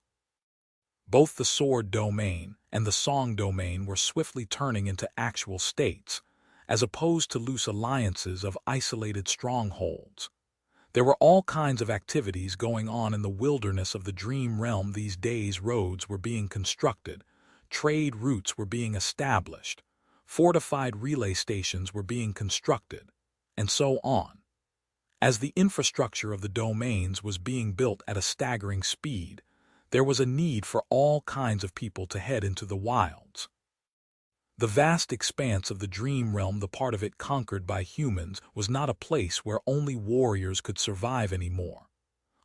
Both the sword domain and the song domain were swiftly turning into actual states, as opposed to loose alliances of isolated strongholds. There were all kinds of activities going on in the wilderness of the dream realm these days. Roads were being constructed, trade routes were being established, fortified relay stations were being constructed, and so on. As the infrastructure of the domains was being built at a staggering speed, there was a need for all kinds of people to head into the wilds. The vast expanse of the dream realm, the part of it conquered by humans, was not a place where only warriors could survive anymore.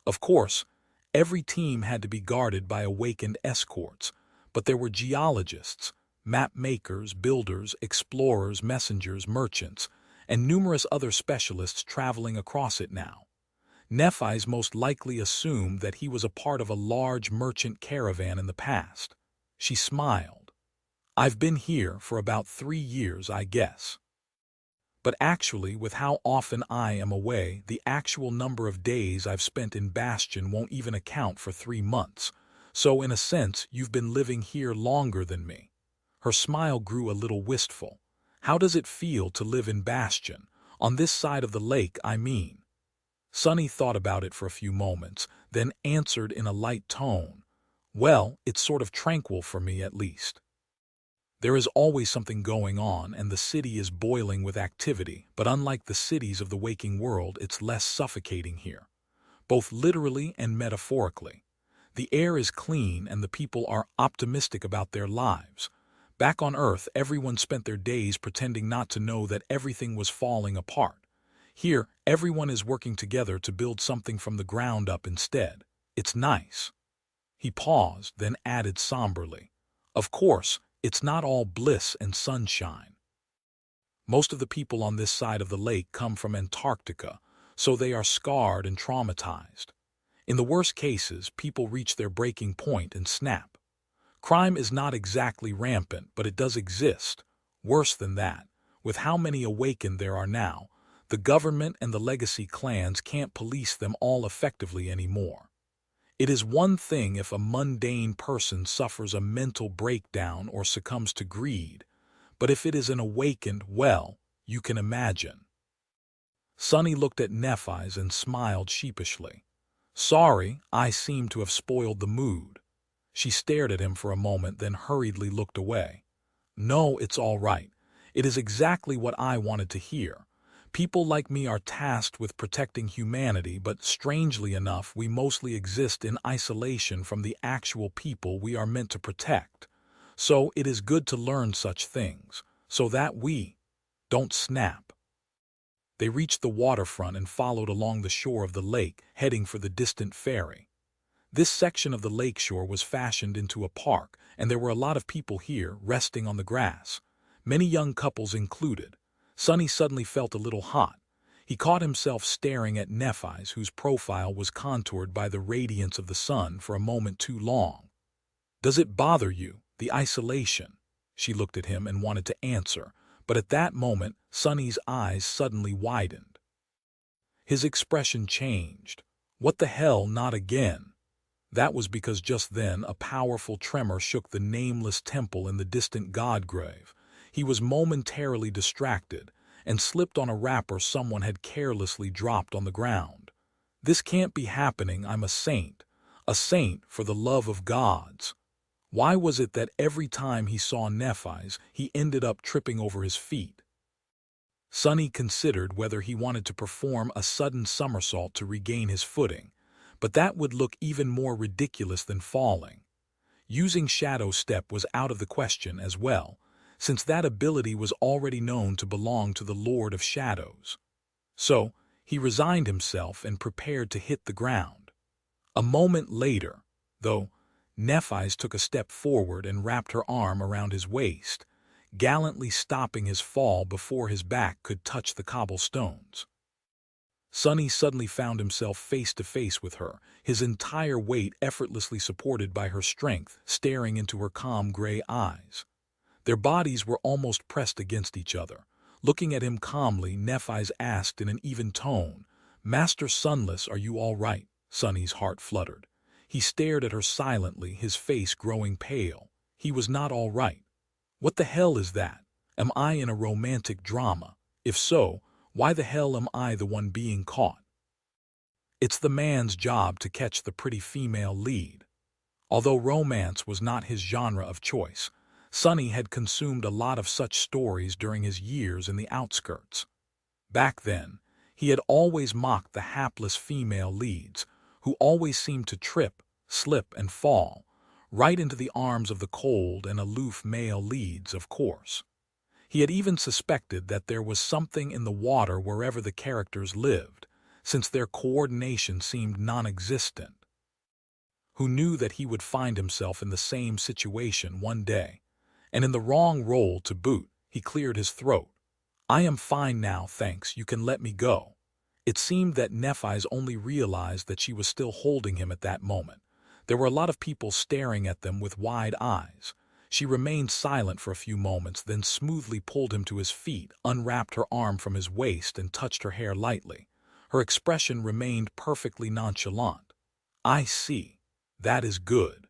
Of course, every team had to be guarded by awakened escorts, but there were geologists, map makers, builders, explorers, messengers, merchants, and numerous other specialists traveling across it now. Nephi's most likely assumed that he was a part of a large merchant caravan in the past. She smiled. "I've been here for about 3 years, I guess. But actually, with how often I am away, the actual number of days I've spent in Bastion won't even account for 3 months. So in a sense, you've been living here longer than me." Her smile grew a little wistful. "How does it feel to live in Bastion? On this side of the lake, I mean." Sonny thought about it for a few moments, then answered in a light tone, "Well, it's sort of tranquil for me at least. There is always something going on, and the city is boiling with activity, but unlike the cities of the waking world, it's less suffocating here, both literally and metaphorically. The air is clean and the people are optimistic about their lives. Back on Earth, everyone spent their days pretending not to know that everything was falling apart. Here, everyone is working together to build something from the ground up instead. It's nice." He paused, then added somberly, "Of course, it's not all bliss and sunshine. Most of the people on this side of the lake come from Antarctica, so they are scarred and traumatized. In the worst cases, people reach their breaking point and snap. Crime is not exactly rampant, but it does exist. Worse than that, with how many awakened there are now, the government and the legacy clans can't police them all effectively anymore. It is one thing if a mundane person suffers a mental breakdown or succumbs to greed, but if it is an awakened, well, you can imagine." Sonny looked at Nephi's and smiled sheepishly. "Sorry, I seem to have spoiled the mood." She stared at him for a moment, then hurriedly looked away. "No, it's all right. It is exactly what I wanted to hear. People like me are tasked with protecting humanity, but strangely enough, we mostly exist in isolation from the actual people we are meant to protect. So it is good to learn such things, so that we don't snap. They reached the waterfront and followed along the shore of the lake, heading for the distant ferry. This section of the lakeshore was fashioned into a park, and there were a lot of people here, resting on the grass. Many young couples included. Sonny suddenly felt a little hot. He caught himself staring at Nephi's, whose profile was contoured by the radiance of the sun, for a moment too long. "Does it bother you, the isolation?" She looked at him and wanted to answer, but at that moment, Sonny's eyes suddenly widened. His expression changed. "What the hell, not again?" That was because just then a powerful tremor shook the nameless temple in the distant god grave. He was momentarily distracted and slipped on a wrapper someone had carelessly dropped on the ground. "This can't be happening, I'm a saint for the love of gods." Why was it that every time he saw Nephi's, he ended up tripping over his feet? Sonny considered whether he wanted to perform a sudden somersault to regain his footing, but that would look even more ridiculous than falling. Using Shadow Step was out of the question as well, since that ability was already known to belong to the Lord of Shadows. So, he resigned himself and prepared to hit the ground. A moment later, though, Nephi's took a step forward and wrapped her arm around his waist, gallantly stopping his fall before his back could touch the cobblestones. Sonny suddenly found himself face to face with her, his entire weight effortlessly supported by her strength, staring into her calm gray eyes. Their bodies were almost pressed against each other. Looking at him calmly, Nephi's asked in an even tone, "Master Sunless, are you all right?" Sonny's heart fluttered. He stared at her silently, his face growing pale. He was not all right. What the hell is that? Am I in a romantic drama? If so, why the hell am I the one being caught? It's the man's job to catch the pretty female lead. Although romance was not his genre of choice, Sonny had consumed a lot of such stories during his years in the outskirts. Back then, he had always mocked the hapless female leads, who always seemed to trip, slip, and fall, right into the arms of the cold and aloof male leads, of course. He had even suspected that there was something in the water wherever the characters lived, since their coordination seemed non-existent. Who knew that he would find himself in the same situation one day? And in the wrong role to boot, he cleared his throat. "I am fine now, thanks, you can let me go." It seemed that Nephi's only realized that she was still holding him at that moment. There were a lot of people staring at them with wide eyes. She remained silent for a few moments, then smoothly pulled him to his feet, unwrapped her arm from his waist, and touched her hair lightly. Her expression remained perfectly nonchalant. "I see. That is good."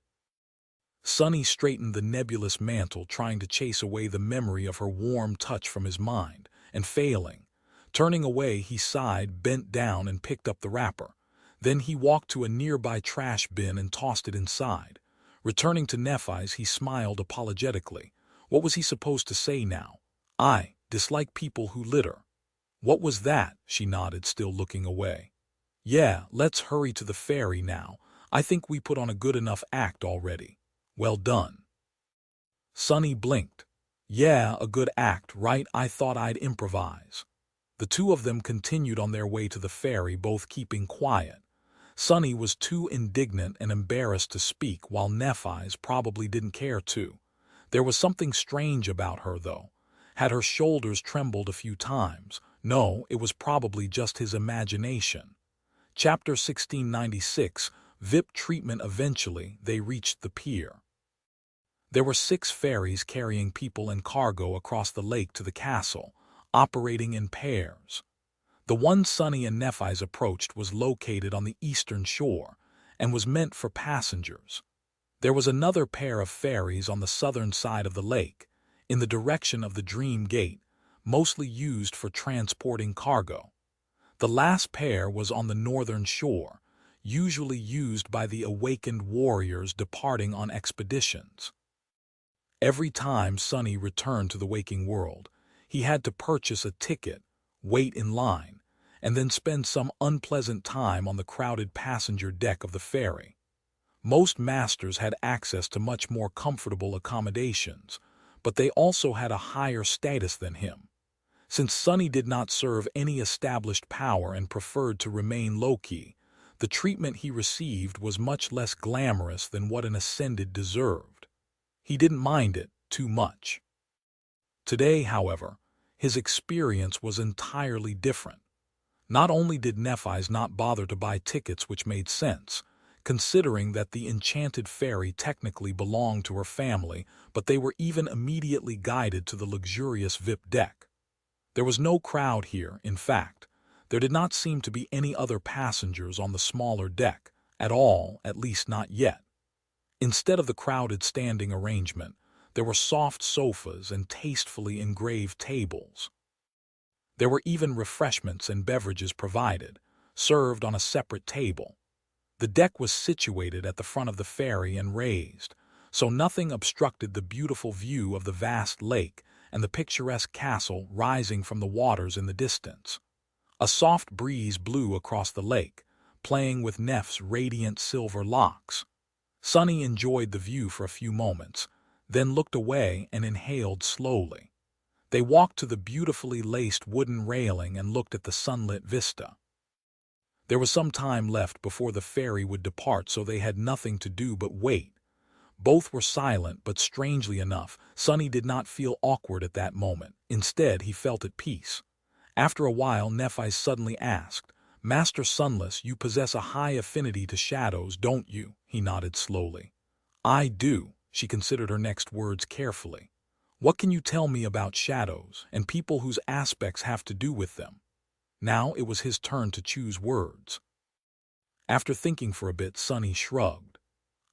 Sonny straightened the nebulous mantle, trying to chase away the memory of her warm touch from his mind, and failing. Turning away, he sighed, bent down, and picked up the wrapper. Then he walked to a nearby trash bin and tossed it inside. Returning to Nephi's, he smiled apologetically. What was he supposed to say now? "I dislike people who litter." "What was that?" She nodded, still looking away. "Yeah, let's hurry to the ferry now. I think we put on a good enough act already." "Well done." Sonny blinked. "Yeah, a good act, right? I thought I'd improvise." The two of them continued on their way to the ferry, both keeping quiet. Sonny was too indignant and embarrassed to speak, while Nephi's probably didn't care to. There was something strange about her, though. Had her shoulders trembled a few times? No, it was probably just his imagination. Chapter 1696, VIP Treatment. Eventually, they reached the pier. There were 6 ferries carrying people and cargo across the lake to the castle, operating in pairs. The one Sonny and Nephi's approached was located on the eastern shore and was meant for passengers. There was another pair of ferries on the southern side of the lake, in the direction of the Dream Gate, mostly used for transporting cargo. The last pair was on the northern shore, usually used by the awakened warriors departing on expeditions. Every time Sonny returned to the waking world, He had to purchase a ticket, wait in line, and then spend some unpleasant time on the crowded passenger deck of the ferry. Most masters had access to much more comfortable accommodations, but they also had a higher status than him. Since Sonny did not serve any established power and preferred to remain low-key, the treatment he received was much less glamorous than what an ascended deserved. He didn't mind it too much. Today, however, his experience was entirely different. Not only did Nephi's not bother to buy tickets, which made sense, considering that the enchanted fairy technically belonged to her family, but they were even immediately guided to the luxurious VIP deck. There was no crowd here, in fact. There did not seem to be any other passengers on the smaller deck, at all, at least not yet. Instead of the crowded standing arrangement, there were soft sofas and tastefully engraved tables. There were even refreshments and beverages provided, served on a separate table. The deck was situated at the front of the ferry and raised, so nothing obstructed the beautiful view of the vast lake and the picturesque castle rising from the waters in the distance. A soft breeze blew across the lake, playing with Neph's radiant silver locks. Sonny enjoyed the view for a few moments, then looked away and inhaled slowly. They walked to the beautifully laced wooden railing and looked at the sunlit vista. There was some time left before the ferry would depart, so they had nothing to do but wait. Both were silent, but strangely enough, Sonny did not feel awkward at that moment. Instead, he felt at peace. After a while, Nephi suddenly asked, "Master Sunless, you possess a high affinity to shadows, don't you?" He nodded slowly. "I do." She considered her next words carefully. "What can you tell me about shadows and people whose aspects have to do with them?" Now it was his turn to choose words. After thinking for a bit, Sonny shrugged.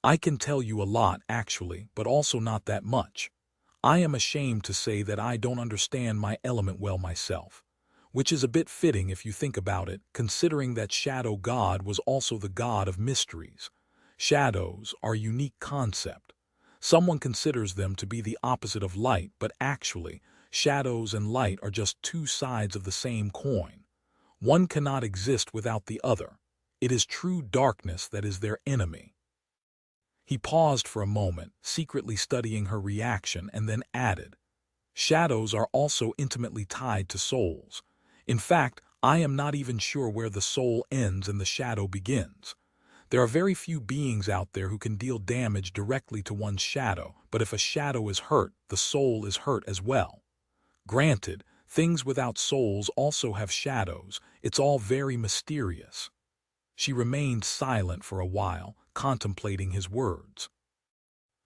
"I can tell you a lot, actually, but also not that much. I am ashamed to say that I don't understand my element well myself, which is a bit fitting if you think about it, considering that Shadow God was also the god of mysteries. Shadows are a unique concept. Someone considers them to be the opposite of light, but actually, shadows and light are just two sides of the same coin. One cannot exist without the other. It is true darkness that is their enemy." He paused for a moment, secretly studying her reaction, and then added, "Shadows are also intimately tied to souls. In fact, I am not even sure where the soul ends and the shadow begins. There are very few beings out there who can deal damage directly to one's shadow, but if a shadow is hurt, the soul is hurt as well. Granted, things without souls also have shadows. It's all very mysterious." She remained silent for a while, contemplating his words.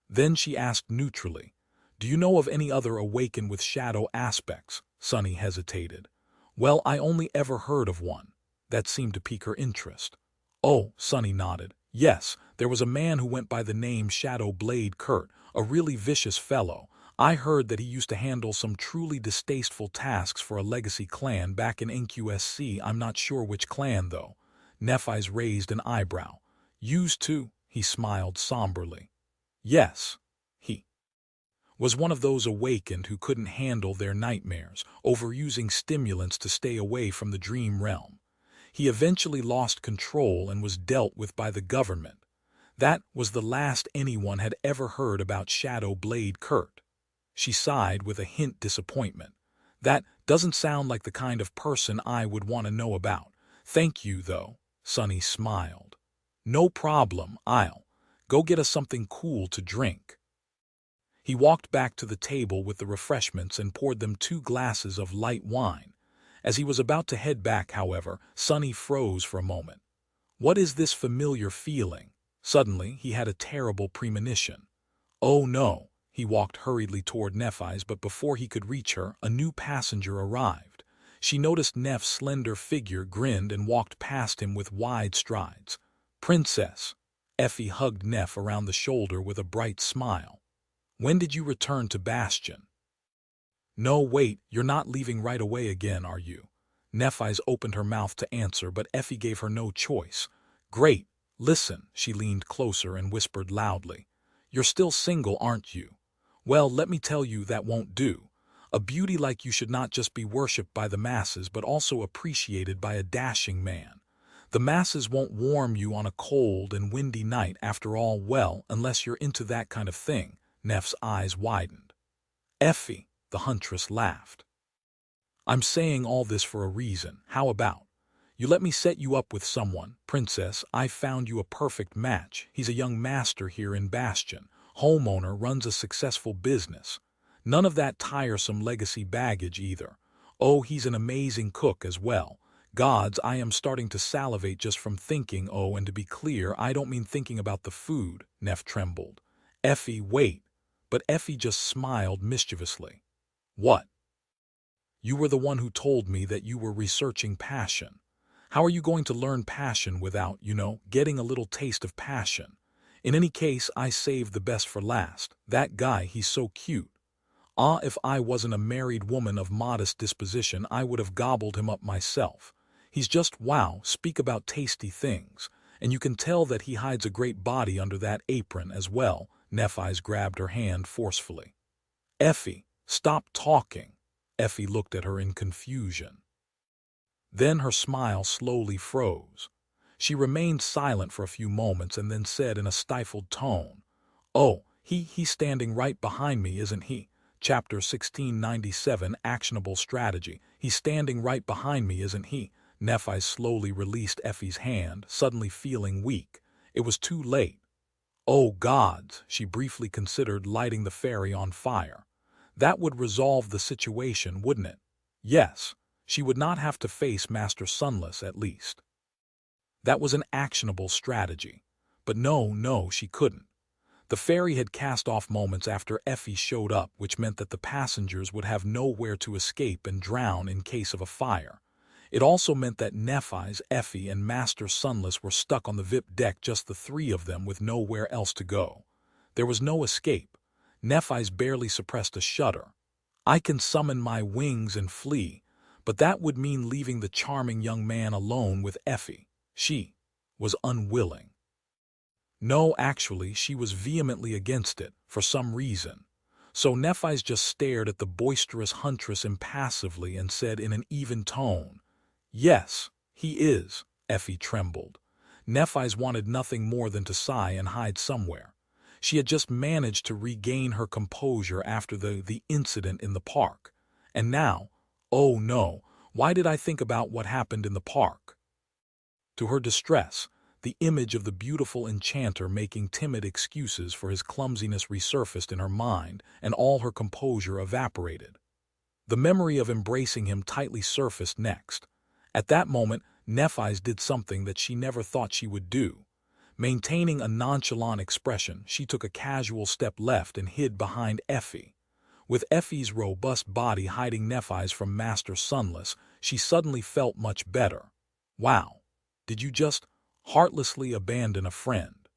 Then she asked neutrally, "Do you know of any other awakened with shadow aspects?" Sonny hesitated. "Well, I only ever heard of one." That seemed to pique her interest. "Oh," Sonny nodded. "Yes, there was a man who went by the name Shadow Blade Kurt, a really vicious fellow. I heard that he used to handle some truly distasteful tasks for a legacy clan back in NQSC. I'm not sure which clan, though." Nephi's raised an eyebrow. "Used to?" He smiled somberly. "Yes, he was one of those awakened who couldn't handle their nightmares, overusing stimulants to stay away from the dream realm. He eventually lost control and was dealt with by the government. That was the last anyone had ever heard about Shadow Blade Kurt." She sighed with a hint disappointment. "That doesn't sound like the kind of person I would want to know about. Thank you, though." Sonny smiled. "No problem, I'll go get us something cool to drink." He walked back to the table with the refreshments and poured them 2 glasses of light wine. As he was about to head back, however, Sonny froze for a moment. What is this familiar feeling? Suddenly, he had a terrible premonition. "Oh no." He walked hurriedly toward Nephi's, but before he could reach her, a new passenger arrived. She noticed Neph's slender figure, grinned, and walked past him with wide strides. "Princess." Effie hugged Neph around the shoulder with a bright smile. "When did you return to Bastion?" "No, wait, you're not leaving right away again, are you?" Nephi's opened her mouth to answer, but Effie gave her no choice. "Great. Listen." She leaned closer and whispered loudly. "You're still single, aren't you? Well, let me tell you, that won't do. A beauty like you should not just be worshipped by the masses but also appreciated by a dashing man. The masses won't warm you on a cold and windy night after all, well, unless you're into that kind of thing. Neff's eyes widened. Effie, the huntress laughed. I'm saying all this for a reason. How about you let me set you up with someone? Princess, I found you a perfect match. He's a young master here in Bastion. Homeowner, runs a successful business. None of that tiresome legacy baggage either. Oh, he's an amazing cook as well. Gods, I am starting to salivate just from thinking. Oh, and to be clear, I don't mean thinking about the food. Neff trembled. Effie, wait. But Effie just smiled mischievously. What? You were the one who told me that you were researching passion. How are you going to learn passion without, getting a little taste of passion? In any case, I saved the best for last. That guy, he's so cute. Ah, if I wasn't a married woman of modest disposition, I would have gobbled him up myself. He's just wow, speak about tasty things. And you can tell that he hides a great body under that apron as well. Nephis grabbed her hand forcefully. Effie, stop talking. Effie looked at her in confusion. Then her smile slowly froze. She remained silent for a few moments and then said in a stifled tone, Oh, he's standing right behind me, isn't he? Chapter 1697, Actionable Strategy. He's standing right behind me, isn't he? Nephis slowly released Effie's hand, suddenly feeling weak. It was too late. Oh, gods, she briefly considered lighting the ferry on fire. That would resolve the situation, wouldn't it? Yes, she would not have to face Master Sunless at least. That was an actionable strategy. But no, she couldn't. The ferry had cast off moments after Effie showed up, which meant that the passengers would have nowhere to escape and drown in case of a fire. It also meant that Nephis, Effie, and Master Sunless were stuck on the VIP deck, just the three of them with nowhere else to go. There was no escape. Nephis barely suppressed a shudder. I can summon my wings and flee, but that would mean leaving the charming young man alone with Effie. She was unwilling. No, actually, she was vehemently against it, for some reason. So Nephis just stared at the boisterous huntress impassively and said in an even tone, Yes, he is. Effie trembled. Nephis wanted nothing more than to sigh and hide somewhere. She had just managed to regain her composure after the incident in the park. And now, oh no, why did I think about what happened in the park? To her distress, the image of the beautiful enchanter making timid excuses for his clumsiness resurfaced in her mind, and all her composure evaporated. The memory of embracing him tightly surfaced next. At that moment, Nephis did something that she never thought she would do. Maintaining a nonchalant expression, she took a casual step left and hid behind Effie. With Effie's robust body hiding Nephis from Master Sunless, she suddenly felt much better. Wow, did you just heartlessly abandon a friend?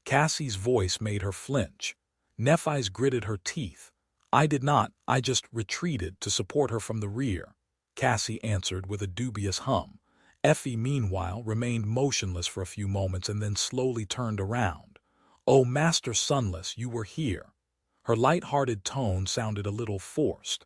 Cassie's voice made her flinch. Nephis gritted her teeth. I did not, I just retreated to support her from the rear, Cassie answered with a dubious hum. Effie, meanwhile, remained motionless for a few moments and then slowly turned around. Oh, Master Sunless, you were here. Her light-hearted tone sounded a little forced.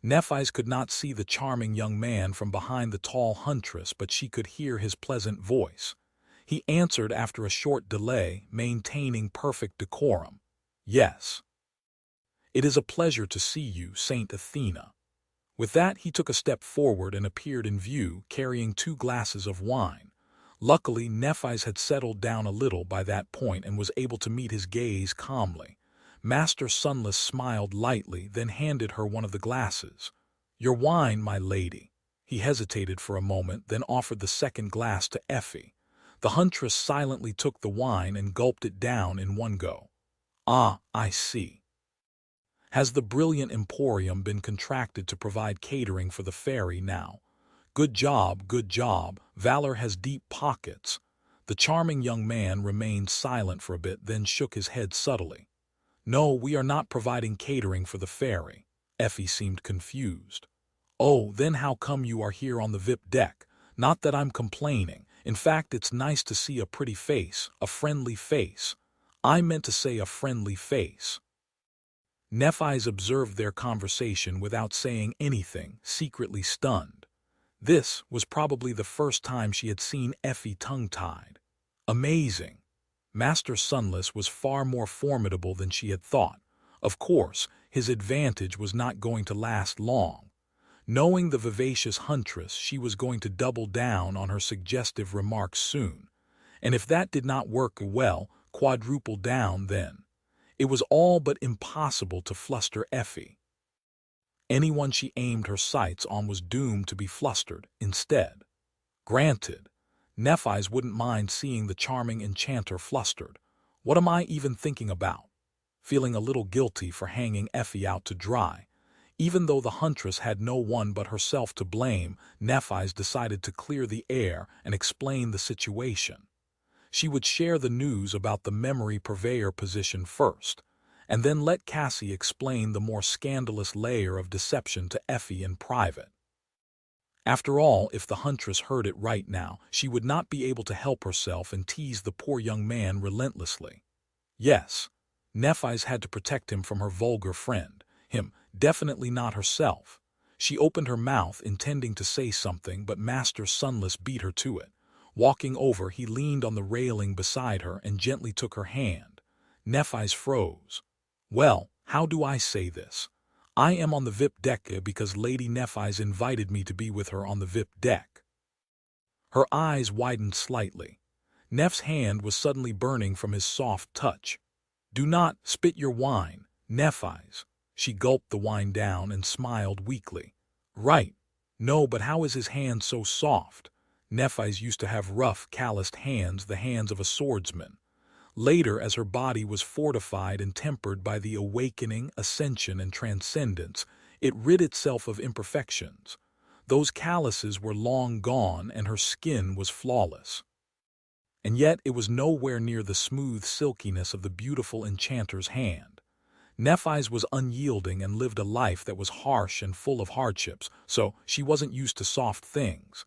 Nephis could not see the charming young man from behind the tall huntress, but she could hear his pleasant voice. He answered after a short delay, maintaining perfect decorum. Yes. It is a pleasure to see you, Saint Athena. With that, he took a step forward and appeared in view, carrying 2 glasses of wine. Luckily, Nephis had settled down a little by that point and was able to meet his gaze calmly. Master Sunless smiled lightly, then handed her one of the glasses. Your wine, my lady. He hesitated for a moment, then offered the second glass to Effie. The huntress silently took the wine and gulped it down in one go. Ah, I see. Has the brilliant emporium been contracted to provide catering for the ferry now? Good job, good job. Valor has deep pockets. The charming young man remained silent for a bit, then shook his head subtly. No, we are not providing catering for the ferry. Effie seemed confused. Oh, then how come you are here on the VIP deck? Not that I'm complaining. In fact, it's nice to see a pretty face, a friendly face. I meant to say a friendly face. Nephi's observed their conversation without saying anything, secretly stunned. This was probably the first time she had seen Effie tongue-tied. Amazing. Master Sunless was far more formidable than she had thought. Of course, his advantage was not going to last long. Knowing the vivacious huntress, she was going to double down on her suggestive remarks soon. And if that did not work well, quadruple down then. It was all but impossible to fluster Effie. Anyone she aimed her sights on was doomed to be flustered instead. Granted, Nephi's wouldn't mind seeing the charming enchanter flustered. What am I even thinking about? Feeling a little guilty for hanging Effie out to dry. Even though the huntress had no one but herself to blame, Nephi's decided to clear the air and explain the situation. She would share the news about the memory purveyor position first, and then let Cassie explain the more scandalous layer of deception to Effie in private. After all, if the huntress heard it right now, she would not be able to help herself and tease the poor young man relentlessly. Yes, Nephi's had to protect him from her vulgar friend, him, definitely not herself. She opened her mouth intending to say something, but Master Sunless beat her to it. Walking over, he leaned on the railing beside her and gently took her hand. Nephi's froze. Well, how do I say this? I am on the VIP deck because Lady Nephi's invited me to be with her on the VIP deck. Her eyes widened slightly. Neph's hand was suddenly burning from his soft touch. Do not spit your wine, Nephi's. She gulped the wine down and smiled weakly. Right. No, but how is his hand so soft? Nephi's used to have rough, calloused hands, the hands of a swordsman. Later, as her body was fortified and tempered by the awakening, ascension, and transcendence, it rid itself of imperfections. Those calluses were long gone and her skin was flawless. And yet it was nowhere near the smooth silkiness of the beautiful enchanter's hand. Nephi's was unyielding and lived a life that was harsh and full of hardships, so she wasn't used to soft things.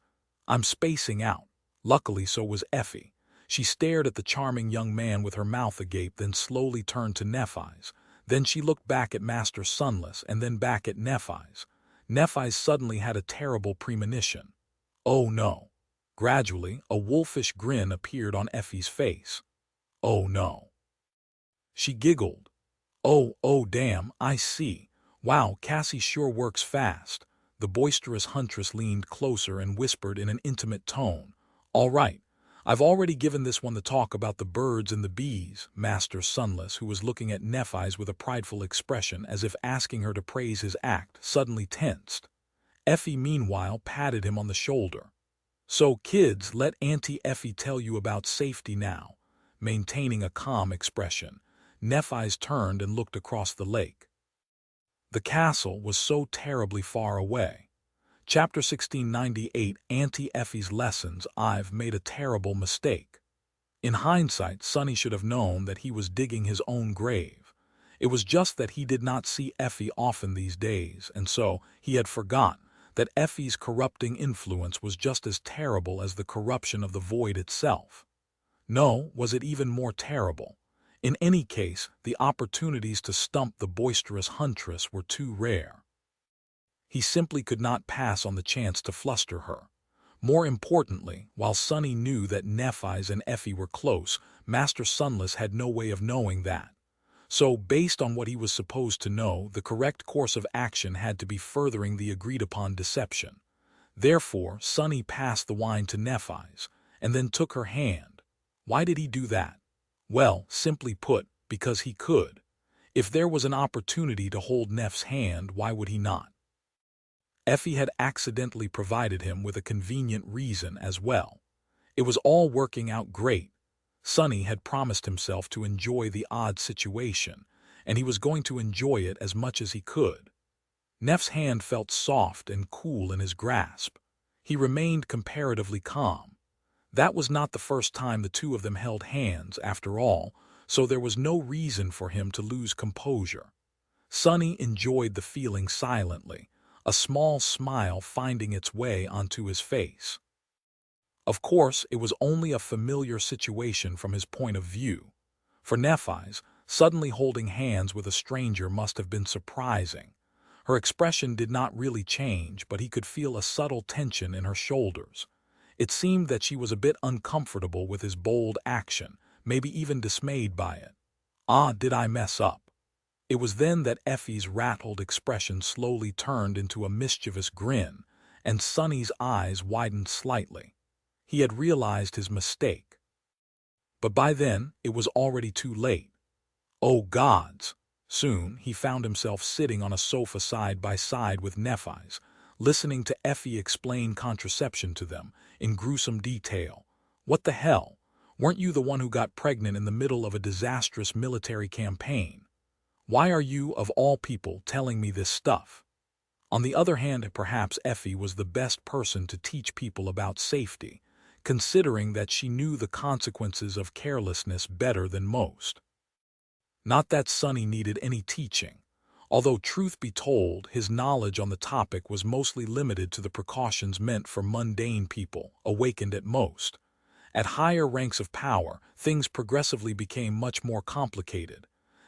I'm spacing out. Luckily, so was Effie. She stared at the charming young man with her mouth agape, then slowly turned to Nephi's. Then she looked back at Master Sunless and then back at Nephi's. Nephi's suddenly had a terrible premonition. Oh no. Gradually, a wolfish grin appeared on Effie's face. Oh no. She giggled. Oh damn, I see. Wow, Cassie sure works fast. The boisterous huntress leaned closer and whispered in an intimate tone. All right. I've already given this one the talk about the birds and the bees. Master Sunless, who was looking at Nephi's with a prideful expression as if asking her to praise his act, suddenly tensed. Effie, meanwhile, patted him on the shoulder. So, kids, let Auntie Effie tell you about safety now. Maintaining a calm expression, Nephi's turned and looked across the lake. The castle was so terribly far away. Chapter 1698, Auntie Effie's Lessons. I've made a terrible mistake. In hindsight, Sonny should have known that he was digging his own grave. It was just that he did not see Effie often these days, and so he had forgotten that Effie's corrupting influence was just as terrible as the corruption of the void itself. No, was it even more terrible? In any case, the opportunities to stump the boisterous huntress were too rare. He simply could not pass on the chance to fluster her. More importantly, while Sonny knew that Nephi's and Effie were close, Master Sunless had no way of knowing that. So, based on what he was supposed to know, the correct course of action had to be furthering the agreed-upon deception. Therefore, Sonny passed the wine to Nephi's, and then took her hand. Why did he do that? Well, simply put, because he could. If there was an opportunity to hold Neph's hand, why would he not? Effie had accidentally provided him with a convenient reason as well. It was all working out great. Sonny had promised himself to enjoy the odd situation, and he was going to enjoy it as much as he could. Neph's hand felt soft and cool in his grasp. He remained comparatively calm. That was not the first time the two of them held hands, after all, so there was no reason for him to lose composure. Sonny enjoyed the feeling silently, a small smile finding its way onto his face. Of course, it was only a familiar situation from his point of view. For Nephi's, Suddenly holding hands with a stranger must have been surprising. Her expression did not really change, but he could feel a subtle tension in her shoulders. It seemed that she was a bit uncomfortable with his bold action, maybe even dismayed by it. Ah, did I mess up? It was then that Effie's rattled expression slowly turned into a mischievous grin, and Sonny's eyes widened slightly. He had realized his mistake. But by then, it was already too late. Oh gods! Soon, he found himself sitting on a sofa side by side with Nephi's, listening to Effie explain contraception to them, in gruesome detail. What the hell? Weren't you the one who got pregnant in the middle of a disastrous military campaign? Why are you, of all people, telling me this stuff? On the other hand, perhaps Effie was the best person to teach people about safety, considering that she knew the consequences of carelessness better than most. Not that Sonny needed any teaching. Although truth be told, his knowledge on the topic was mostly limited to the precautions meant for mundane people, awakened at most. At higher ranks of power, things progressively became much more complicated.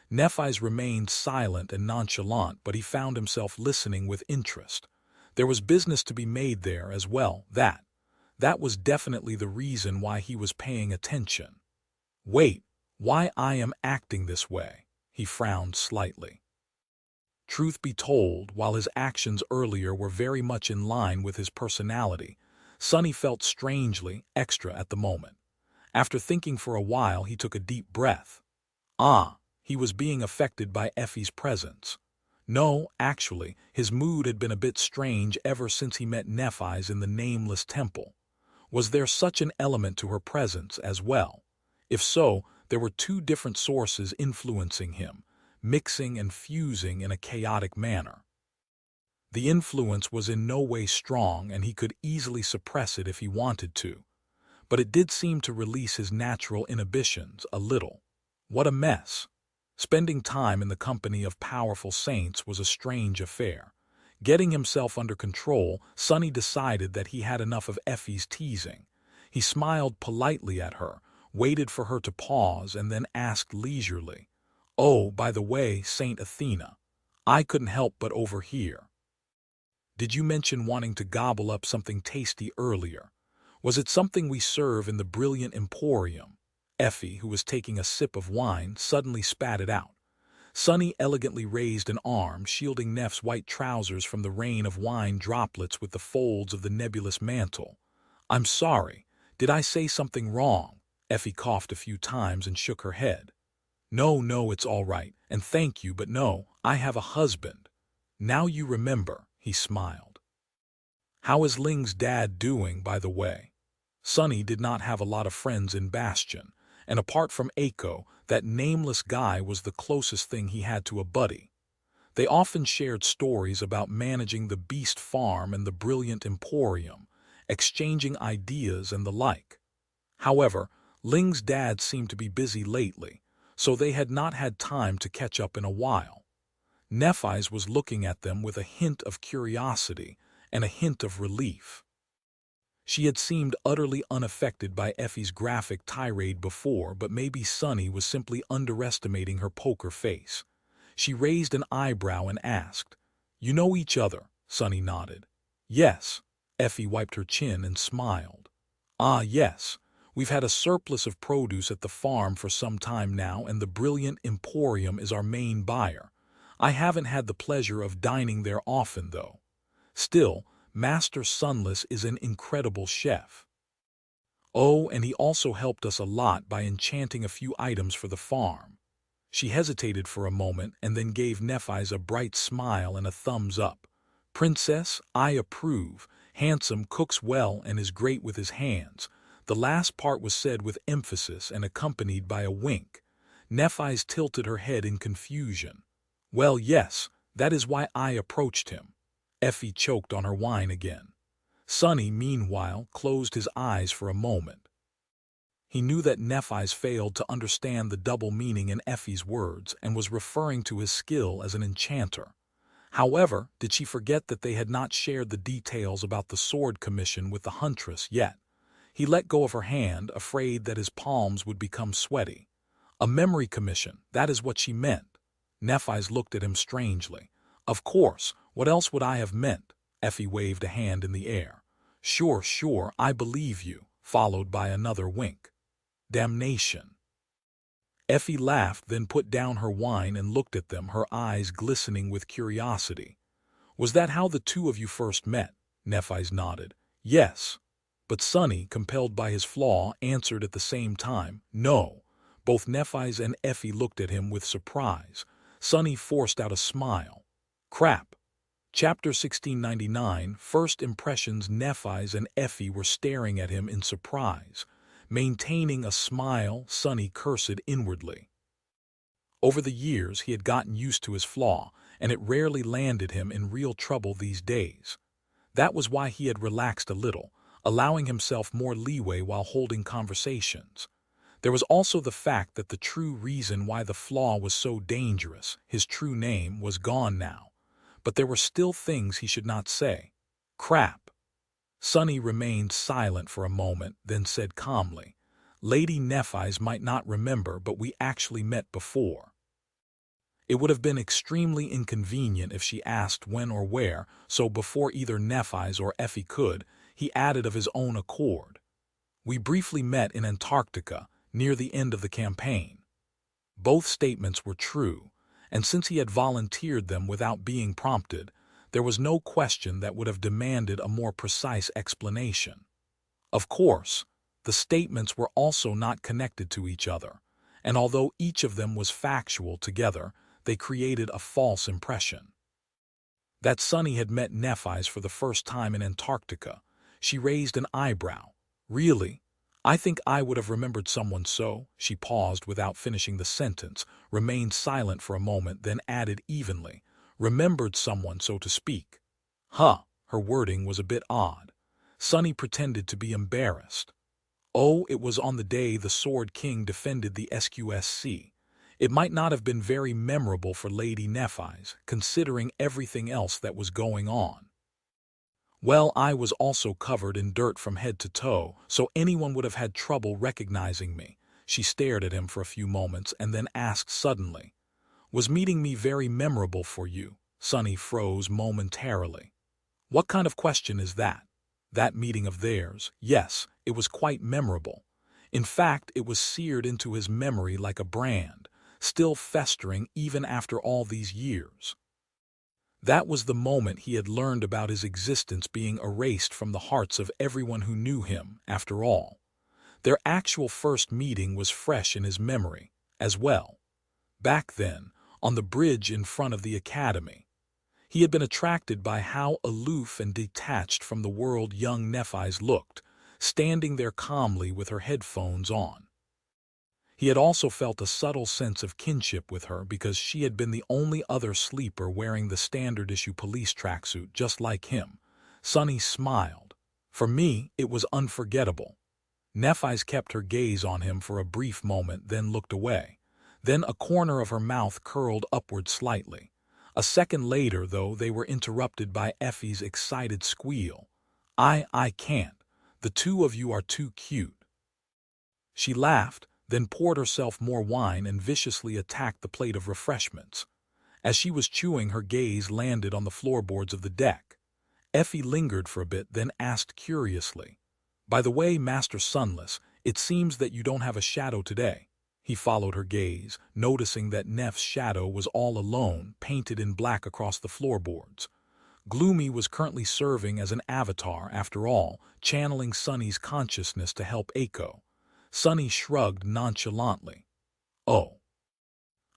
Nephi's remained silent and nonchalant, but he found himself listening with interest. There was business to be made there as well, that was definitely the reason why he was paying attention. Wait, why I am acting this way? He frowned slightly. Truth be told, while his actions earlier were very much in line with his personality, Sonny felt strangely extra at the moment. After thinking for a while, he took a deep breath. He was being affected by Effie's presence. No, actually, his mood had been a bit strange ever since he met Nephi's in the nameless temple. Was there such an element to her presence as well? If so, there were two different sources influencing him, mixing and fusing in a chaotic manner. The influence was in no way strong, and he could easily suppress it if he wanted to. But it did seem to release his natural inhibitions a little. What a mess! Spending time in the company of powerful saints was a strange affair. Getting himself under control, Sonny decided that he had enough of Effie's teasing. He smiled politely at her, waited for her to pause, and then asked leisurely, "Oh, by the way, Saint Athena, I couldn't help but overhear. Did you mention wanting to gobble up something tasty earlier? Was it something we serve in the brilliant emporium?" Effie, who was taking a sip of wine, suddenly spat it out. Sonny elegantly raised an arm, shielding Neff's white trousers from the rain of wine droplets with the folds of the nebulous mantle. "I'm sorry. Did I say something wrong?" Effie coughed a few times and shook her head. No, it's all right, and thank you, but no, I have a husband." "Now you remember," he smiled. "How is Ling's dad doing, by the way?" Sonny did not have a lot of friends in Bastion, and apart from Aiko, that nameless guy was the closest thing he had to a buddy. They often shared stories about managing the beast farm and the brilliant emporium, exchanging ideas and the like. However, Ling's dad seemed to be busy lately, so they had not had time to catch up in a while. Nephi's was looking at them with a hint of curiosity and a hint of relief. She had seemed utterly unaffected by Effie's graphic tirade before, but maybe Sonny was simply underestimating her poker face. She raised an eyebrow and asked, "You know each other?" Sonny nodded. "Yes." Effie wiped her chin and smiled. "Ah, yes. We've had a surplus of produce at the farm for some time now, and the brilliant emporium is our main buyer. I haven't had the pleasure of dining there often, though. Still, Master Sunless is an incredible chef. Oh, and he also helped us a lot by enchanting a few items for the farm." She hesitated for a moment and then gave Nephi's a bright smile and a thumbs up. "Princess, I approve. Handsome, cooks well, and is great with his hands." The last part was said with emphasis and accompanied by a wink. Nephi's tilted her head in confusion. "Well, yes, that is why I approached him." Effie choked on her wine again. Sonny, meanwhile, closed his eyes for a moment. He knew that Nephi's failed to understand the double meaning in Effie's words and was referring to his skill as an enchanter. However, did she forget that they had not shared the details about the sword commission with the huntress yet? He let go of her hand, afraid that his palms would become sweaty. A memory commission, that is what she meant. Nephi's looked at him strangely. Of course, what else would I have meant? Effie waved a hand in the air. Sure, sure, I believe you, followed by another wink. Damnation. Effie laughed, then put down her wine and looked at them, her eyes glistening with curiosity. Was that how the two of you first met? Nephi's nodded. Yes. But Sonny, compelled by his flaw, answered at the same time, no. Both Nephi's and Effie looked at him with surprise. Sonny forced out a smile. Crap. Chapter 1699, First Impressions. Nephi's and Effie were staring at him in surprise. Maintaining a smile, Sonny cursed inwardly. Over the years, he had gotten used to his flaw, and it rarely landed him in real trouble these days. That was why he had relaxed a little, allowing himself more leeway while holding conversations. There was also the fact that the true reason why the flaw was so dangerous, his true name, was gone now. But there were still things he should not say. Crap. Sonny remained silent for a moment, then said calmly, Lady Nephi's might not remember, but we actually met before. It would have been extremely inconvenient if she asked when or where, so before either Nephi's or Effie could, he added of his own accord. We briefly met in Antarctica, near the end of the campaign. Both statements were true, and since he had volunteered them without being prompted, there was no question that would have demanded a more precise explanation. Of course, the statements were also not connected to each other, and although each of them was factual together, they created a false impression. That Sonny had met Nephi's for the first time in Antarctica. She raised an eyebrow. Really? I think I would have remembered someone so. She paused without finishing the sentence, remained silent for a moment, then added evenly, remembered someone, so to speak. Huh, her wording was a bit odd. Sonny pretended to be embarrassed. Oh, it was on the day the Sword King defended the SQSC. It might not have been very memorable for Lady Nephi's, considering everything else that was going on. Well, I was also covered in dirt from head to toe, so anyone would have had trouble recognizing me. She stared at him for a few moments and then asked suddenly, Was meeting me very memorable for you? Sonny froze momentarily. What kind of question is that? That meeting of theirs, yes, it was quite memorable. In fact, it was seared into his memory like a brand, still festering even after all these years. That was the moment he had learned about his existence being erased from the hearts of everyone who knew him, after all. Their actual first meeting was fresh in his memory, as well. Back then, on the bridge in front of the academy. He had been attracted by how aloof and detached from the world young Nephi's looked, standing there calmly with her headphones on. He had also felt a subtle sense of kinship with her because she had been the only other sleeper wearing the standard-issue police tracksuit just like him. Sonny smiled. For me, it was unforgettable. Nephi's kept her gaze on him for a brief moment, then looked away. Then a corner of her mouth curled upward slightly. A second later, though, they were interrupted by Effie's excited squeal. I can't. The two of you are too cute. She laughed, then poured herself more wine and viciously attacked the plate of refreshments. As she was chewing, her gaze landed on the floorboards of the deck. Effie lingered for a bit, then asked curiously, By the way, Master Sunless, it seems that you don't have a shadow today. He followed her gaze, noticing that Neff's shadow was all alone, painted in black across the floorboards. Gloomy was currently serving as an avatar, after all, channeling Sonny's consciousness to help Echo. Sonny shrugged nonchalantly. Oh.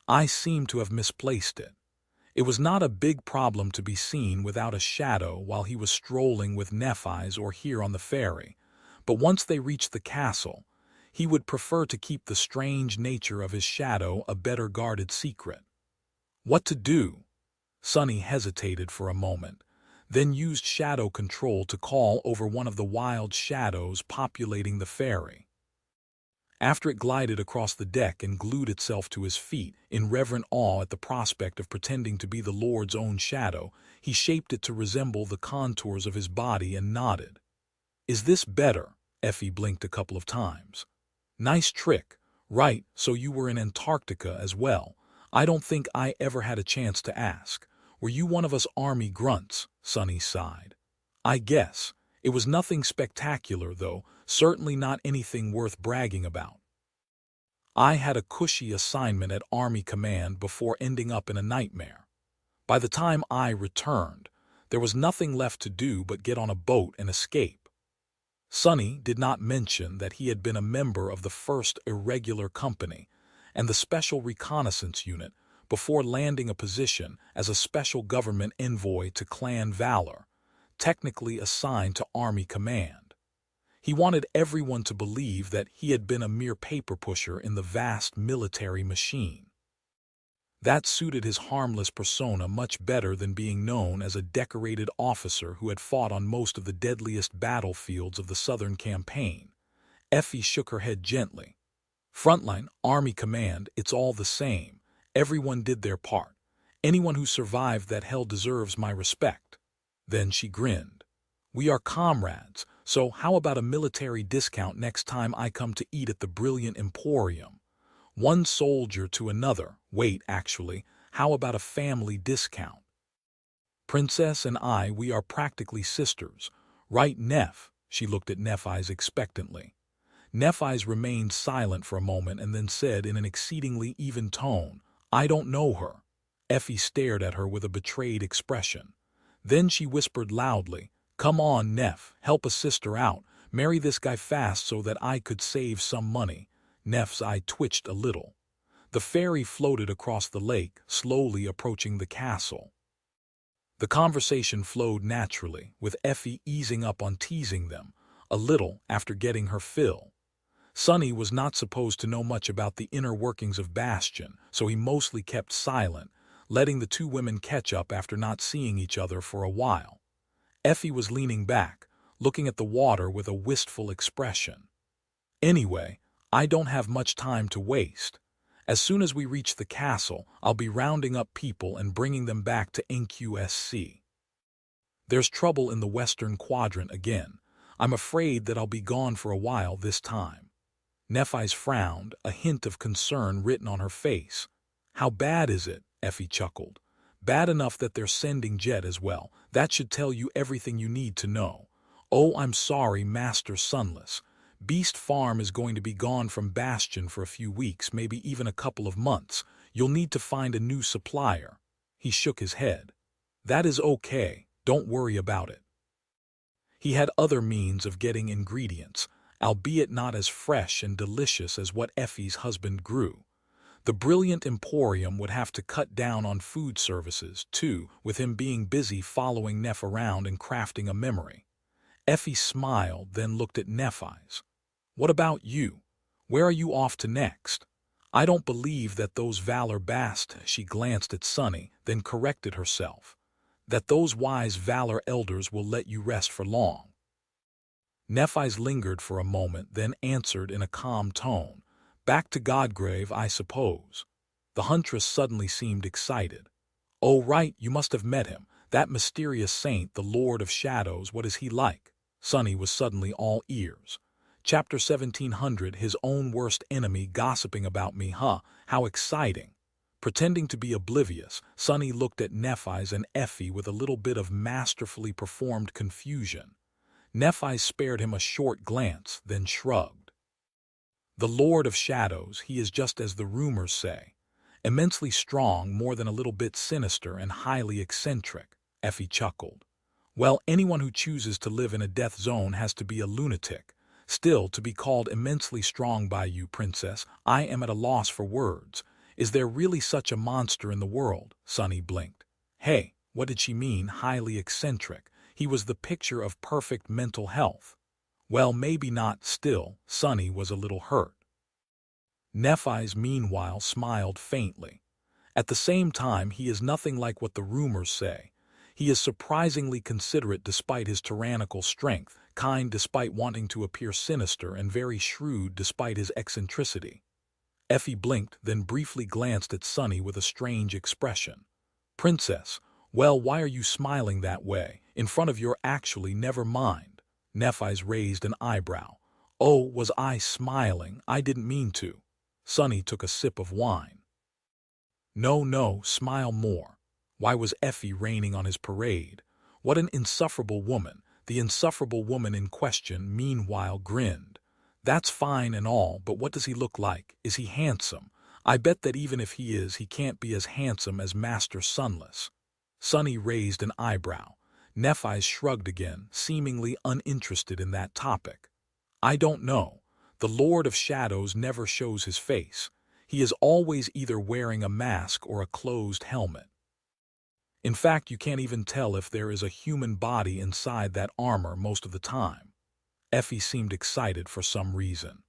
I seem to have misplaced it. It was not a big problem to be seen without a shadow while he was strolling with Nephi's or here on the ferry, but once they reached the castle, he would prefer to keep the strange nature of his shadow a better guarded secret. What to do? Sonny hesitated for a moment, then used shadow control to call over one of the wild shadows populating the ferry. After it glided across the deck and glued itself to his feet, in reverent awe at the prospect of pretending to be the Lord's own shadow, he shaped it to resemble the contours of his body and nodded. Is this better? Effie blinked a couple of times. Nice trick. Right, so you were in Antarctica as well. I don't think I ever had a chance to ask. Were you one of us army grunts? Sonny sighed. I guess. It was nothing spectacular, though, certainly not anything worth bragging about. I had a cushy assignment at Army Command before ending up in a nightmare. By the time I returned, there was nothing left to do but get on a boat and escape. Sonny did not mention that he had been a member of the 1st Irregular Company and the Special Reconnaissance Unit before landing a position as a special government envoy to Clan Valor, technically assigned to Army Command. He wanted everyone to believe that he had been a mere paper pusher in the vast military machine. That suited his harmless persona much better than being known as a decorated officer who had fought on most of the deadliest battlefields of the Southern Campaign. Effie shook her head gently. Frontline, Army Command, it's all the same. Everyone did their part. Anyone who survived that hell deserves my respect. Then she grinned. We are comrades, so how about a military discount next time I come to eat at the Brilliant Emporium? One soldier to another. Wait, actually, how about a family discount? Princess and I, we are practically sisters. Right, Neff? She looked at Neff-Eyes expectantly. Neff-Eyes remained silent for a moment and then said in an exceedingly even tone, I don't know her. Effie stared at her with a betrayed expression. Then she whispered loudly, Come on, Neff, help a sister out. Marry this guy fast so that I could save some money. Neff's eye twitched a little. The ferry floated across the lake, slowly approaching the castle. The conversation flowed naturally, with Effie easing up on teasing them, a little after getting her fill. Sonny was not supposed to know much about the inner workings of Bastion, so he mostly kept silent, letting the two women catch up after not seeing each other for a while. Effie was leaning back, looking at the water with a wistful expression. Anyway, I don't have much time to waste. As soon as we reach the castle, I'll be rounding up people and bringing them back to NQSC. There's trouble in the Western Quadrant again. I'm afraid that I'll be gone for a while this time. Neff-Eyes frowned, a hint of concern written on her face. How bad is it? Effie chuckled. Bad enough that they're sending Jet as well. That should tell you everything you need to know. Oh, I'm sorry, Master Sunless. Beast Farm is going to be gone from Bastion for a few weeks, maybe even a couple of months. You'll need to find a new supplier. He shook his head. That is okay. Don't worry about it. He had other means of getting ingredients, albeit not as fresh and delicious as what Effie's husband grew. The Brilliant Emporium would have to cut down on food services, too, with him being busy following Neff around and crafting a memory. Effie smiled, then looked at Neff-Eyes. What about you? Where are you off to next? I don't believe that those Valor Bast, she glanced at Sonny, then corrected herself, that those wise Valor elders will let you rest for long. Neff-Eyes lingered for a moment, then answered in a calm tone, Back to Godgrave, I suppose. The huntress suddenly seemed excited. Oh, right, you must have met him. That mysterious saint, the Lord of Shadows, what is he like? Sonny was suddenly all ears. Chapter 1700, his own worst enemy gossiping about me, huh? How exciting. Pretending to be oblivious, Sonny looked at Neff-Eyes and Effie with a little bit of masterfully performed confusion. Neff-Eyes spared him a short glance, then shrugged. The Lord of Shadows, he is just as the rumors say. Immensely strong, more than a little bit sinister, and highly eccentric, Effie chuckled. Well, anyone who chooses to live in a death zone has to be a lunatic. Still, to be called immensely strong by you, Princess, I am at a loss for words. Is there really such a monster in the world? Sonny blinked. Hey, what did she mean, highly eccentric? He was the picture of perfect mental health. Well, maybe not. Still, Sonny was a little hurt. Neff-Eyes, meanwhile, smiled faintly. At the same time, he is nothing like what the rumors say. He is surprisingly considerate despite his tyrannical strength, kind despite wanting to appear sinister, and very shrewd despite his eccentricity. Effie blinked, then briefly glanced at Sonny with a strange expression. Princess, well, why are you smiling that way? In front of your actually, never mind. Neff-Eyes raised an eyebrow. Oh, was I smiling? I didn't mean to. Sunny took a sip of wine. No, no, smile more. Why was Effie raining on his parade? What an insufferable woman. The insufferable woman in question meanwhile grinned. That's fine and all, but what does he look like? Is he handsome? I bet that even if he is, he can't be as handsome as Master Sunless. Sunny raised an eyebrow. Nephi shrugged again, seemingly uninterested in that topic. I don't know. The Lord of Shadows never shows his face. He is always either wearing a mask or a closed helmet. In fact, you can't even tell if there is a human body inside that armor most of the time. Effie seemed excited for some reason.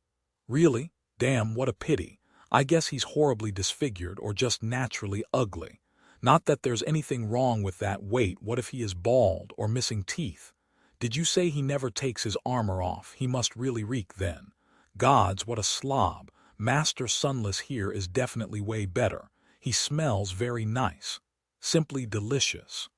Really? Damn, what a pity. I guess he's horribly disfigured or just naturally ugly. Not that there's anything wrong with that. Wait, what if he is bald or missing teeth? Did you say he never takes his armor off? He must really reek then. Gods, what a slob. Master Sunless here is definitely way better. He smells very nice. Simply delicious.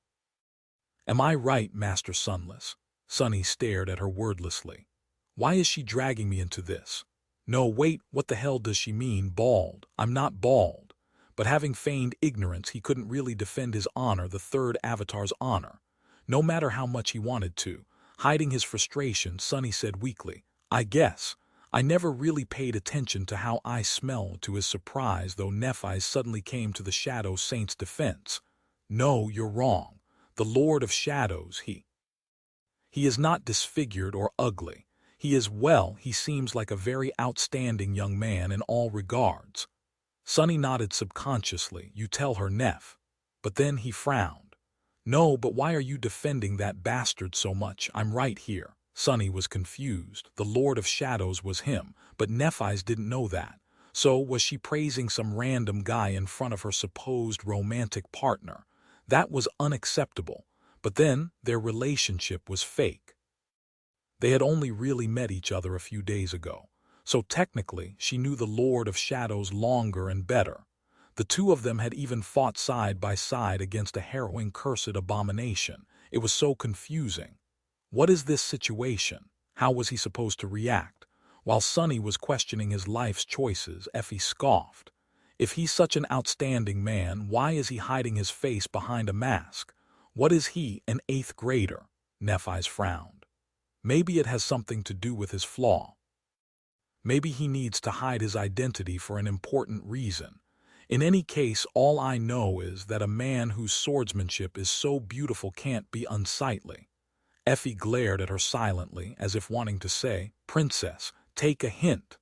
Am I right, Master Sunless? Sunny stared at her wordlessly. Why is she dragging me into this? No, wait, what the hell does she mean, bald? I'm not bald. But having feigned ignorance, he couldn't really defend his honor, the third avatar's honor. No matter how much he wanted to. Hiding his frustration, Sunny said weakly, I guess. I never really paid attention to how I smelled. To his surprise, though, Nephi suddenly came to the Shadow Saint's defense. No, you're wrong. The Lord of Shadows, he is not disfigured or ugly. He is, well, he seems like a very outstanding young man in all regards. Sunny nodded subconsciously. You tell her, Neph. But then he frowned. No, but why are you defending that bastard so much? I'm right here. Sunny was confused. The Lord of Shadows was him, but Nephi's didn't know that. So was she praising some random guy in front of her supposed romantic partner? That was unacceptable. But then their relationship was fake. They had only really met each other a few days ago. So technically, she knew the Lord of Shadows longer and better. The two of them had even fought side by side against a harrowing cursed abomination. It was so confusing. What is this situation? How was he supposed to react? While Sunny was questioning his life's choices, Effie scoffed. If he's such an outstanding man, why is he hiding his face behind a mask? What is he, an 8th grader? Nephi's frowned. Maybe it has something to do with his flaw. Maybe he needs to hide his identity for an important reason. In any case, all I know is that a man whose swordsmanship is so beautiful can't be unsightly. Effie glared at her silently, as if wanting to say, Princess, take a hint.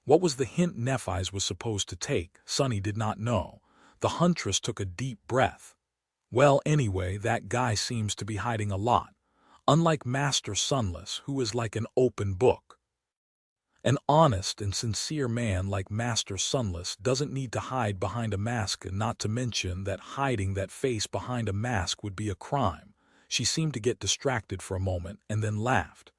What was the hint Nephi's was supposed to take? Sunny did not know. The huntress took a deep breath. Well, anyway, that guy seems to be hiding a lot. Unlike Master Sunless, who is like an open book. An honest and sincere man like Master Sunless doesn't need to hide behind a mask, and not to mention that hiding that face behind a mask would be a crime. She seemed to get distracted for a moment and then laughed.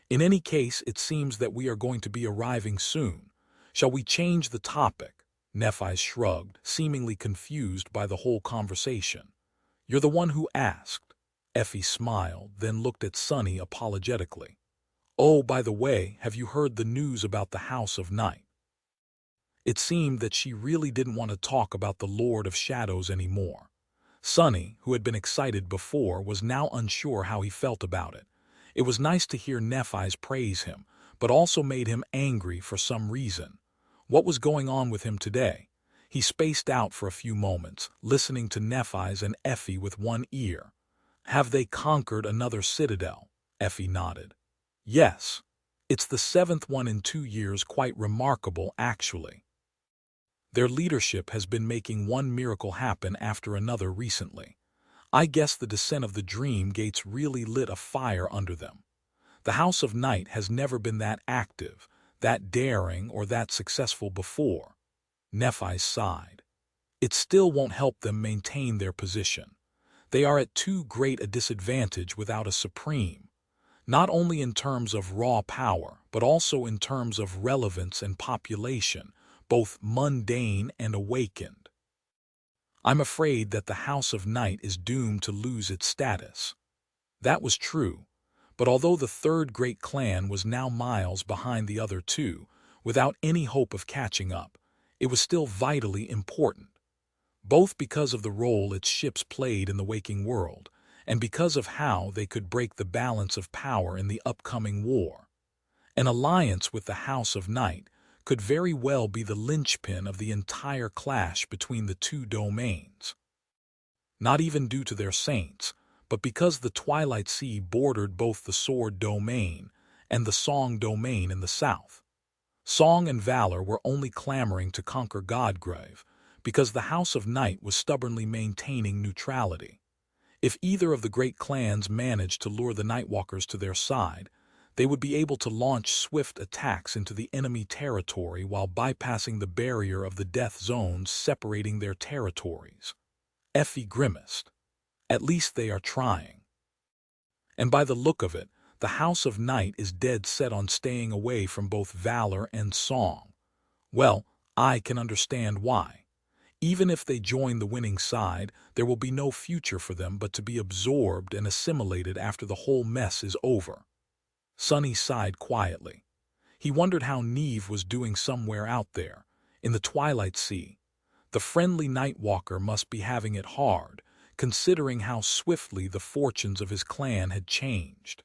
In any case, it seems that we are going to be arriving soon. Shall we change the topic? Nephi shrugged, seemingly confused by the whole conversation. You're the one who asked. Effie smiled, then looked at Sunny apologetically. Oh, by the way, have you heard the news about the House of Night? It seemed that she really didn't want to talk about the Lord of Shadows anymore. Sunny, who had been excited before, was now unsure how he felt about it. It was nice to hear Nephi's praise him, but also made him angry for some reason. What was going on with him today? He spaced out for a few moments, listening to Nephi's and Effie with one ear. Have they conquered another citadel? Effie nodded. Yes. It's the 7th one in 2 years, quite remarkable, actually. Their leadership has been making one miracle happen after another recently. I guess the descent of the Dream Gates really lit a fire under them. The House of Night has never been that active, that daring, or that successful before. Nephi sighed. It still won't help them maintain their position. They are at too great a disadvantage without a supreme, not only in terms of raw power, but also in terms of relevance and population, both mundane and awakened. I'm afraid that the House of Night is doomed to lose its status. That was true, but although the third great clan was now miles behind the other two, without any hope of catching up, it was still vitally important, both because of the role its ships played in the waking world, and because of how they could break the balance of power in the upcoming war. An alliance with the House of Night could very well be the linchpin of the entire clash between the two domains. Not even due to their saints, but because the Twilight Sea bordered both the Sword domain and the Song domain in the south. Song and Valor were only clamoring to conquer Godgrave because the House of Night was stubbornly maintaining neutrality. If either of the great clans managed to lure the Nightwalkers to their side, they would be able to launch swift attacks into the enemy territory while bypassing the barrier of the death zones separating their territories. Effie grimaced. At least they are trying. And by the look of it, the House of Night is dead set on staying away from both Valor and Song. Well, I can understand why. Even if they join the winning side, there will be no future for them but to be absorbed and assimilated after the whole mess is over. Sonny sighed quietly. He wondered how Neve was doing somewhere out there, in the Twilight Sea. The friendly Nightwalker must be having it hard, considering how swiftly the fortunes of his clan had changed.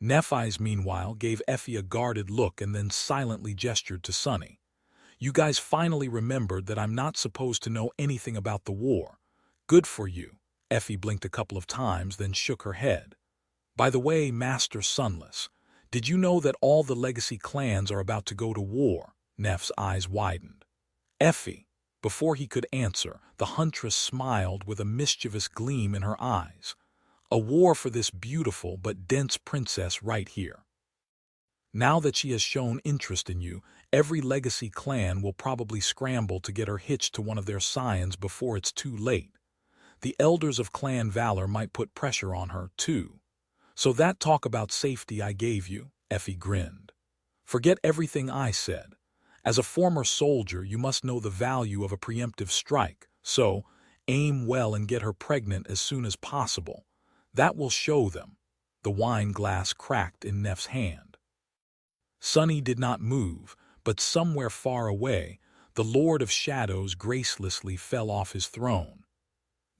Nephi's, meanwhile, gave Effie a guarded look and then silently gestured to Sonny. You guys finally remembered that I'm not supposed to know anything about the war. Good for you. Effie blinked a couple of times, then shook her head. By the way, Master Sunless, did you know that all the legacy clans are about to go to war? Neff's eyes widened. Effie. Before he could answer, the huntress smiled with a mischievous gleam in her eyes. A war for this beautiful but dense princess right here. Now that she has shown interest in you, every legacy clan will probably scramble to get her hitched to one of their scions before it's too late. The elders of Clan Valor might put pressure on her, too. So that talk about safety I gave you, Effie grinned. Forget everything I said. As a former soldier, you must know the value of a preemptive strike, so aim well and get her pregnant as soon as possible. That will show them. The wine glass cracked in Neff's hand. Sonny did not move, but somewhere far away, the Lord of Shadows gracelessly fell off his throne.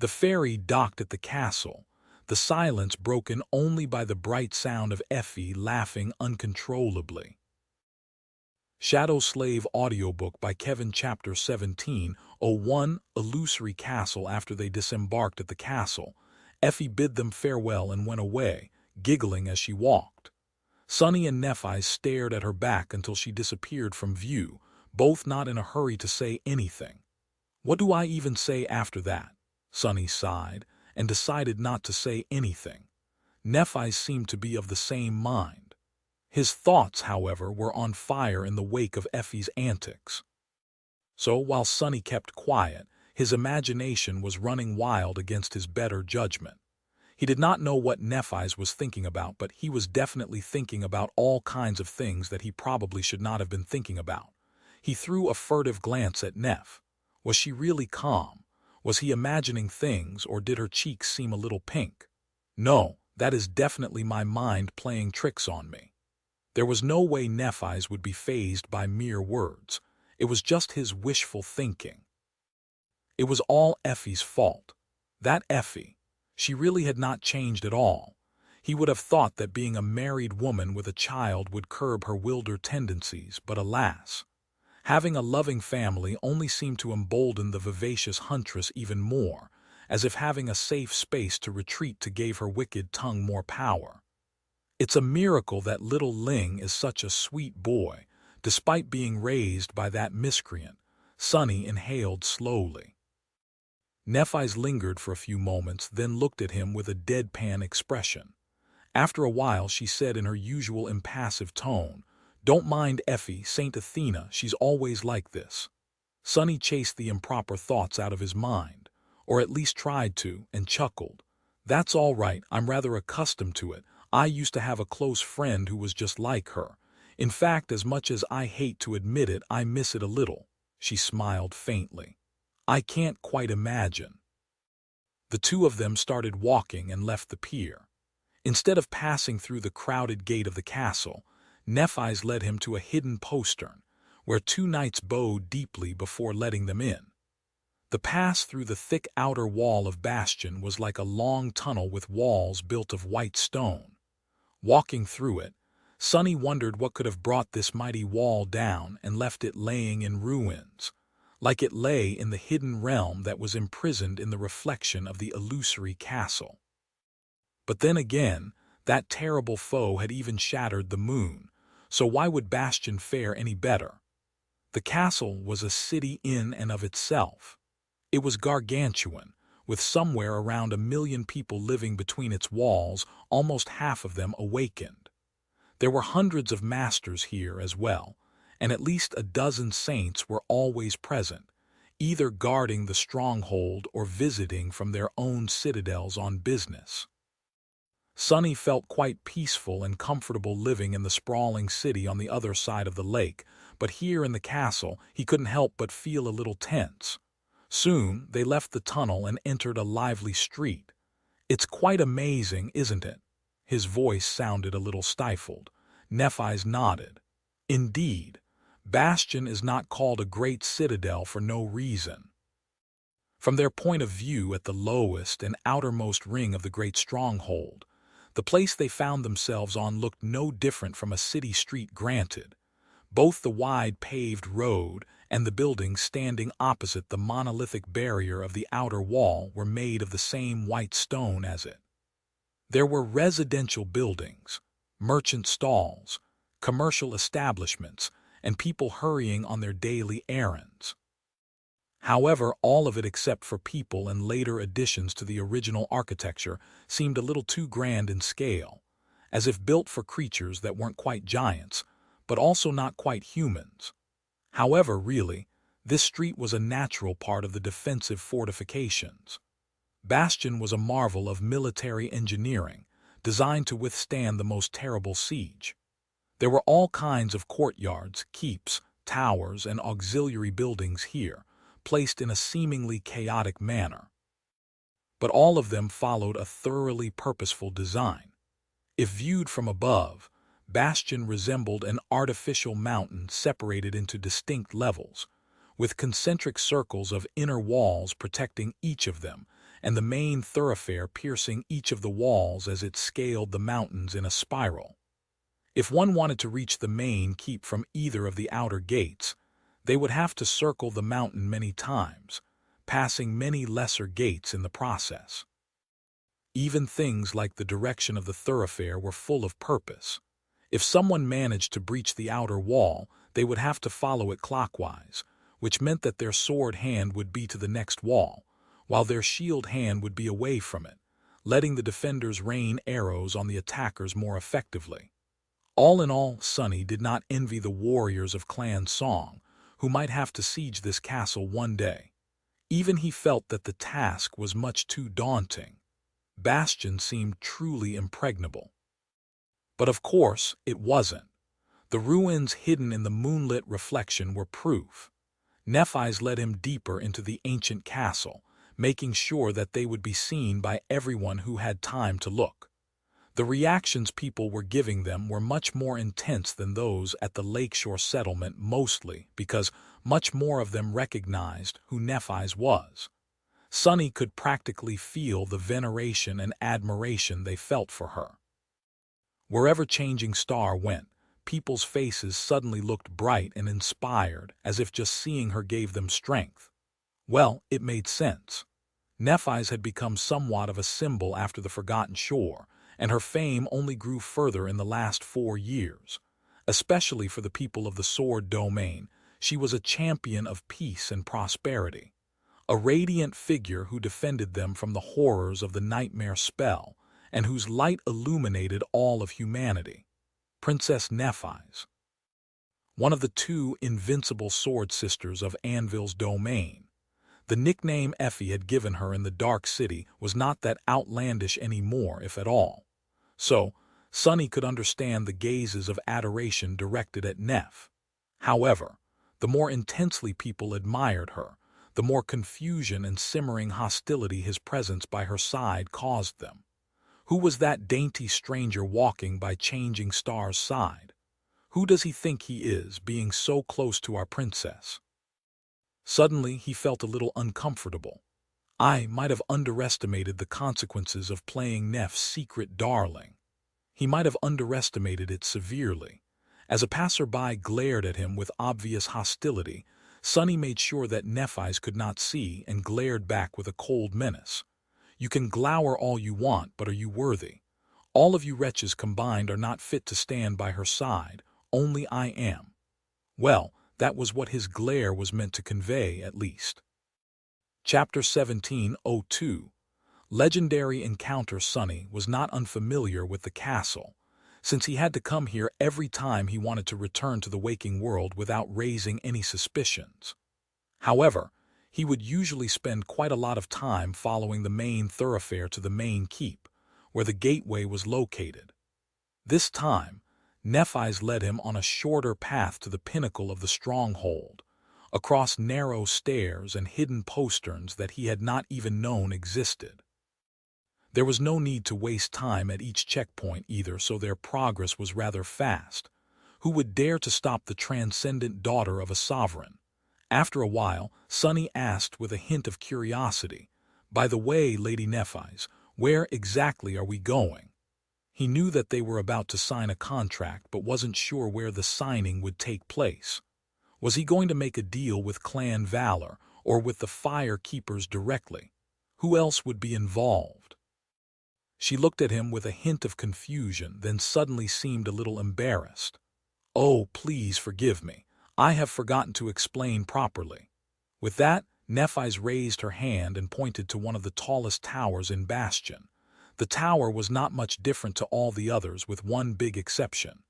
The ferry docked at the castle, the silence broken only by the bright sound of Effie laughing uncontrollably. Shadow Slave Audiobook by Kevin Chapter 17:01 Illusory Castle. After they disembarked at the castle, Effie bid them farewell and went away, giggling as she walked. Sonny and Nephi stared at her back until she disappeared from view, both not in a hurry to say anything. What do I even say after that? Sonny sighed, and decided not to say anything. Nephi seemed to be of the same mind. His thoughts, however, were on fire in the wake of Effie's antics. So while Sonny kept quiet, his imagination was running wild against his better judgment. He did not know what Nephi's was thinking about, but he was definitely thinking about all kinds of things that he probably should not have been thinking about. He threw a furtive glance at Neph. Was she really calm? Was he imagining things, or did her cheeks seem a little pink? No, that is definitely my mind playing tricks on me. There was no way Nephi's would be fazed by mere words. It was just his wishful thinking. It was all Effie's fault. That Effie. She really had not changed at all. He would have thought that being a married woman with a child would curb her wilder tendencies, but alas. Having a loving family only seemed to embolden the vivacious huntress even more, as if having a safe space to retreat to gave her wicked tongue more power. It's a miracle that little Ling is such a sweet boy, despite being raised by that miscreant. Sonny inhaled slowly. Nephi's lingered for a few moments, then looked at him with a deadpan expression. After a while she said in her usual impassive tone, "Don't mind Effie, Saint Athena, she's always like this." Sonny chased the improper thoughts out of his mind, or at least tried to, and chuckled. "That's all right, I'm rather accustomed to it. I used to have a close friend who was just like her. In fact, as much as I hate to admit it, I miss it a little." She smiled faintly. "I can't quite imagine." The two of them started walking and left the pier. Instead of passing through the crowded gate of the castle, Nephi's led him to a hidden postern, where two knights bowed deeply before letting them in. The pass through the thick outer wall of Bastion was like a long tunnel with walls built of white stone. Walking through it, Sonny wondered what could have brought this mighty wall down and left it laying in ruins, like it lay in the hidden realm that was imprisoned in the reflection of the illusory castle. But then again, that terrible foe had even shattered the moon, so why would Bastion fare any better? The castle was a city in and of itself. It was gargantuan, with somewhere around 1 million people living between its walls, almost half of them awakened. There were hundreds of masters here as well, and at least a dozen saints were always present, either guarding the stronghold or visiting from their own citadels on business. Sonny felt quite peaceful and comfortable living in the sprawling city on the other side of the lake, but here in the castle he couldn't help but feel a little tense. Soon they left the tunnel and entered a lively street. "It's quite amazing, isn't it?" His voice sounded a little stifled. Nephi's nodded. "Indeed, Bastion is not called a great citadel for no reason." From their point of view at the lowest and outermost ring of the great stronghold, the place they found themselves on looked no different from a city street granted. Both the wide paved road and the buildings standing opposite the monolithic barrier of the outer wall were made of the same white stone as it. There were residential buildings, merchant stalls, commercial establishments, and people hurrying on their daily errands. However, all of it except for people and later additions to the original architecture seemed a little too grand in scale, as if built for creatures that weren't quite giants, but also not quite humans. However, really, this street was a natural part of the defensive fortifications. Bastion was a marvel of military engineering, designed to withstand the most terrible siege. There were all kinds of courtyards, keeps, towers, and auxiliary buildings here, placed in a seemingly chaotic manner. But all of them followed a thoroughly purposeful design. If viewed from above, Bastion resembled an artificial mountain separated into distinct levels, with concentric circles of inner walls protecting each of them, and the main thoroughfare piercing each of the walls as it scaled the mountains in a spiral. If one wanted to reach the main keep from either of the outer gates, they would have to circle the mountain many times, passing many lesser gates in the process. Even things like the direction of the thoroughfare were full of purpose. If someone managed to breach the outer wall, they would have to follow it clockwise, which meant that their sword hand would be to the next wall, while their shield hand would be away from it, letting the defenders rain arrows on the attackers more effectively. All in all, Sonny did not envy the warriors of Clan Song, who might have to siege this castle one day. Even he felt that the task was much too daunting. Bastion seemed truly impregnable. But of course, it wasn't. The ruins hidden in the moonlit reflection were proof. Nephi's led him deeper into the ancient castle, making sure that they would be seen by everyone who had time to look. The reactions people were giving them were much more intense than those at the lakeshore settlement, mostly because much more of them recognized who Nephi's was. Sonny could practically feel the veneration and admiration they felt for her. Wherever Changing Star went, people's faces suddenly looked bright and inspired, as if just seeing her gave them strength. Well, it made sense. Nephi's had become somewhat of a symbol after the Forgotten Shore, and her fame only grew further in the last 4 years. Especially for the people of the Sword Domain, she was a champion of peace and prosperity. A radiant figure who defended them from the horrors of the nightmare spell, and whose light illuminated all of humanity. Princess Nephi's. One of the 2 invincible sword sisters of Anvil's domain. The nickname Effie had given her in the Dark City was not that outlandish anymore, if at all. So, Sonny could understand the gazes of adoration directed at Neph. However, the more intensely people admired her, the more confusion and simmering hostility his presence by her side caused them. Who was that dainty stranger walking by Changing Star's side? Who does he think he is, being so close to our princess? Suddenly, he felt a little uncomfortable. I might have underestimated the consequences of playing Neff's secret darling. He might have underestimated it severely. As a passerby glared at him with obvious hostility, Sonny made sure that Nephis could not see and glared back with a cold menace. You can glower all you want, but are you worthy? All of you wretches combined are not fit to stand by her side. Only I am. Well, that was what his glare was meant to convey, at least. Chapter 17:02. Legendary Encounter. Sonny was not unfamiliar with the castle, since he had to come here every time he wanted to return to the waking world without raising any suspicions. However, he would usually spend quite a lot of time following the main thoroughfare to the main keep, where the gateway was located. This time, Nephis led him on a shorter path to the pinnacle of the stronghold, across narrow stairs and hidden posterns that he had not even known existed. There was no need to waste time at each checkpoint either, so their progress was rather fast. Who would dare to stop the transcendent daughter of a sovereign? After a while, Sonny asked with a hint of curiosity, "By the way, Lady Nephis, where exactly are we going?" He knew that they were about to sign a contract, but wasn't sure where the signing would take place. Was he going to make a deal with Clan Valor, or with the Fire Keepers directly? Who else would be involved? She looked at him with a hint of confusion, then suddenly seemed a little embarrassed. "Oh, please forgive me. I have forgotten to explain properly." With that, Nephis raised her hand and pointed to one of the tallest towers in Bastion. The tower was not much different to all the others, with one big exception.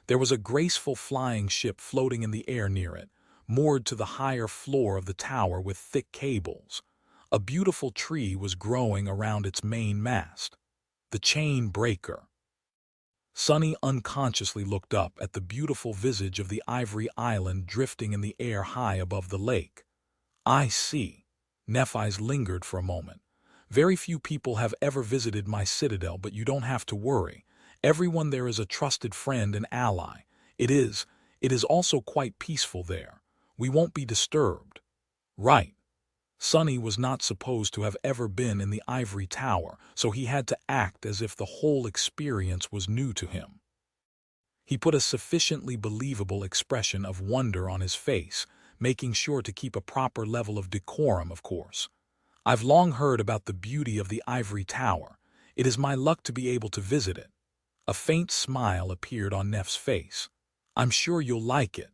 There was a graceful flying ship floating in the air near it, moored to the higher floor of the tower with thick cables. A beautiful tree was growing around its main mast. The Chain Breaker. Sonny unconsciously looked up at the beautiful visage of the Ivory Island drifting in the air high above the lake. "I see." Nephis lingered for a moment. "Very few people have ever visited my citadel, but you don't have to worry. Everyone there is a trusted friend and ally. It is also quite peaceful there. We won't be disturbed." Right. Sonny was not supposed to have ever been in the Ivory Tower, so he had to act as if the whole experience was new to him. He put a sufficiently believable expression of wonder on his face, making sure to keep a proper level of decorum, of course. "I've long heard about the beauty of the Ivory Tower. It is my luck to be able to visit it." A faint smile appeared on Neff's face. "I'm sure you'll like it."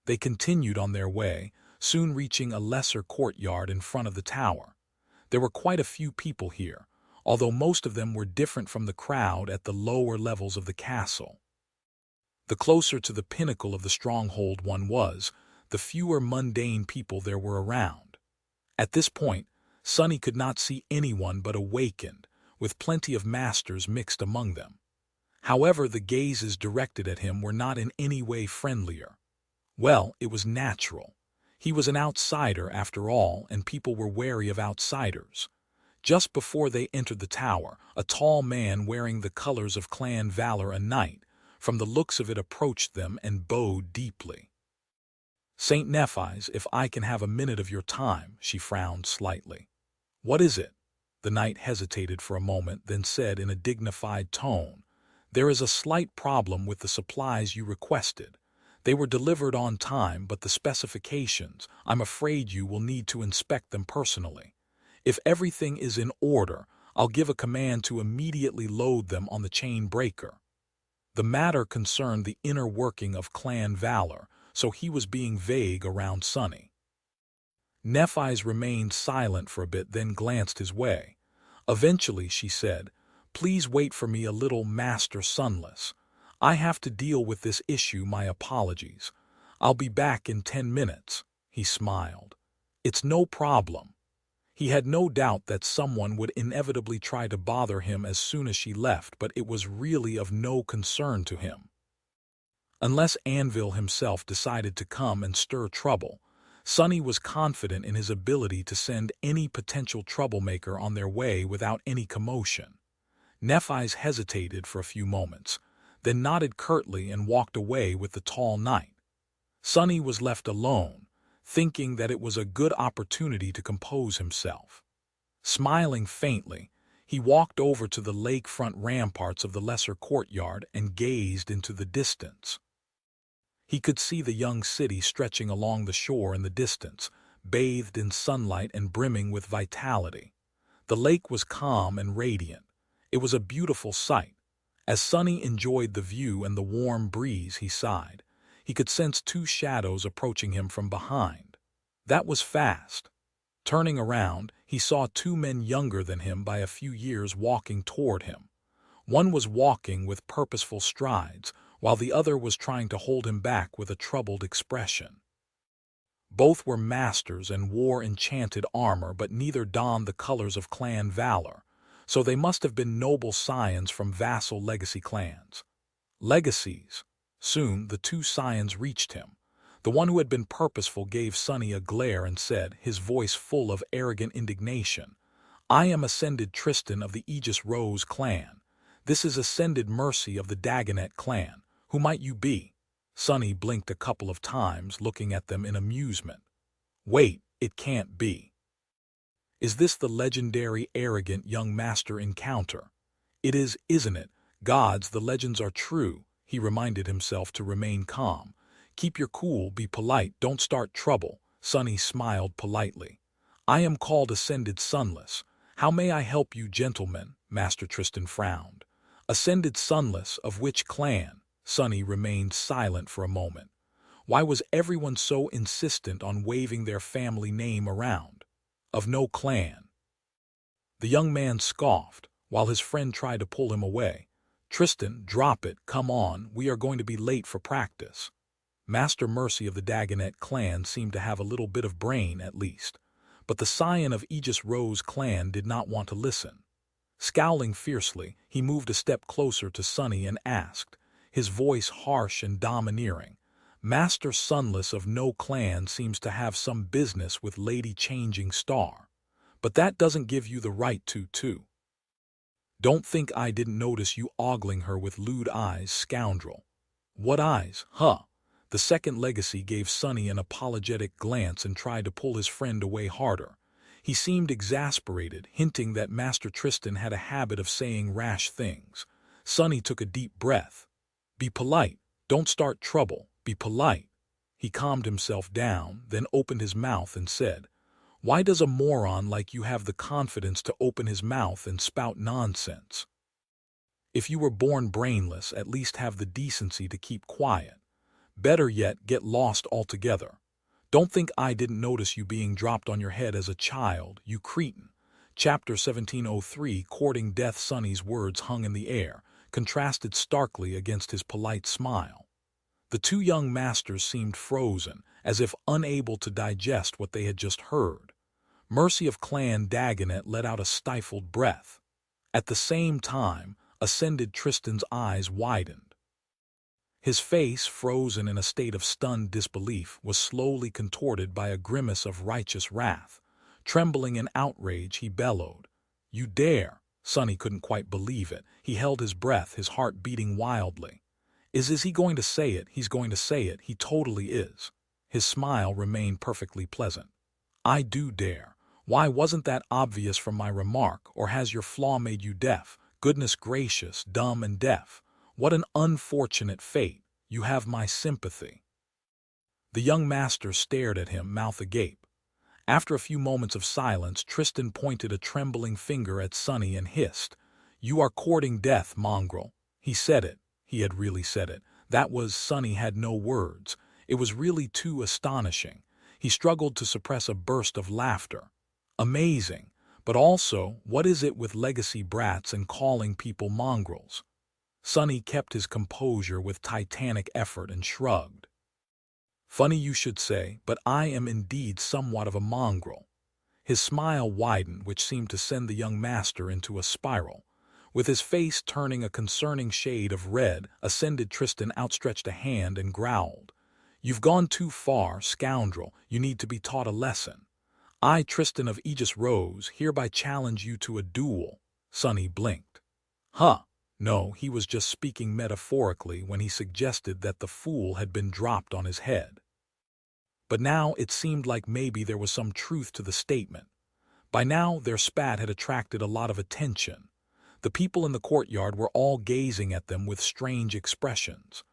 They continued on their way, soon reaching a lesser courtyard in front of the tower. There were quite a few people here, although most of them were different from the crowd at the lower levels of the castle. The closer to the pinnacle of the stronghold one was, the fewer mundane people there were around. At this point, Sonny could not see anyone but awakened, with plenty of masters mixed among them. However, the gazes directed at him were not in any way friendlier. Well, it was natural. He was an outsider after all, and people were wary of outsiders. Just before they entered the tower, a tall man wearing the colors of Clan Valor, a knight, from the looks of it, approached them and bowed deeply. "Saint Nephis, if I can have a minute of your time," she frowned slightly. "What is it?" The knight hesitated for a moment, then said in a dignified tone, "There is a slight problem with the supplies you requested. They were delivered on time, but the specifications, I'm afraid you will need to inspect them personally. If everything is in order, I'll give a command to immediately load them on the Chain Breaker." The matter concerned the inner working of Clan Valor, so he was being vague around Sonny. Nephis remained silent for a bit, then glanced his way. Eventually she said, "Please wait for me a little, Master Sunless. I have to deal with this issue. My apologies. I'll be back in 10 minutes." He smiled. "It's no problem." He had no doubt that someone would inevitably try to bother him as soon as she left, but it was really of no concern to him. Unless Anvil himself decided to come and stir trouble, Sonny was confident in his ability to send any potential troublemaker on their way without any commotion. Nephis hesitated for a few moments, then nodded curtly and walked away with the tall knight. Sonny was left alone, thinking that it was a good opportunity to compose himself. Smiling faintly, he walked over to the lakefront ramparts of the lesser courtyard and gazed into the distance. He could see the young city stretching along the shore in the distance, bathed in sunlight and brimming with vitality. The lake was calm and radiant. It was a beautiful sight. As Sonny enjoyed the view and the warm breeze, he sighed. He could sense two shadows approaching him from behind. That was fast. Turning around, he saw two men younger than him by a few years walking toward him. One was walking with purposeful strides, while the other was trying to hold him back with a troubled expression. Both were masters and wore enchanted armor, but neither donned the colors of clan valor, so they must have been noble scions from vassal legacy clans. Legacies. Soon the two scions reached him. The one who had been purposeful gave Sonny a glare and said, his voice full of arrogant indignation, "I am Ascended Tristan of the Aegis Rose clan. This is Ascended Mercy of the Dagonet clan. Who might you be?" Sonny blinked a couple of times, looking at them in amusement. "Wait, it can't be. Is this the legendary arrogant young master encounter?" "It is, isn't it? Gods, the legends are true," he reminded himself to remain calm. "Keep your cool, be polite, don't start trouble." Sonny smiled politely. "I am called Ascended Sunless. How may I help you, gentlemen?" Master Tristan frowned. "Ascended Sunless, of which clan?" Sonny remained silent for a moment. Why was everyone so insistent on waving their family name around? "Of no clan." The young man scoffed, while his friend tried to pull him away. "Tristan, drop it, come on, we are going to be late for practice." Master Mercy of the Dagonet clan seemed to have a little bit of brain, at least. But the scion of Aegis Rose clan did not want to listen. Scowling fiercely, he moved a step closer to Sonny and asked, his voice harsh and domineering, "Master Sunless of no clan seems to have some business with Lady Changing Star. But that doesn't give you the right to. Don't think I didn't notice you ogling her with lewd eyes, scoundrel." "What eyes, huh?" The second legacy gave Sonny an apologetic glance and tried to pull his friend away harder. He seemed exasperated, hinting that Master Tristan had a habit of saying rash things. Sonny took a deep breath. "Be polite. Don't start trouble. Be polite." He calmed himself down, then opened his mouth and said, "Why does a moron like you have the confidence to open his mouth and spout nonsense? If you were born brainless, at least have the decency to keep quiet. Better yet, get lost altogether. Don't think I didn't notice you being dropped on your head as a child, you cretin." Chapter 1703, Courting Death. Sonny's words hung in the air, contrasted starkly against his polite smile. The two young masters seemed frozen, as if unable to digest what they had just heard. Mercy of Clan Dagonet let out a stifled breath. At the same time, Ascended Tristan's eyes widened. His face, frozen in a state of stunned disbelief, was slowly contorted by a grimace of righteous wrath. Trembling in outrage, he bellowed, "You dare!" Sonny couldn't quite believe it. He held his breath, his heart beating wildly. Is he going to say it? He's going to say it. He totally is. His smile remained perfectly pleasant. "I do dare. Why, wasn't that obvious from my remark, or has your flaw made you deaf? Goodness gracious, dumb and deaf. What an unfortunate fate. You have my sympathy." The young master stared at him, mouth agape. After a few moments of silence, Tristan pointed a trembling finger at Sonny and hissed, "You are courting death, mongrel." He said it. He had really said it. That was, Sonny had no words. It was really too astonishing. He struggled to suppress a burst of laughter. Amazing. But also, what is it with legacy brats and calling people mongrels? Sonny kept his composure with titanic effort and shrugged. "Funny you should say, but I am indeed somewhat of a mongrel." His smile widened, which seemed to send the young master into a spiral. With his face turning a concerning shade of red, Ascended Tristan outstretched a hand and growled, "You've gone too far, scoundrel. You need to be taught a lesson. I, Tristan of Aegis Rose, hereby challenge you to a duel." Sonny blinked. "Huh, No, he was just speaking metaphorically when he suggested that the fool had been dropped on his head. But now it seemed like maybe there was some truth to the statement. By now, their spat had attracted a lot of attention. The people in the courtyard were all gazing at them with strange expressions.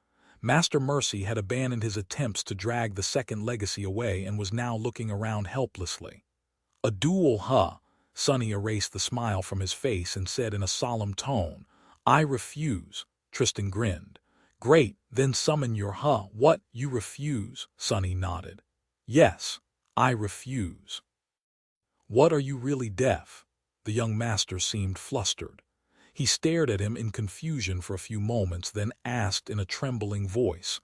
Master Mercy had abandoned his attempts to drag the second legacy away and was now looking around helplessly. "A duel, huh?" Sonny erased the smile from his face and said in a solemn tone, "I refuse." Tristan grinned. "Great, then summon your huh." "What, you refuse?" Sonny nodded. "Yes, I refuse." "What, are you really deaf?" The young master seemed flustered. He stared at him in confusion for a few moments, then asked in a trembling voice,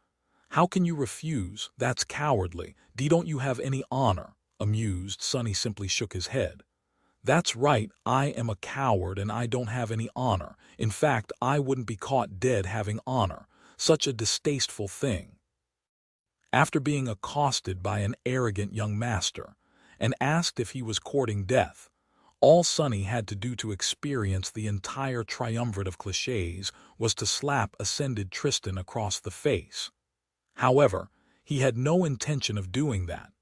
"How can you refuse? That's cowardly. Don't you have any honor?" Amused, Sonny simply shook his head. "That's right, I am a coward and I don't have any honor. In fact, I wouldn't be caught dead having honor. Such a distasteful thing." After being accosted by an arrogant young master and asked if he was courting death, all Sonny had to do to experience the entire triumvirate of clichés was to slap Ascended Tristan across the face. However, he had no intention of doing that.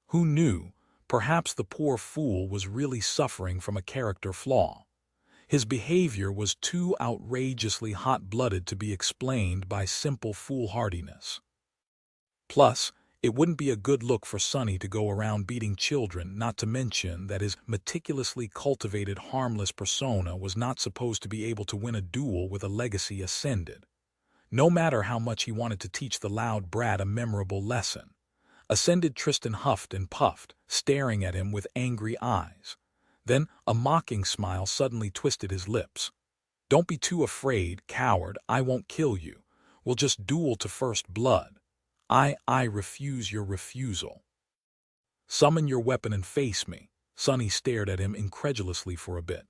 Who knew, perhaps the poor fool was really suffering from a character flaw. His behavior was too outrageously hot-blooded to be explained by simple foolhardiness. Plus, it wouldn't be a good look for Sonny to go around beating children, not to mention that his meticulously cultivated harmless persona was not supposed to be able to win a duel with a legacy ascended. No matter how much he wanted to teach the loud brat a memorable lesson. Ascended Tristan huffed and puffed, staring at him with angry eyes. Then a mocking smile suddenly twisted his lips. "Don't be too afraid, coward, I won't kill you. We'll just duel to first blood. I refuse your refusal." "Summon your weapon and face me." Sonny stared at him incredulously for a bit.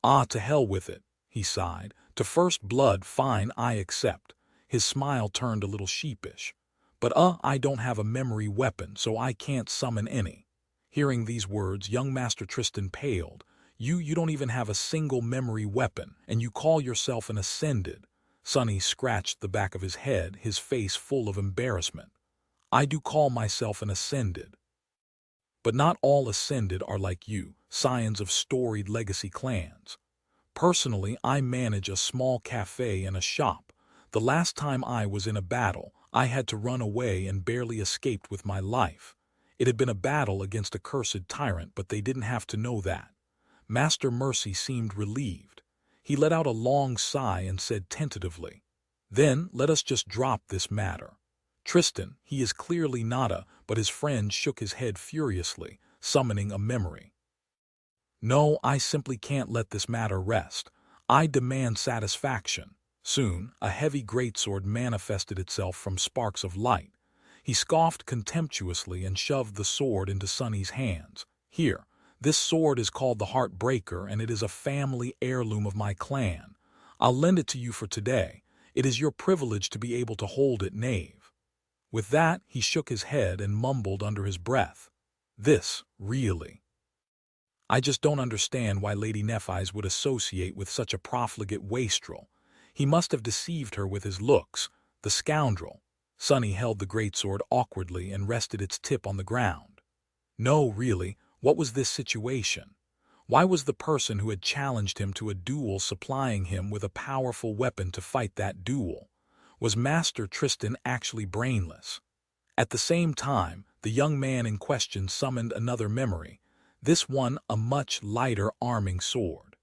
"Ah, to hell with it," he sighed. "To first blood, fine, I accept." His smile turned a little sheepish. "But I don't have a memory weapon, so I can't summon any." Hearing these words, young Master Tristan paled. You don't even have a single memory weapon, and you call yourself an Ascended." Sonny scratched the back of his head, his face full of embarrassment. "I do call myself an Ascended. But not all Ascended are like you, scions of storied legacy clans. Personally, I manage a small cafe and a shop. The last time I was in a battle, I had to run away and barely escaped with my life. It had been a battle against a cursed tyrant, but they didn't have to know that." Master Mercy seemed relieved. He let out a long sigh and said tentatively, "Then let us just drop this matter. Tristan, he is clearly not but his friend shook his head furiously, summoning a memory. "No, I simply can't let this matter rest. I demand satisfaction." Soon, a heavy greatsword manifested itself from sparks of light. He scoffed contemptuously and shoved the sword into Sonny's hands. "Here, this sword is called the Heartbreaker, and it is a family heirloom of my clan. I'll lend it to you for today. It is your privilege to be able to hold it, knave." With that, he shook his head and mumbled under his breath, "This, really. I just don't understand why Lady Nephi's would associate with such a profligate wastrel. He must have deceived her with his looks, the scoundrel." Sonny held the greatsword awkwardly and rested its tip on the ground. No, really, what was this situation? Why was the person who had challenged him to a duel supplying him with a powerful weapon to fight that duel? Was Master Tristan actually brainless? At the same time, the young man in question summoned another memory, this one a much lighter arming sword.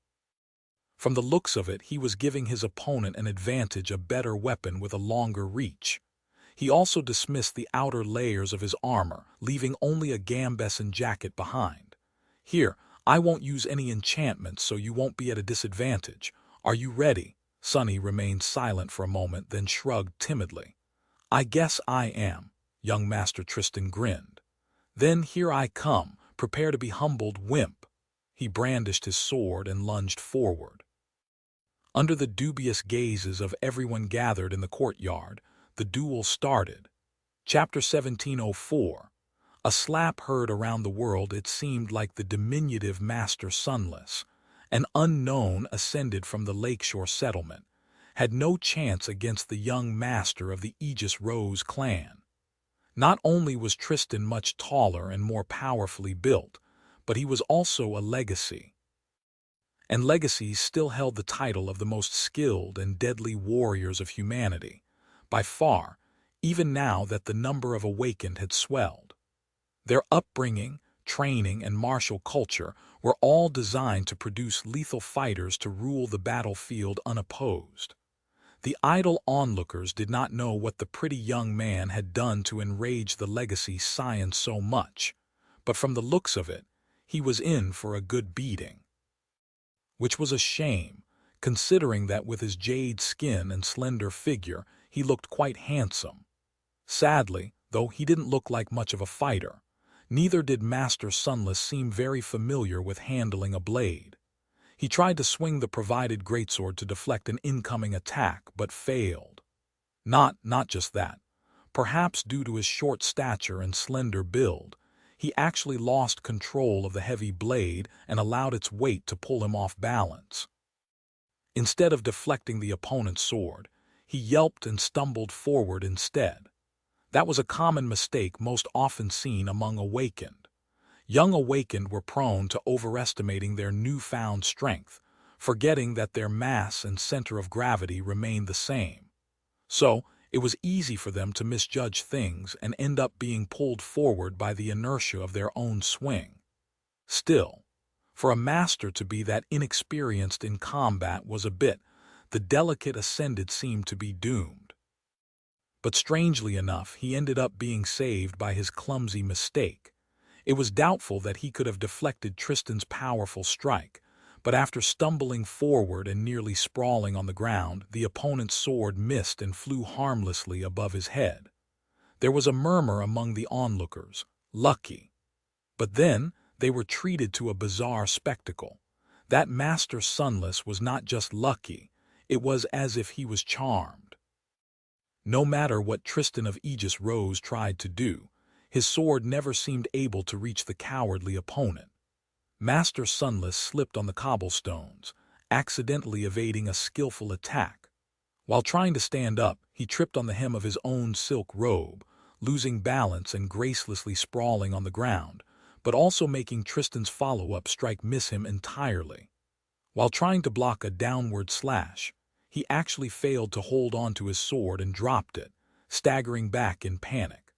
From the looks of it, he was giving his opponent an advantage, a better weapon with a longer reach. He also dismissed the outer layers of his armor, leaving only a gambeson jacket behind. "Here, I won't use any enchantments, so you won't be at a disadvantage. Are you ready?" Sonny remained silent for a moment, then shrugged timidly. "I guess I am." Young Master Tristan grinned. "Then here I come. Prepare to be humbled, wimp." He brandished his sword and lunged forward. Under the dubious gazes of everyone gathered in the courtyard, the duel started. Chapter 1704. A slap heard around the world. It seemed like the diminutive Master Sunless, an unknown, ascended from the lakeshore settlement. had no chance against the young master of the Aegis Rose clan. Not only was Tristan much taller and more powerfully built, but he was also a legacy. And legacies still held the title of the most skilled and deadly warriors of humanity, by far, even now that the number of awakened had swelled. Their upbringing, training, and martial culture were all designed to produce lethal fighters to rule the battlefield unopposed. The idle onlookers did not know what the pretty young man had done to enrage the legacy scion so much, but from the looks of it, he was in for a good beating. Which was a shame, considering that with his jade skin and slender figure, he looked quite handsome. Sadly, though he didn't look like much of a fighter, neither did Master Sunless seem very familiar with handling a blade. He tried to swing the provided greatsword to deflect an incoming attack, but failed. Not just that. Perhaps due to his short stature and slender build, he actually lost control of the heavy blade and allowed its weight to pull him off balance. Instead of deflecting the opponent's sword, he yelped and stumbled forward instead. That was a common mistake most often seen among awakened. Young awakened were prone to overestimating their newfound strength, forgetting that their mass and center of gravity remained the same. So, it was easy for them to misjudge things and end up being pulled forward by the inertia of their own swing. Still, for a master to be that inexperienced in combat was a bit, the delicate ascended seemed to be doomed. But strangely enough, he ended up being saved by his clumsy mistake. It was doubtful that he could have deflected Tristan's powerful strike, but after stumbling forward and nearly sprawling on the ground, the opponent's sword missed and flew harmlessly above his head. There was a murmur among the onlookers, lucky. But then they were treated to a bizarre spectacle. That Master Sunless was not just lucky, it was as if he was charmed. No matter what Tristan of Aegis Rose tried to do, his sword never seemed able to reach the cowardly opponent. Master Sunless slipped on the cobblestones, accidentally evading a skillful attack. While trying to stand up, he tripped on the hem of his own silk robe, losing balance and gracelessly sprawling on the ground, but also making Tristan's follow-up strike miss him entirely. While trying to block a downward slash, he actually failed to hold on to his sword and dropped it, staggering back in panic.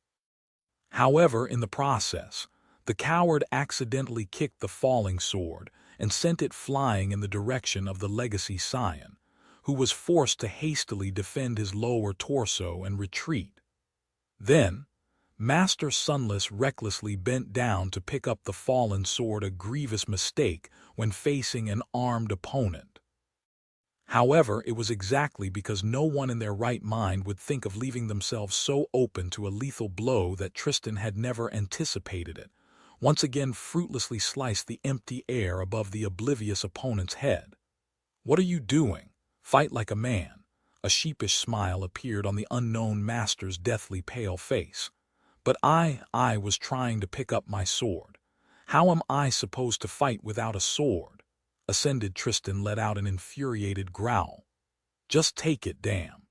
However, in the process, the coward accidentally kicked the falling sword and sent it flying in the direction of the legacy scion, who was forced to hastily defend his lower torso and retreat. Then, Master Sunless recklessly bent down to pick up the fallen sword, a grievous mistake when facing an armed opponent. However, it was exactly because no one in their right mind would think of leaving themselves so open to a lethal blow that Tristan had never anticipated it, once again fruitlessly sliced the empty air above the oblivious opponent's head. "What are you doing? Fight like a man." A sheepish smile appeared on the unknown master's deathly pale face. "But I was trying to pick up my sword. How am I supposed to fight without a sword?" Ascended Tristan let out an infuriated growl. "Just take it, damn."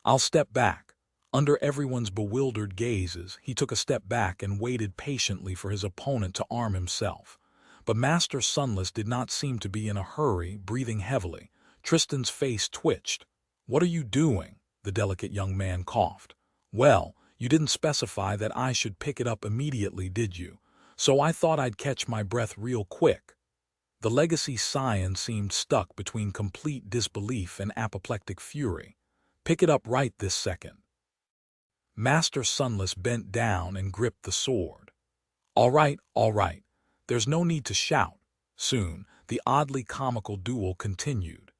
"I'll step back." Under everyone's bewildered gazes, he took a step back and waited patiently for his opponent to arm himself. But Master Sunless did not seem to be in a hurry, breathing heavily. Tristan's face twitched. "What are you doing?" the delicate young man coughed. "Well, you didn't specify that I should pick it up immediately, did you? So I thought I'd catch my breath real quick." The legacy scion seemed stuck between complete disbelief and apoplectic fury. "Pick it up right this second." Master Sunless bent down and gripped the sword. All right. There's no need to shout." Soon, the oddly comical duel continued.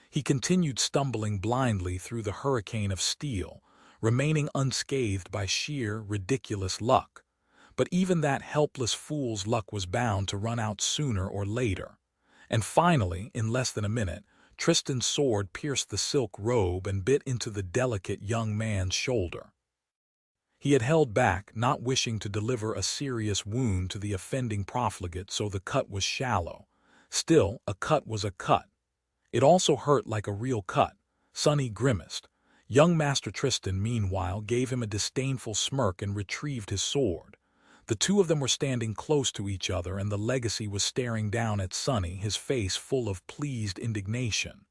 He continued stumbling blindly through the hurricane of steel, remaining unscathed by sheer, ridiculous luck. But even that helpless fool's luck was bound to run out sooner or later. And finally, in less than a minute, Tristan's sword pierced the silk robe and bit into the delicate young man's shoulder. He had held back, not wishing to deliver a serious wound to the offending profligate, so the cut was shallow. Still, a cut was a cut. It also hurt like a real cut, Sonny grimaced. Young Master Tristan, meanwhile, gave him a disdainful smirk and retrieved his sword. The two of them were standing close to each other, and the legacy was staring down at Sonny, his face full of pleased indignation.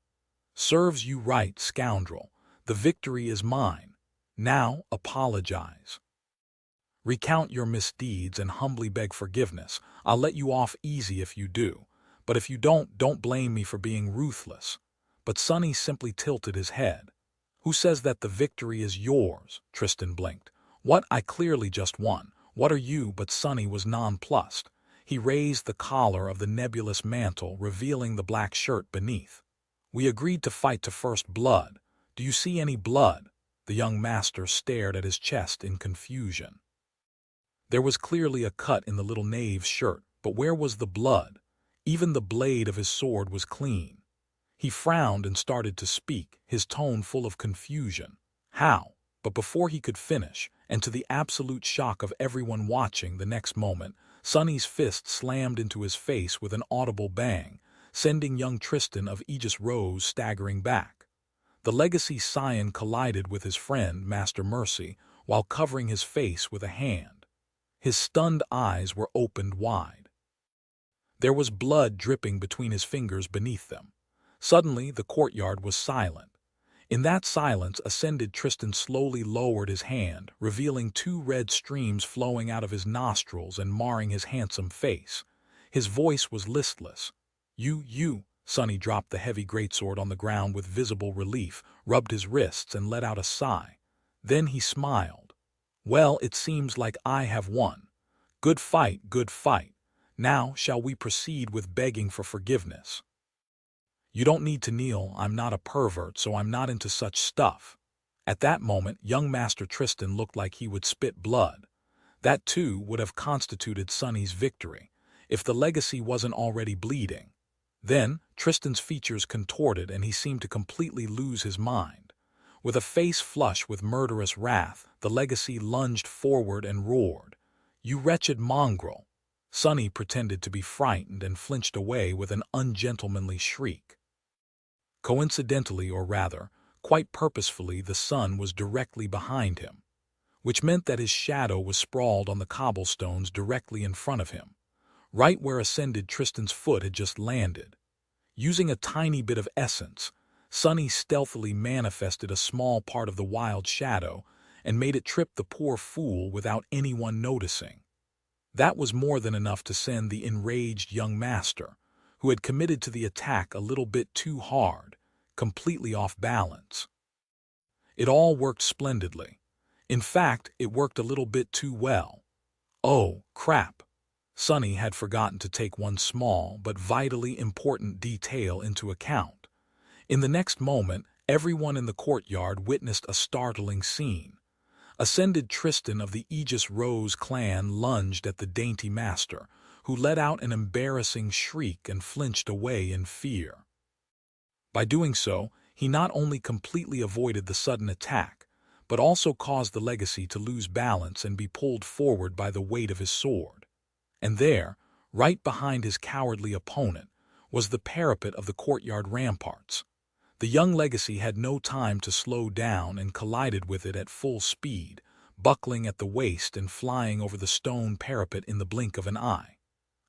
"Serves you right, scoundrel. The victory is mine. Now apologize. Recount your misdeeds and humbly beg forgiveness. I'll let you off easy if you do. But if you don't blame me for being ruthless." But Sonny simply tilted his head. "Who says that the victory is yours?" Tristan blinked. "What? I clearly just won. What are you?" But Sonny was nonplussed. He raised the collar of the nebulous mantle, revealing the black shirt beneath. "We agreed to fight to first blood. Do you see any blood?" The young master stared at his chest in confusion. There was clearly a cut in the little knave's shirt, but where was the blood? Even the blade of his sword was clean. He frowned and started to speak, his tone full of confusion. "How?" But before he could finish, and to the absolute shock of everyone watching the next moment, Sonny's fist slammed into his face with an audible bang, sending young Tristan of Aegis Rose staggering back. The legacy scion collided with his friend, Master Mercy, while covering his face with a hand. His stunned eyes were opened wide. There was blood dripping between his fingers beneath them. Suddenly, the courtyard was silent. In that silence, Ascended Tristan slowly lowered his hand, revealing 2 red streams flowing out of his nostrils and marring his handsome face. His voice was listless. You. Sonny dropped the heavy greatsword on the ground with visible relief, rubbed his wrists, and let out a sigh. Then he smiled. "Well, it seems like I have won. Good fight, good fight. Now, shall we proceed with begging for forgiveness?" "You don't need to kneel. I'm not a pervert, so I'm not into such stuff." At that moment, young Master Tristan looked like he would spit blood. That, too, would have constituted Sonny's victory, if the legacy wasn't already bleeding. Then, Tristan's features contorted and he seemed to completely lose his mind. With a face flush with murderous wrath, the legacy lunged forward and roared. "You wretched mongrel!" Sonny pretended to be frightened and flinched away with an ungentlemanly shriek. Coincidentally, or rather, quite purposefully, the sun was directly behind him, which meant that his shadow was sprawled on the cobblestones directly in front of him, right where Ascended Tristan's foot had just landed. Using a tiny bit of essence, Sonny stealthily manifested a small part of the wild shadow and made it trip the poor fool without anyone noticing. That was more than enough to send the enraged young master, who had committed to the attack a little bit too hard, completely off balance. It all worked splendidly. In fact, it worked a little bit too well. Oh, crap! Sonny had forgotten to take one small but vitally important detail into account. In the next moment, everyone in the courtyard witnessed a startling scene. Ascended Tristan of the Aegis Rose clan lunged at the dainty master, who let out an embarrassing shriek and flinched away in fear. By doing so, he not only completely avoided the sudden attack, but also caused the legacy to lose balance and be pulled forward by the weight of his sword. And there, right behind his cowardly opponent, was the parapet of the courtyard ramparts. The young legacy had no time to slow down and collided with it at full speed, buckling at the waist and flying over the stone parapet in the blink of an eye.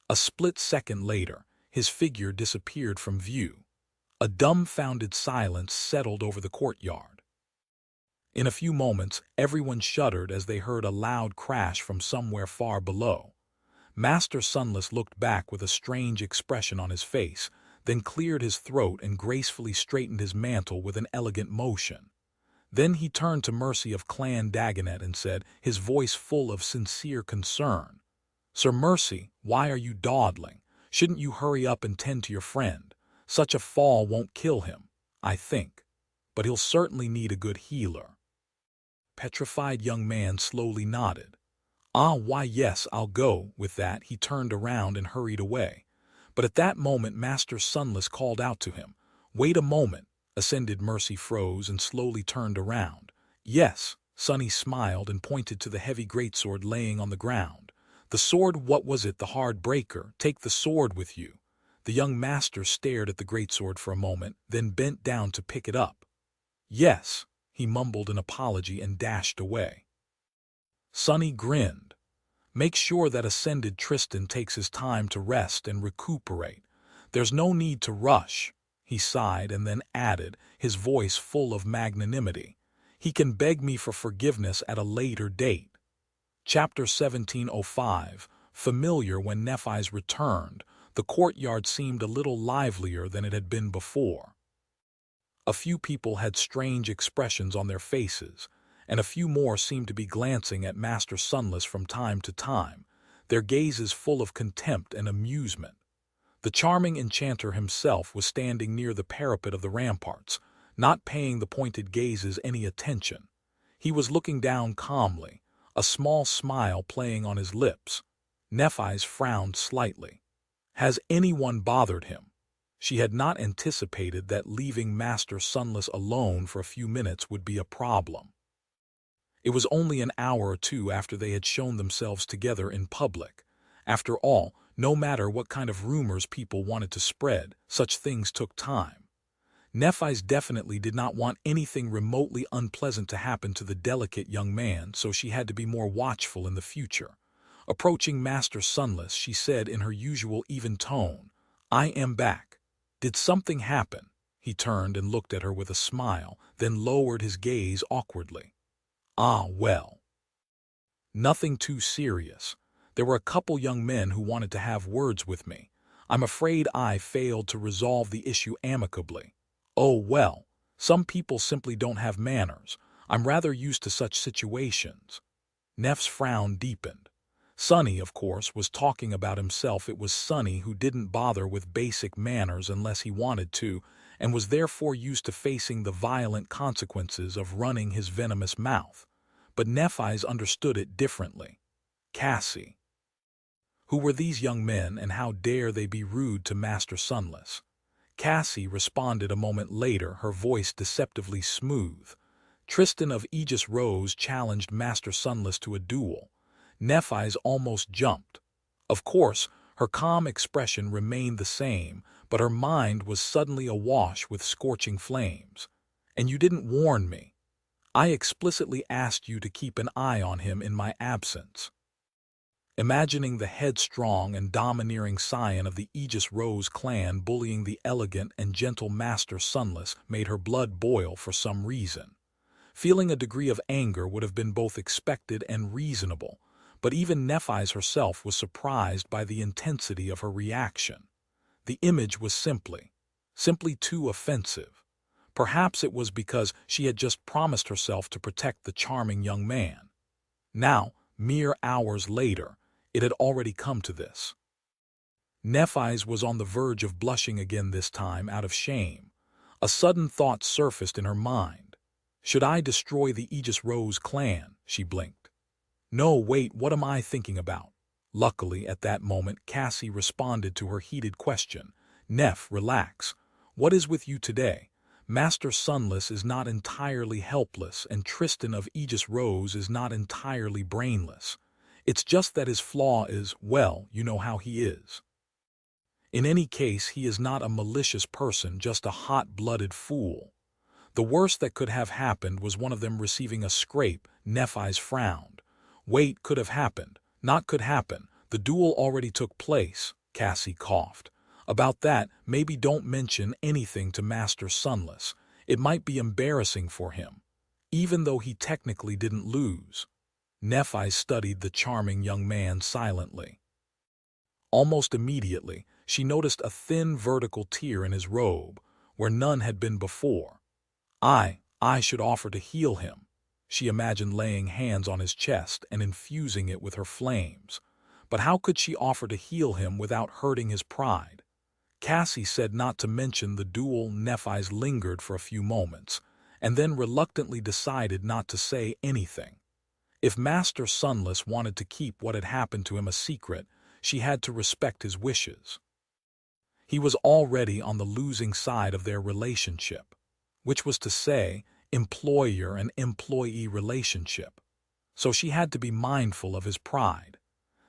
A split second later, his figure disappeared from view. A dumbfounded silence settled over the courtyard. In a few moments, everyone shuddered as they heard a loud crash from somewhere far below. Master Sunless looked back with a strange expression on his face, then cleared his throat and gracefully straightened his mantle with an elegant motion. Then he turned to Mercy of Clan Dagonet and said, his voice full of sincere concern, "Sir Mercy, why are you dawdling? Shouldn't you hurry up and tend to your friend? Such a fall won't kill him, I think, but he'll certainly need a good healer." Petrified young man slowly nodded. "Ah, why yes, I'll go." With that, he turned around and hurried away. But at that moment, Master Sunless called out to him. "Wait a moment." Ascended Mercy froze and slowly turned around. "Yes." Sonny smiled and pointed to the heavy greatsword laying on the ground. "The sword, what was it, the hard breaker? Take the sword with you." The young master stared at the greatsword for a moment, then bent down to pick it up. Yes, he mumbled an apology and dashed away. Sonny grinned. Make sure that Ascended Tristan takes his time to rest and recuperate. There's no need to rush, he sighed and then added, his voice full of magnanimity. He can beg me for forgiveness at a later date. Chapter 1705. Familiar when Nephi's returned, the courtyard seemed a little livelier than it had been before. A few people had strange expressions on their faces, and a few more seemed to be glancing at Master Sunless from time to time, their gazes full of contempt and amusement. The charming enchanter himself was standing near the parapet of the ramparts, not paying the pointed gazes any attention. He was looking down calmly, a small smile playing on his lips. Nephi's frowned slightly. Has anyone bothered him? She had not anticipated that leaving Master Sunless alone for a few minutes would be a problem. It was only an hour or two after they had shown themselves together in public. After all, no matter what kind of rumors people wanted to spread, such things took time. Nephi's definitely did not want anything remotely unpleasant to happen to the delicate young man, so she had to be more watchful in the future. Approaching Master Sunless, she said in her usual even tone, I am back. Did something happen? He turned and looked at her with a smile, then lowered his gaze awkwardly. Ah, well. Nothing too serious. There were a couple young men who wanted to have words with me. I'm afraid I failed to resolve the issue amicably. Oh, well, some people simply don't have manners. I'm rather used to such situations. Neff's frown deepened. Sonny, of course, was talking about himself. It was Sonny who didn't bother with basic manners unless he wanted to, and was therefore used to facing the violent consequences of running his venomous mouth. But Nephi's understood it differently. Cassie. Who were these young men, and how dare they be rude to Master Sunless? Cassie responded a moment later, her voice deceptively smooth. Tristan of Aegis Rose challenged Master Sunless to a duel. Nephi's almost jumped. Of course, her calm expression remained the same, but her mind was suddenly awash with scorching flames. And you didn't warn me. I explicitly asked you to keep an eye on him in my absence. Imagining the headstrong and domineering scion of the Aegis Rose clan bullying the elegant and gentle Master Sunless made her blood boil for some reason. Feeling a degree of anger would have been both expected and reasonable, but even Nephi's herself was surprised by the intensity of her reaction. The image was simply too offensive. Perhaps it was because she had just promised herself to protect the charming young man. Now, mere hours later, it had already come to this. Nephi's was on the verge of blushing again, this time out of shame. A sudden thought surfaced in her mind. Should I destroy the Aegis Rose clan? She blinked. No, wait, what am I thinking about? Luckily, at that moment, Cassie responded to her heated question. Neph, relax. What is with you today? Master Sunless is not entirely helpless, and Tristan of Aegis Rose is not entirely brainless. It's just that his flaw is, well, you know how he is. In any case, he is not a malicious person, just a hot-blooded fool. The worst that could have happened was one of them receiving a scrape. Nephi's frowned. Wait, could have happened. Not could happen. The duel already took place, Cassie coughed. About that, maybe don't mention anything to Master Sunless. It might be embarrassing for him, even though he technically didn't lose. Nephi studied the charming young man silently. Almost immediately, she noticed a thin vertical tear in his robe, where none had been before. I should offer to heal him. She imagined laying hands on his chest and infusing it with her flames. But how could she offer to heal him without hurting his pride? Cassie said not to mention the duel. Nephi's lingered for a few moments, and then reluctantly decided not to say anything. If Master Sunless wanted to keep what had happened to him a secret, she had to respect his wishes. He was already on the losing side of their relationship, which was to say, employer and employee relationship. So she had to be mindful of his pride.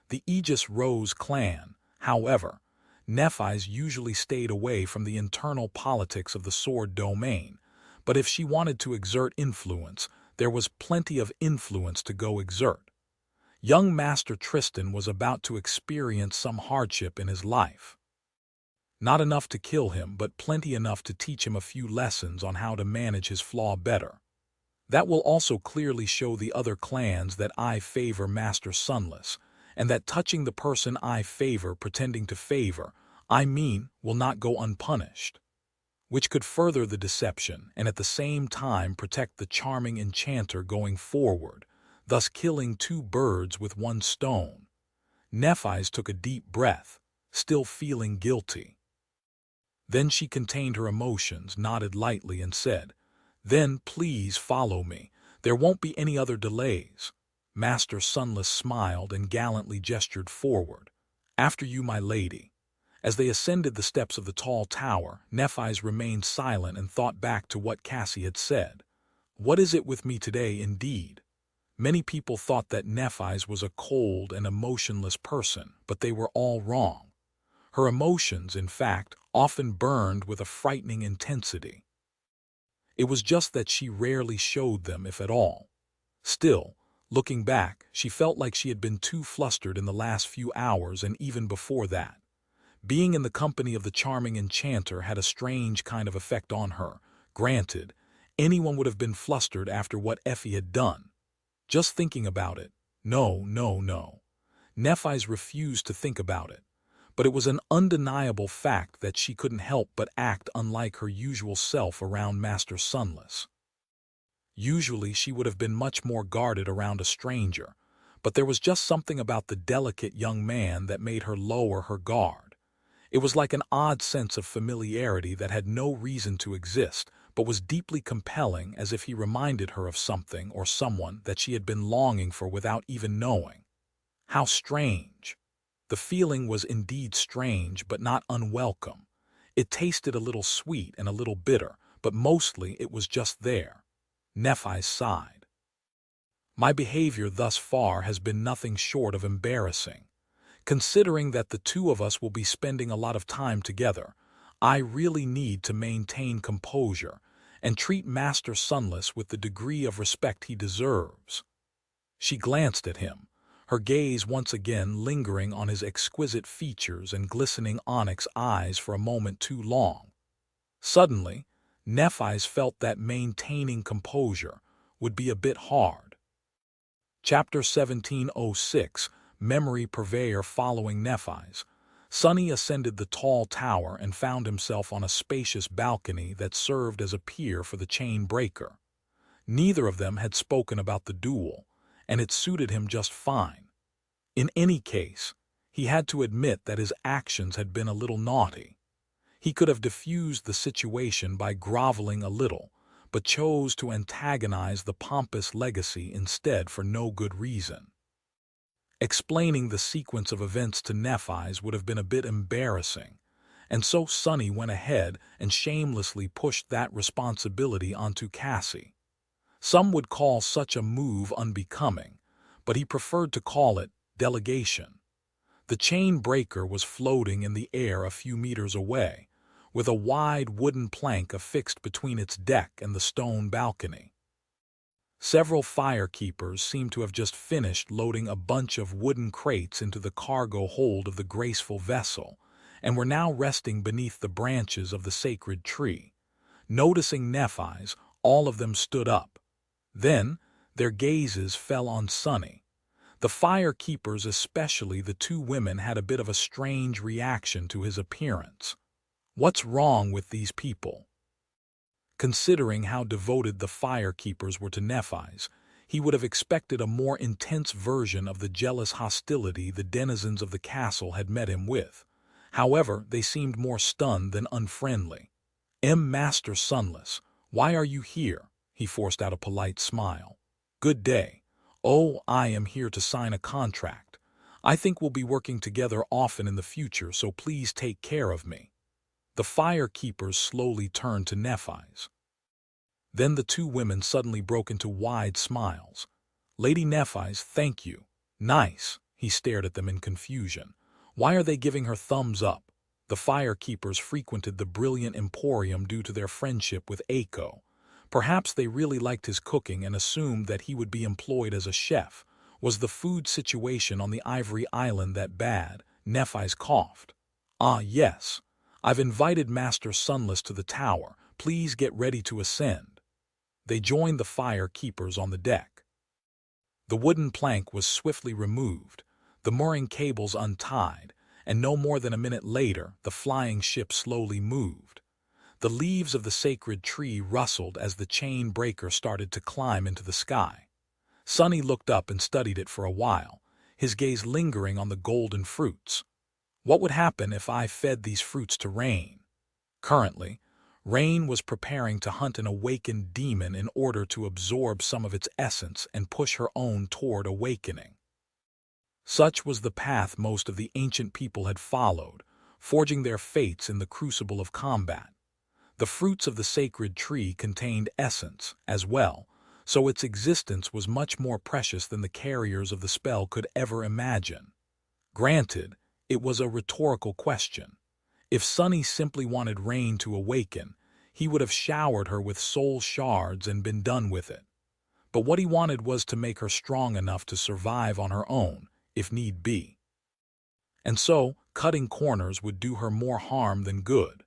The Aegis Rose clan, however, Nephi's usually stayed away from the internal politics of the sword domain, But if she wanted to exert influence, there was plenty of influence to go exert. Young Master Tristan was about to experience some hardship in his life. Not enough to kill him, but plenty enough to teach him a few lessons on how to manage his flaw better. That will also clearly show the other clans that I favor Master Sunless, and that touching the person I favor pretending to favor, will not go unpunished. Which could further the deception and at the same time protect the charming enchanter going forward, thus killing two birds with one stone. Nephi's took a deep breath, still feeling guilty. Then she contained her emotions, nodded lightly, and said, "Then please follow me. There won't be any other delays." Master Sunless smiled and gallantly gestured forward. "After you, my lady." As they ascended the steps of the tall tower, Nephi's remained silent and thought back to what Cassie had said. What is it with me today, indeed? Many people thought that Nephi's was a cold and emotionless person, but they were all wrong. Her emotions, in fact, often burned with a frightening intensity. It was just that she rarely showed them, if at all. Still, looking back, she felt like she had been too flustered in the last few hours and even before that. Being in the company of the charming enchanter had a strange kind of effect on her. Granted, anyone would have been flustered after what Effie had done. Just thinking about it. No. Nephi's refused to think about it. But it was an undeniable fact that she couldn't help but act unlike her usual self around Master Sunless. Usually she would have been much more guarded around a stranger, but there was just something about the delicate young man that made her lower her guard. It was like an odd sense of familiarity that had no reason to exist, but was deeply compelling, as if he reminded her of something or someone that she had been longing for without even knowing. How strange! The feeling was indeed strange, but not unwelcome. It tasted a little sweet and a little bitter, but mostly it was just there. Nephi sighed. My behavior thus far has been nothing short of embarrassing. Considering that the two of us will be spending a lot of time together, I really need to maintain composure and treat Master Sunless with the degree of respect he deserves. She glanced at him, her gaze once again lingering on his exquisite features and glistening onyx eyes for a moment too long. Suddenly, Nephi's felt that maintaining composure would be a bit hard. Chapter 1706, Memory Purveyor. Following Nephi's, Sunny ascended the tall tower and found himself on a spacious balcony that served as a pier for the chain breaker. Neither of them had spoken about the duel, and it suited him just fine. In any case, he had to admit that his actions had been a little naughty. He could have diffused the situation by groveling a little, but chose to antagonize the pompous legacy instead for no good reason. Explaining the sequence of events to Nephi's would have been a bit embarrassing, and so Sunny went ahead and shamelessly pushed that responsibility onto Cassie. Some would call such a move unbecoming, but he preferred to call it delegation. The chain breaker was floating in the air a few meters away, with a wide wooden plank affixed between its deck and the stone balcony. Several firekeepers seemed to have just finished loading a bunch of wooden crates into the cargo hold of the graceful vessel, and were now resting beneath the branches of the sacred tree. Noticing Nephi's, all of them stood up. Then, their gazes fell on Sunny. The firekeepers, especially the two women, had a bit of a strange reaction to his appearance. What's wrong with these people? Considering how devoted the firekeepers were to Nephi's, he would have expected a more intense version of the jealous hostility the denizens of the castle had met him with. However, they seemed more stunned than unfriendly. Master Sunless, why are you here?" He forced out a polite smile. "Good day. Oh, I am here to sign a contract. I think we'll be working together often in the future, so please take care of me." The firekeepers slowly turned to Nephi's. Then the two women suddenly broke into wide smiles. "Lady Nephi's, thank you. Nice." He stared at them in confusion. Why are they giving her thumbs up? The firekeepers frequented the brilliant emporium due to their friendship with Aiko, Perhaps they really liked his cooking and assumed that he would be employed as a chef. Was the food situation on the Ivory Island that bad? Nephi's coughed. Ah, yes. I've invited Master Sunless to the tower. Please get ready to ascend. They joined the fire keepers on the deck. The wooden plank was swiftly removed, the mooring cables untied, and no more than a minute later the flying ship slowly moved. The leaves of the sacred tree rustled as the chain breaker started to climb into the sky. Sonny looked up and studied it for a while, his gaze lingering on the golden fruits. What would happen if I fed these fruits to Rain? Currently, Rain was preparing to hunt an awakened demon in order to absorb some of its essence and push her own toward awakening. Such was the path most of the ancient people had followed, forging their fates in the crucible of combat. The fruits of the sacred tree contained essence, as well, so its existence was much more precious than the carriers of the spell could ever imagine. Granted, it was a rhetorical question. If Sonny simply wanted Rain to awaken, he would have showered her with soul shards and been done with it. But what he wanted was to make her strong enough to survive on her own, if need be. And so, cutting corners would do her more harm than good.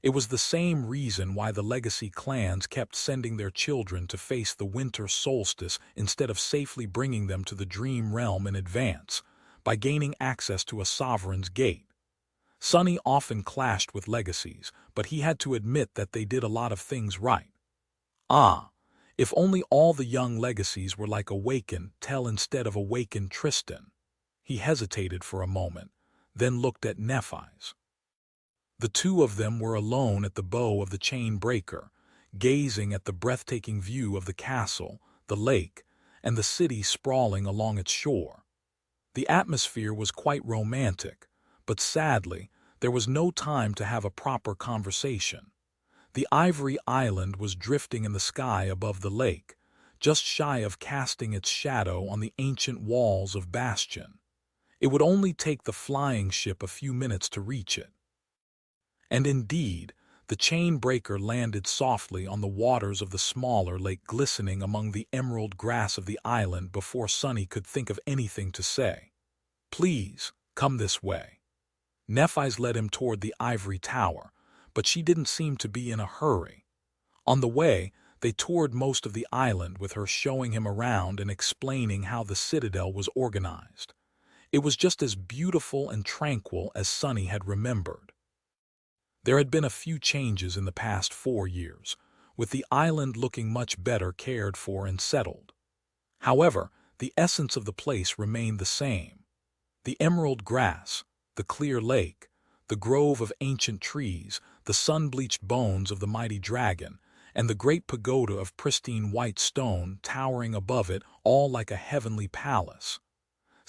It was the same reason why the legacy clans kept sending their children to face the winter solstice instead of safely bringing them to the dream realm in advance, by gaining access to a sovereign's gate. Sonny often clashed with legacies, but he had to admit that they did a lot of things right. Ah, if only all the young legacies were like Awakened Tell instead of Awakened Tristan. He hesitated for a moment, then looked at Nephi's. The two of them were alone at the bow of the chain breaker, gazing at the breathtaking view of the castle, the lake, and the city sprawling along its shore. The atmosphere was quite romantic, but sadly, there was no time to have a proper conversation. The Ivory Island was drifting in the sky above the lake, just shy of casting its shadow on the ancient walls of Bastion. It would only take the flying ship a few minutes to reach it. And indeed, the chain breaker landed softly on the waters of the smaller lake, glistening among the emerald grass of the island before Sonny could think of anything to say. Please, come this way. Nephi's led him toward the ivory tower, but she didn't seem to be in a hurry. On the way, they toured most of the island with her showing him around and explaining how the citadel was organized. It was just as beautiful and tranquil as Sonny had remembered. There had been a few changes in the past 4 years, with the island looking much better cared for and settled. However, the essence of the place remained the same. The emerald grass, the clear lake, the grove of ancient trees, the sun-bleached bones of the mighty dragon, and the great pagoda of pristine white stone towering above it, all like a heavenly palace.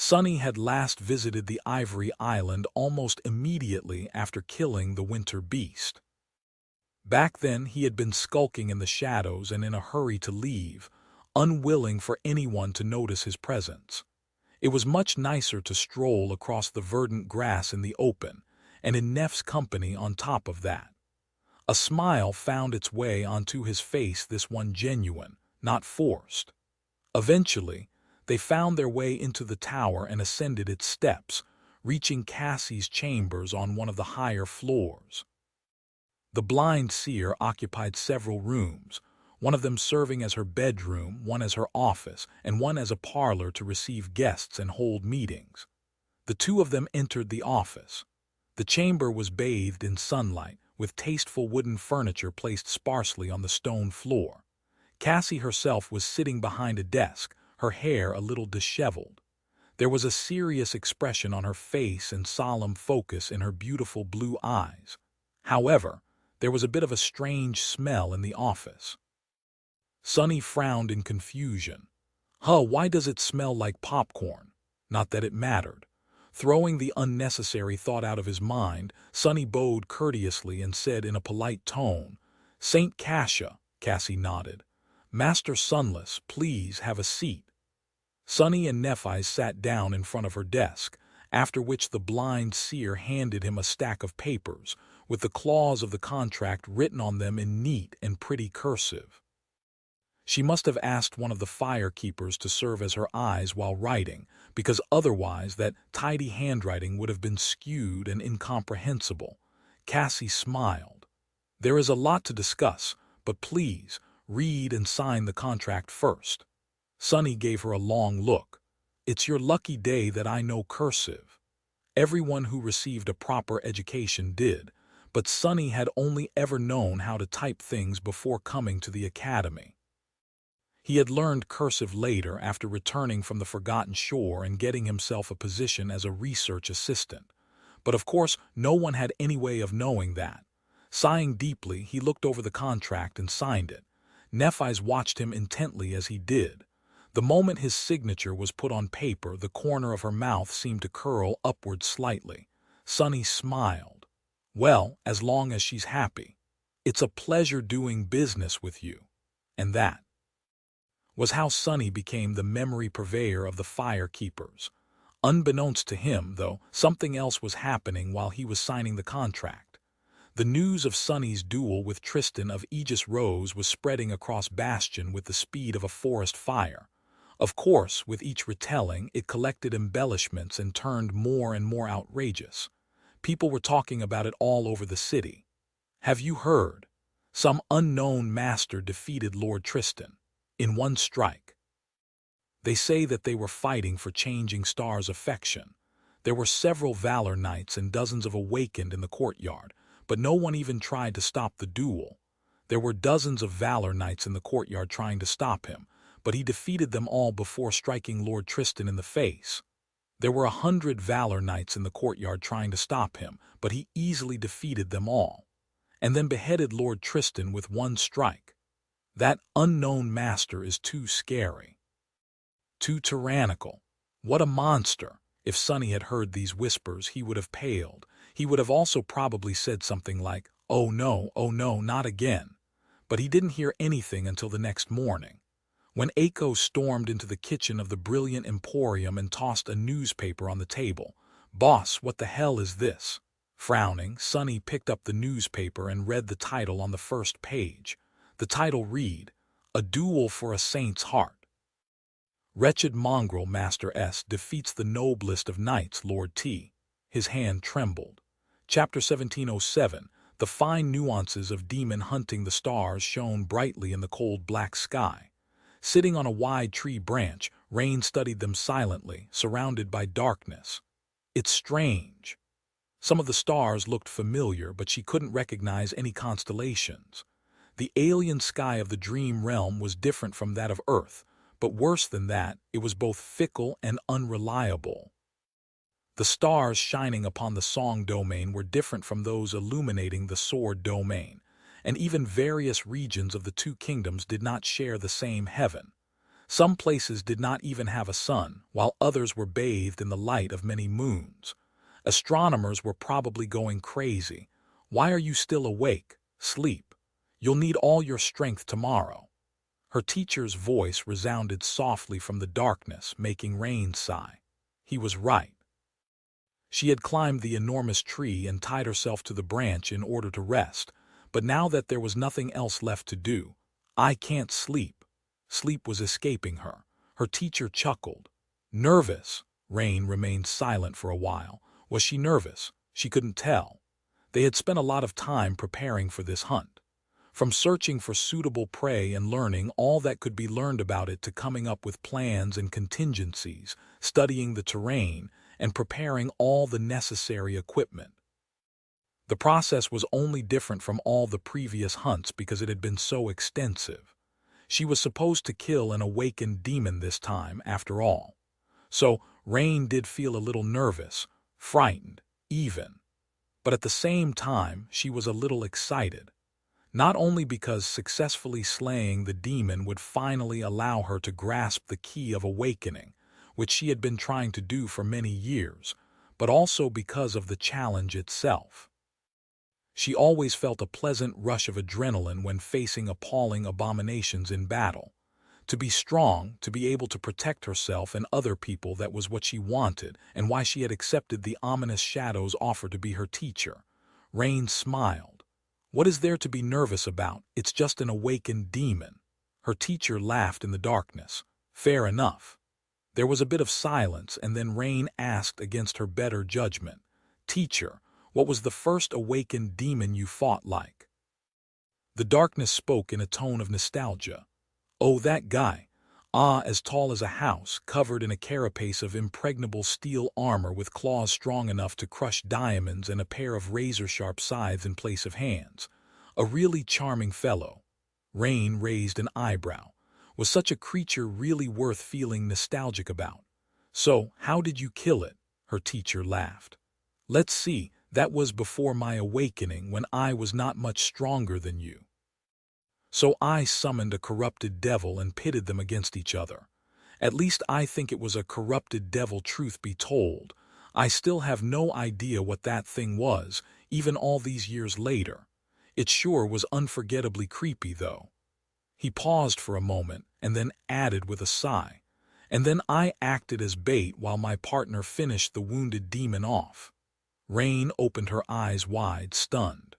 Sonny had last visited the Ivory Island almost immediately after killing the winter beast. Back then he had been skulking in the shadows and in a hurry to leave, unwilling for anyone to notice his presence. It was much nicer to stroll across the verdant grass in the open, and in Neff's company on top of that. A smile found its way onto his face, this one genuine, not forced. Eventually, they found their way into the tower and ascended its steps, reaching Cassie's chambers on one of the higher floors. The blind seer occupied several rooms, one of them serving as her bedroom, one as her office, and one as a parlor to receive guests and hold meetings. The two of them entered the office. The chamber was bathed in sunlight, with tasteful wooden furniture placed sparsely on the stone floor. Cassie herself was sitting behind a desk, her hair a little disheveled. There was a serious expression on her face and solemn focus in her beautiful blue eyes. However, there was a bit of a strange smell in the office. Sonny frowned in confusion. Why does it smell like popcorn? Not that it mattered. Throwing the unnecessary thought out of his mind, Sonny bowed courteously and said in a polite tone, "Saint Cassia," Cassie nodded. "Master Sunless, please have a seat." Sonny and Nephi sat down in front of her desk, after which the blind seer handed him a stack of papers, with the clause of the contract written on them in neat and pretty cursive. She must have asked one of the firekeepers to serve as her eyes while writing, because otherwise that tidy handwriting would have been skewed and incomprehensible. Cassie smiled. There is a lot to discuss, but please, read and sign the contract first. Sunny gave her a long look. It's your lucky day that I know cursive. Everyone who received a proper education did, but Sunny had only ever known how to type things before coming to the academy. He had learned cursive later after returning from the Forgotten Shore and getting himself a position as a research assistant. But of course, no one had any way of knowing that. Sighing deeply, he looked over the contract and signed it. Nephis watched him intently as he did. The moment his signature was put on paper, the corner of her mouth seemed to curl upward slightly. Sunny smiled. Well, as long as she's happy. It's a pleasure doing business with you. And that was how Sunny became the memory purveyor of the firekeepers. Unbeknownst to him, though, something else was happening while he was signing the contract. The news of Sunny's duel with Tristan of Aegis Rose was spreading across Bastion with the speed of a forest fire. Of course, with each retelling, it collected embellishments and turned more and more outrageous. People were talking about it all over the city. Have you heard? Some unknown master defeated Lord Tristan in one strike. They say that they were fighting for Changing Star's affection. There were several Valor Knights and dozens of Awakened in the courtyard, but no one even tried to stop the duel. There were dozens of Valor Knights in the courtyard trying to stop him, but he defeated them all before striking Lord Tristan in the face. There were 100 Valor Knights in the courtyard trying to stop him, but he easily defeated them all, and then beheaded Lord Tristan with one strike. That unknown master is too scary. Too tyrannical. What a monster! If Sunny had heard these whispers, he would have paled. He would have also probably said something like, oh no, not again. But he didn't hear anything until the next morning, when Aiko stormed into the kitchen of the brilliant Emporium and tossed a newspaper on the table. Boss, what the hell is this? Frowning, Sunny picked up the newspaper and read the title on the first page. The title read, A Duel for a Saint's Heart. Wretched mongrel Master S defeats the noblest of knights, Lord T. His hand trembled. Chapter 1707, the fine nuances of demon hunting. The stars shone brightly in the cold black sky. Sitting on a wide tree branch, Rain studied them silently, surrounded by darkness. It's strange. Some of the stars looked familiar, but she couldn't recognize any constellations. The alien sky of the dream realm was different from that of Earth, but worse than that, it was both fickle and unreliable. The stars shining upon the song domain were different from those illuminating the sword domain, and even various regions of the two kingdoms did not share the same heaven. Some places did not even have a sun, while others were bathed in the light of many moons. Astronomers were probably going crazy. Why are you still awake? Sleep. You'll need all your strength tomorrow. Her teacher's voice resounded softly from the darkness, making Rain sigh. He was right. She had climbed the enormous tree and tied herself to the branch in order to rest, but now that there was nothing else left to do, I can't sleep. Sleep was escaping her. Her teacher chuckled. Nervous? Rain remained silent for a while. Was she nervous? She couldn't tell. They had spent a lot of time preparing for this hunt. From searching for suitable prey and learning all that could be learned about it to coming up with plans and contingencies, studying the terrain, and preparing all the necessary equipment. The process was only different from all the previous hunts because it had been so extensive. She was supposed to kill an awakened demon this time, after all. So Rain did feel a little nervous, frightened, even. But at the same time, she was a little excited. Not only because successfully slaying the demon would finally allow her to grasp the key of awakening, which she had been trying to do for many years, but also because of the challenge itself. She always felt a pleasant rush of adrenaline when facing appalling abominations in battle. To be strong, to be able to protect herself and other people, that was what she wanted and why she had accepted the ominous shadow's offer to be her teacher. Rain smiled. What is there to be nervous about? It's just an awakened demon. Her teacher laughed in the darkness. Fair enough. There was a bit of silence, and then Rain asked against her better judgment, Teacher, what was the first awakened demon you fought like? The darkness spoke in a tone of nostalgia. Oh, that guy. Ah, as tall as a house, covered in a carapace of impregnable steel armor with claws strong enough to crush diamonds and a pair of razor-sharp scythes in place of hands. A really charming fellow. Rain raised an eyebrow. Was such a creature really worth feeling nostalgic about? So, how did you kill it? Her teacher laughed. Let's see, that was before my awakening, when I was not much stronger than you. So I summoned a corrupted devil and pitted them against each other. At least I think it was a corrupted devil, truth be told. I still have no idea what that thing was, even all these years later. It sure was unforgettably creepy, though. He paused for a moment, and then added with a sigh, and then I acted as bait while my partner finished the wounded demon off. Rain opened her eyes wide, stunned.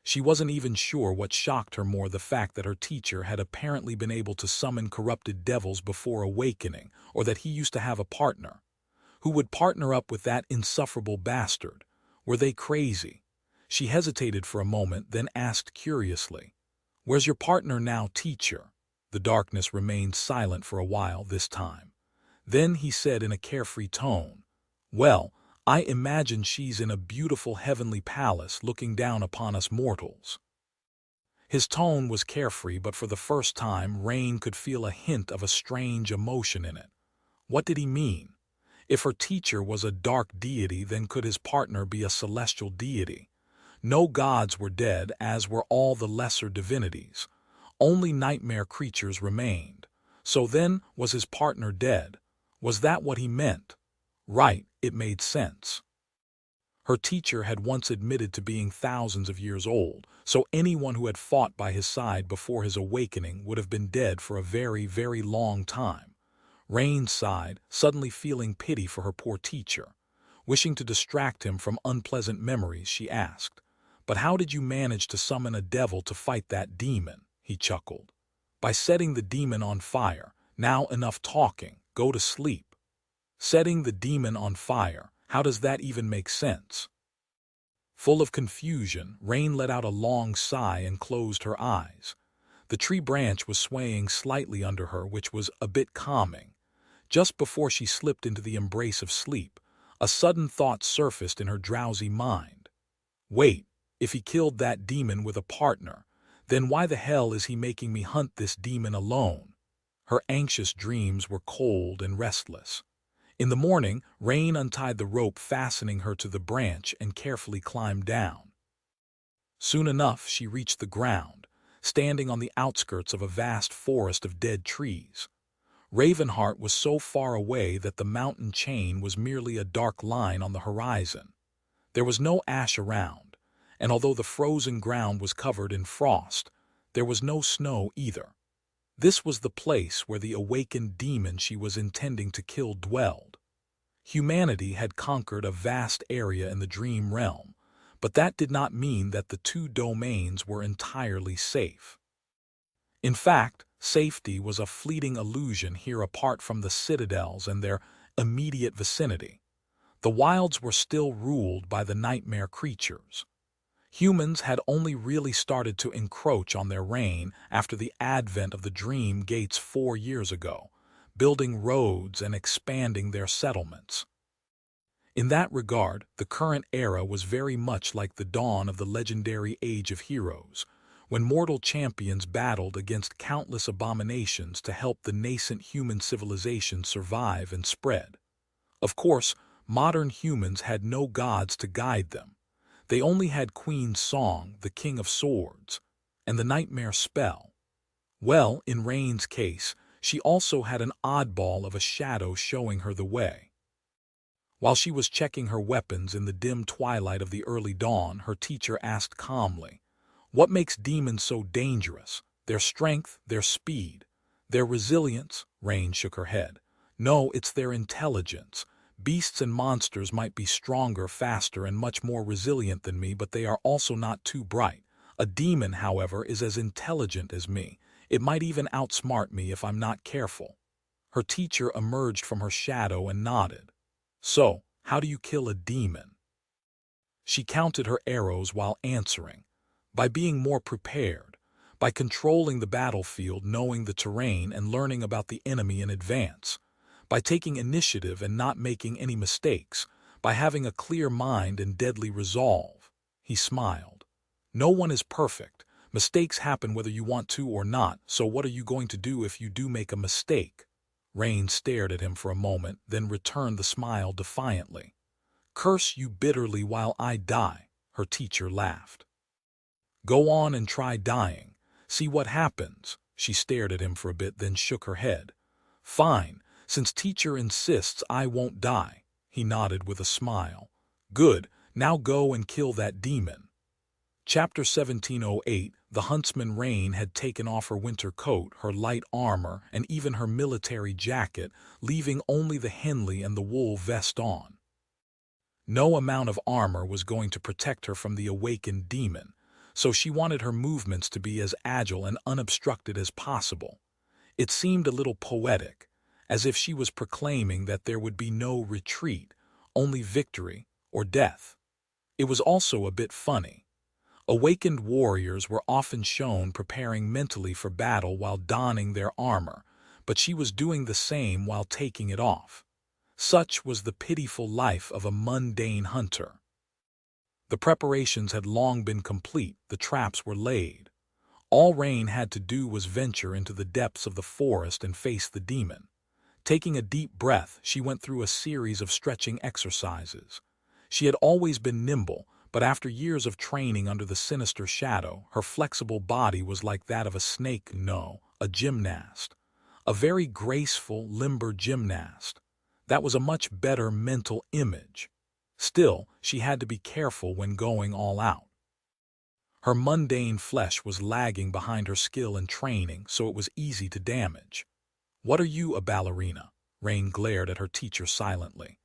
She wasn't even sure what shocked her more, the fact that her teacher had apparently been able to summon corrupted devils before awakening, or that he used to have a partner. Who would partner up with that insufferable bastard? Were they crazy? She hesitated for a moment, then asked curiously, Where's your partner now, teacher? The darkness remained silent for a while this time. Then he said in a carefree tone, Well, I imagine she's in a beautiful heavenly palace looking down upon us mortals. His tone was carefree, but for the first time Rain could feel a hint of a strange emotion in it. What did he mean? If her teacher was a dark deity, then could his partner be a celestial deity? No gods were dead, as were all the lesser divinities. Only nightmare creatures remained. So then, was his partner dead? Was that what he meant? Right, it made sense. Her teacher had once admitted to being thousands of years old, so anyone who had fought by his side before his awakening would have been dead for a very, very long time. Rain sighed, suddenly feeling pity for her poor teacher. Wishing to distract him from unpleasant memories, she asked, But how did you manage to summon a devil to fight that demon? He chuckled. By setting the demon on fire. Now enough talking, go to sleep. Setting the demon on fire, how does that even make sense? Full of confusion, Rain let out a long sigh and closed her eyes. The tree branch was swaying slightly under her, which was a bit calming. Just before she slipped into the embrace of sleep, a sudden thought surfaced in her drowsy mind. Wait, if he killed that demon with a partner, then why the hell is he making me hunt this demon alone? Her anxious dreams were cold and restless. In the morning, Rain untied the rope fastening her to the branch and carefully climbed down. Soon enough, she reached the ground, standing on the outskirts of a vast forest of dead trees. Ravenheart was so far away that the mountain chain was merely a dark line on the horizon. There was no ash around, and although the frozen ground was covered in frost, there was no snow either. This was the place where the awakened demon she was intending to kill dwelled. Humanity had conquered a vast area in the dream realm, but that did not mean that the two domains were entirely safe. In fact, safety was a fleeting illusion here apart from the citadels and their immediate vicinity. The wilds were still ruled by the nightmare creatures. Humans had only really started to encroach on their reign after the advent of the Dream Gates 4 years ago, building roads and expanding their settlements. In that regard, the current era was very much like the dawn of the legendary Age of Heroes, when mortal champions battled against countless abominations to help the nascent human civilization survive and spread. Of course, modern humans had no gods to guide them. They only had Queen Song, the King of Swords, and the Nightmare Spell. Well, in Rain's case, she also had an oddball of a shadow showing her the way. While she was checking her weapons in the dim twilight of the early dawn, her teacher asked calmly, What makes demons so dangerous? Their strength, their speed, their resilience? Rain shook her head. No, it's their intelligence. Beasts and monsters might be stronger, faster, and much more resilient than me, but they are also not too bright. A demon, however, is as intelligent as me. It might even outsmart me if I'm not careful." Her teacher emerged from her shadow and nodded. "So, how do you kill a demon?" She counted her arrows while answering. "By being more prepared. By controlling the battlefield, knowing the terrain, and learning about the enemy in advance. By taking initiative and not making any mistakes. By having a clear mind and deadly resolve." He smiled. "No one is perfect. Mistakes happen whether you want to or not, so what are you going to do if you do make a mistake?" Rain stared at him for a moment, then returned the smile defiantly. "Curse you bitterly while I die," her teacher laughed. "Go on and try dying. See what happens." She stared at him for a bit, then shook her head. "Fine, since teacher insists, I won't die." He nodded with a smile. "Good, now go and kill that demon." Chapter 1708. The Huntsman. Rain had taken off her winter coat, her light armor, and even her military jacket, leaving only the Henley and the wool vest on. No amount of armor was going to protect her from the awakened demon, so she wanted her movements to be as agile and unobstructed as possible. It seemed a little poetic, as if she was proclaiming that there would be no retreat, only victory or death. It was also a bit funny. Awakened warriors were often shown preparing mentally for battle while donning their armor, but she was doing the same while taking it off. Such was the pitiful life of a mundane hunter. The preparations had long been complete, the traps were laid. All Rain had to do was venture into the depths of the forest and face the demon. Taking a deep breath, she went through a series of stretching exercises. She had always been nimble, but after years of training under the sinister shadow, her flexible body was like that of a snake, no, a gymnast. A very graceful, limber gymnast. That was a much better mental image. Still, she had to be careful when going all out. Her mundane flesh was lagging behind her skill and training, so it was easy to damage. "What are you, a ballerina?" Rain glared at her teacher silently.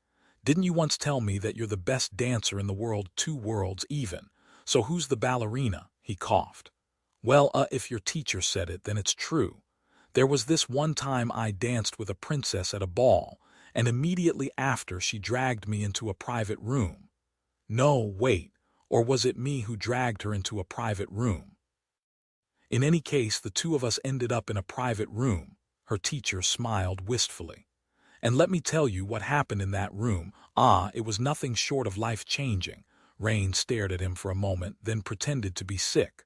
"Didn't you once tell me that you're the best dancer in the world, 2 worlds even? So who's the ballerina?" He coughed. "Well, if your teacher said it, then it's true. There was this one time I danced with a princess at a ball, and immediately after she dragged me into a private room." "No, wait, or was it me who dragged her into a private room?" "In any case, the two of us ended up in a private room." Her teacher smiled wistfully. "And let me tell you what happened in that room. It was nothing short of life-changing." Rain stared at him for a moment, then pretended to be sick.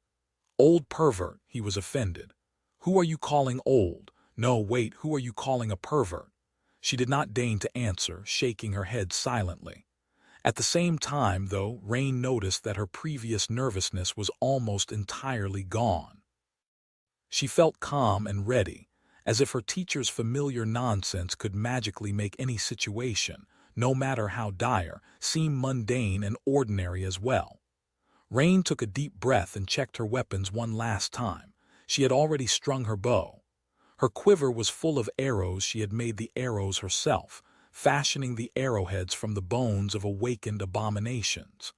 "Old pervert," he was offended. "Who are you calling old? No, wait, who are you calling a pervert?" She did not deign to answer, shaking her head silently. At the same time, though, Rain noticed that her previous nervousness was almost entirely gone. She felt calm and ready, as if her teacher's familiar nonsense could magically make any situation, no matter how dire, seem mundane and ordinary as well. Rain took a deep breath and checked her weapons one last time. She had already strung her bow. Her quiver was full of arrows. She had made the arrows herself, fashioning the arrowheads from the bones of awakened abominations.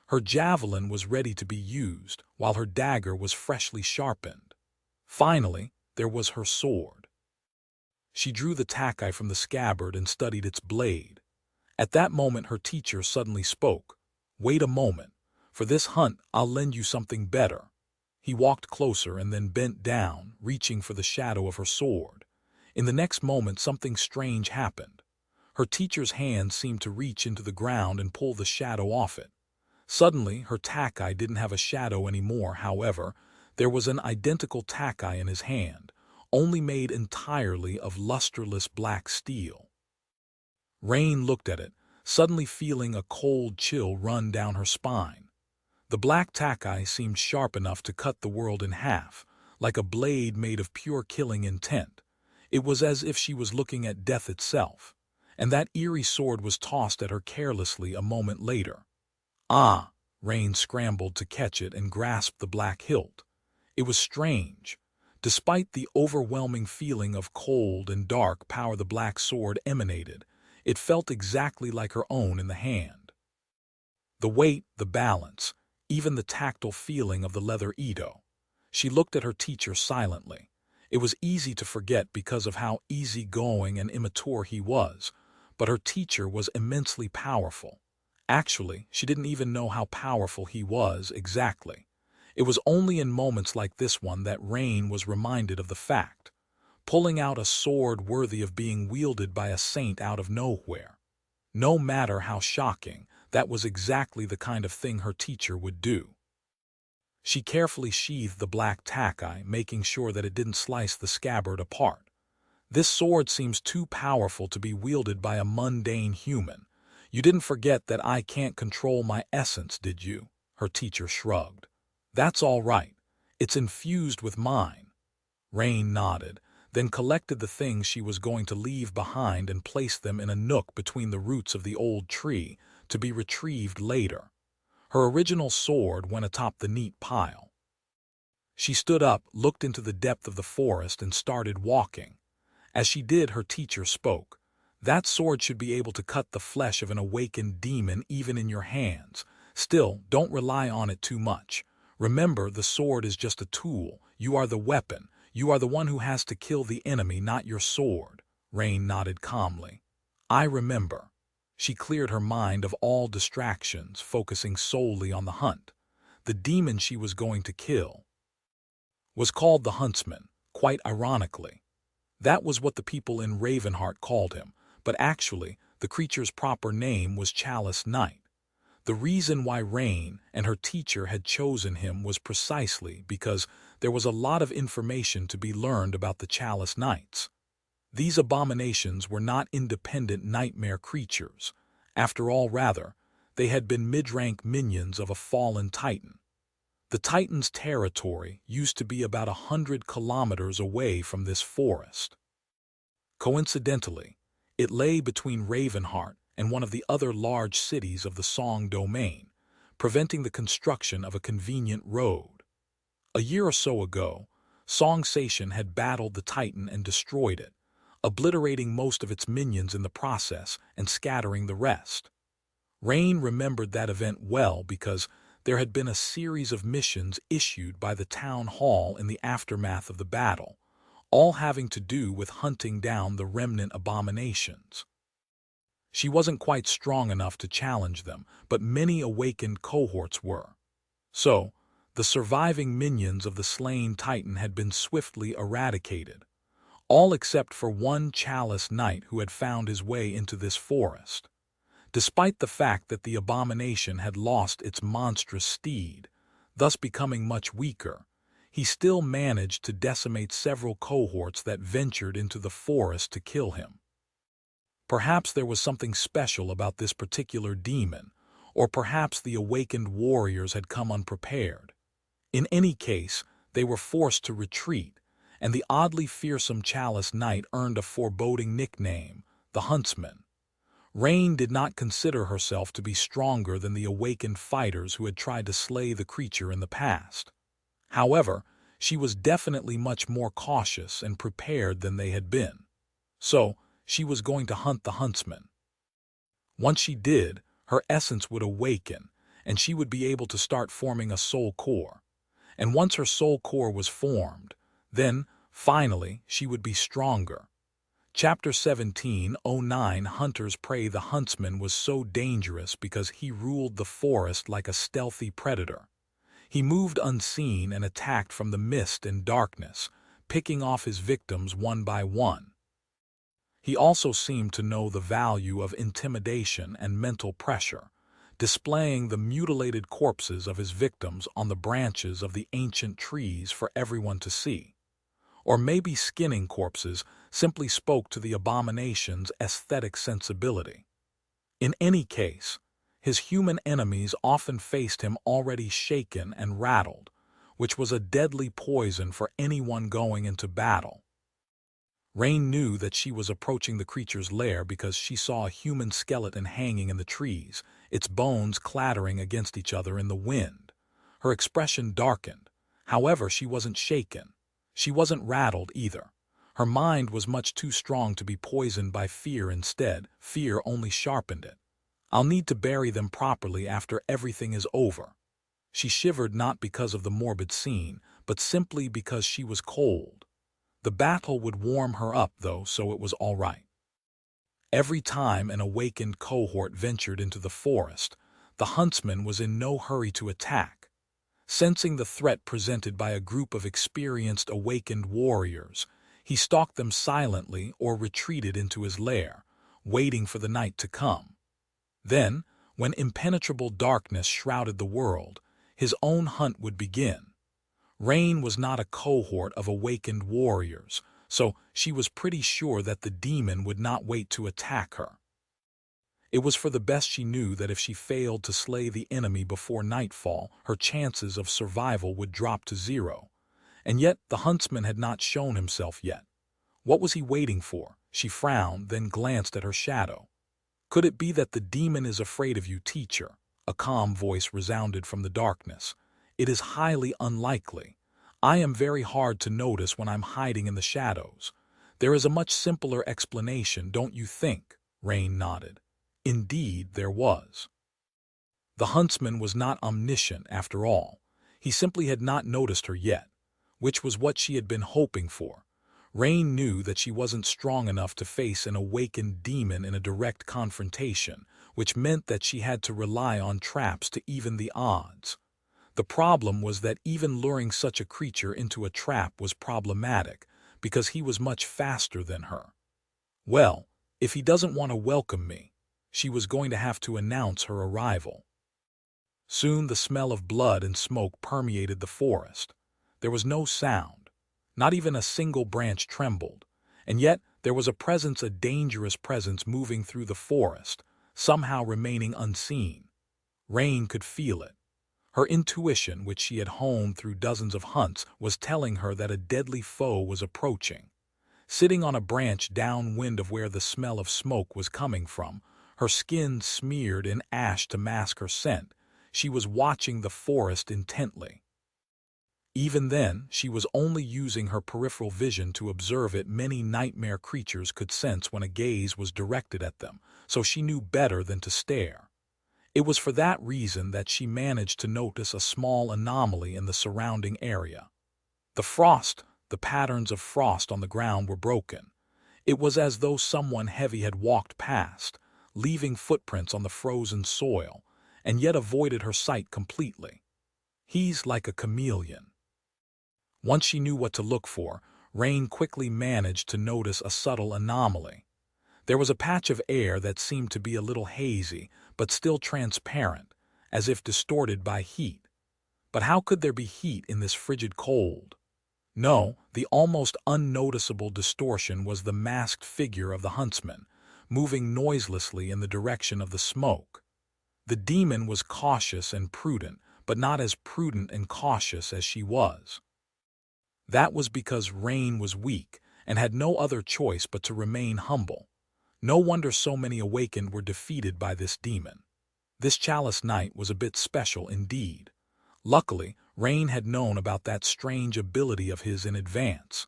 Her javelin was ready to be used, while her dagger was freshly sharpened. Finally, there was her sword. She drew the takai from the scabbard and studied its blade. At that moment her teacher suddenly spoke. "Wait a moment. For this hunt, I'll lend you something better." He walked closer and then bent down, reaching for the shadow of her sword. In the next moment something strange happened. Her teacher's hand seemed to reach into the ground and pull the shadow off it. Suddenly, her takai didn't have a shadow anymore, however. There was an identical takai in his hand, only made entirely of lusterless black steel. Rain looked at it, suddenly feeling a cold chill run down her spine. The black takai seemed sharp enough to cut the world in half, like a blade made of pure killing intent. It was as if she was looking at death itself, and that eerie sword was tossed at her carelessly a moment later. "Ah!" Rain scrambled to catch it and grasped the black hilt. It was strange. Despite the overwhelming feeling of cold and dark power the black sword emanated, it felt exactly like her own in the hand. The weight, the balance, even the tactile feeling of the leather Edo. She looked at her teacher silently. It was easy to forget because of how easygoing and immature he was, but her teacher was immensely powerful. Actually, she didn't even know how powerful he was exactly. It was only in moments like this one that Rain was reminded of the fact, pulling out a sword worthy of being wielded by a saint out of nowhere. No matter how shocking, that was exactly the kind of thing her teacher would do. She carefully sheathed the black tackeye, making sure that it didn't slice the scabbard apart. This sword seems too powerful to be wielded by a mundane human. You didn't forget that I can't control my essence, did you? Her teacher shrugged. That's all right. It's infused with mine. Rain nodded, then collected the things she was going to leave behind and placed them in a nook between the roots of the old tree, to be retrieved later. Her original sword went atop the neat pile. She stood up, looked into the depth of the forest, and started walking. As she did, her teacher spoke. That sword should be able to cut the flesh of an awakened demon even in your hands. Still, don't rely on it too much. Remember, the sword is just a tool. You are the weapon. You are the one who has to kill the enemy, not your sword. Rain nodded calmly. I remember. She cleared her mind of all distractions, focusing solely on the hunt. The demon she was going to kill was called the Huntsman, quite ironically. That was what the people in Ravenheart called him, but actually, the creature's proper name was Chalice Knight. The reason why Rain and her teacher had chosen him was precisely because there was a lot of information to be learned about the Chalice Knights. These abominations were not independent nightmare creatures. After all, rather, they had been mid-rank minions of a fallen titan. The titan's territory used to be about 100 kilometers away from this forest. Coincidentally, it lay between Ravenheart and one of the other large cities of the Song domain, preventing the construction of a convenient road. A year or so ago, Song Station had battled the Titan and destroyed it, obliterating most of its minions in the process and scattering the rest. Rain remembered that event well because there had been a series of missions issued by the town hall in the aftermath of the battle, all having to do with hunting down the remnant abominations. She wasn't quite strong enough to challenge them, but many awakened cohorts were. So, the surviving minions of the slain Titan had been swiftly eradicated, all except for one Chalice Knight who had found his way into this forest. Despite the fact that the abomination had lost its monstrous steed, thus becoming much weaker, he still managed to decimate several cohorts that ventured into the forest to kill him. Perhaps there was something special about this particular demon, or perhaps the awakened warriors had come unprepared. In any case, they were forced to retreat, and the oddly fearsome Chalice Knight earned a foreboding nickname, the Huntsman. Rain did not consider herself to be stronger than the awakened fighters who had tried to slay the creature in the past. However, she was definitely much more cautious and prepared than they had been. So, she was going to hunt the Huntsman. Once she did, her essence would awaken, and she would be able to start forming a soul core. And once her soul core was formed, then, finally, she would be stronger. Chapter 17:09 Hunter's Prey. The Huntsman was so dangerous because he ruled the forest like a stealthy predator. He moved unseen and attacked from the mist and darkness, picking off his victims one by one. He also seemed to know the value of intimidation and mental pressure, displaying the mutilated corpses of his victims on the branches of the ancient trees for everyone to see. Or maybe skinning corpses simply spoke to the abomination's aesthetic sensibility. In any case, his human enemies often faced him already shaken and rattled, which was a deadly poison for anyone going into battle. Rain knew that she was approaching the creature's lair because she saw a human skeleton hanging in the trees, its bones clattering against each other in the wind. Her expression darkened. However, she wasn't shaken. She wasn't rattled either. Her mind was much too strong to be poisoned by fear. Instead, fear only sharpened it. I'll need to bury them properly after everything is over. She shivered not because of the morbid scene, but simply because she was cold. The battle would warm her up, though, so it was all right. Every time an awakened cohort ventured into the forest, the huntsman was in no hurry to attack. Sensing the threat presented by a group of experienced awakened warriors, he stalked them silently or retreated into his lair, waiting for the night to come. Then, when impenetrable darkness shrouded the world, his own hunt would begin. Rain was not a cohort of awakened warriors, so she was pretty sure that the demon would not wait to attack her. It was for the best she knew that if she failed to slay the enemy before nightfall, her chances of survival would drop to zero. And yet the huntsman had not shown himself yet. What was he waiting for? She frowned, then glanced at her shadow. Could it be that the demon is afraid of you, teacher? A calm voice resounded from the darkness. It is highly unlikely. I am very hard to notice when I'm hiding in the shadows. There is a much simpler explanation, don't you think? Rain nodded. Indeed, there was. The huntsman was not omniscient, after all. He simply had not noticed her yet, which was what she had been hoping for. Rain knew that she wasn't strong enough to face an awakened demon in a direct confrontation, which meant that she had to rely on traps to even the odds. The problem was that even luring such a creature into a trap was problematic, because he was much faster than her. Well, if he doesn't want to welcome me, she was going to have to announce her arrival. Soon the smell of blood and smoke permeated the forest. There was no sound. Not even a single branch trembled. And yet there was a dangerous presence moving through the forest, somehow remaining unseen. Rain could feel it. Her intuition, which she had honed through dozens of hunts, was telling her that a deadly foe was approaching. Sitting on a branch downwind of where the smell of smoke was coming from, her skin smeared in ash to mask her scent, she was watching the forest intently. Even then, she was only using her peripheral vision to observe it. Many nightmare creatures could sense when a gaze was directed at them, so she knew better than to stare. It was for that reason that she managed to notice a small anomaly in the surrounding area. The patterns of frost on the ground were broken. It was as though someone heavy had walked past, leaving footprints on the frozen soil, and yet avoided her sight completely. He's like a chameleon. Once she knew what to look for, Rain quickly managed to notice a subtle anomaly. There was a patch of air that seemed to be a little hazy, but still transparent, as if distorted by heat. But how could there be heat in this frigid cold? No, the almost unnoticeable distortion was the masked figure of the huntsman, moving noiselessly in the direction of the smoke. The demon was cautious and prudent, but not as prudent and cautious as she was. That was because Rain was weak and had no other choice but to remain humble. No wonder so many awakened were defeated by this demon. This Chalice night was a bit special indeed. Luckily, Rain had known about that strange ability of his in advance.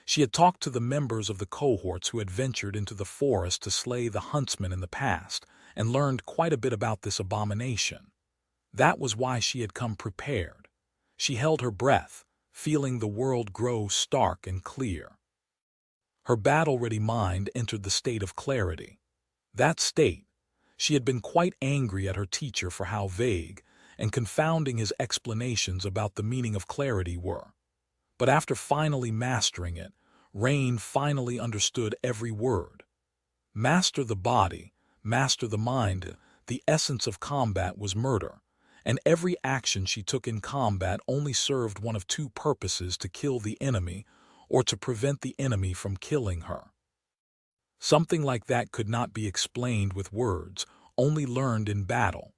She had talked to the members of the cohorts who had ventured into the forest to slay the huntsman in the past, and learned quite a bit about this abomination. That was why she had come prepared. She held her breath, feeling the world grow stark and clear. Her battle-ready mind entered the state of clarity. That state, she had been quite angry at her teacher for how vague and confounding his explanations about the meaning of clarity were. But after finally mastering it, Rain finally understood every word. Master the body, master the mind. The essence of combat was murder, and every action she took in combat only served one of two purposes: to kill the enemy or to prevent the enemy from killing her. Something like that could not be explained with words, only learned in battle.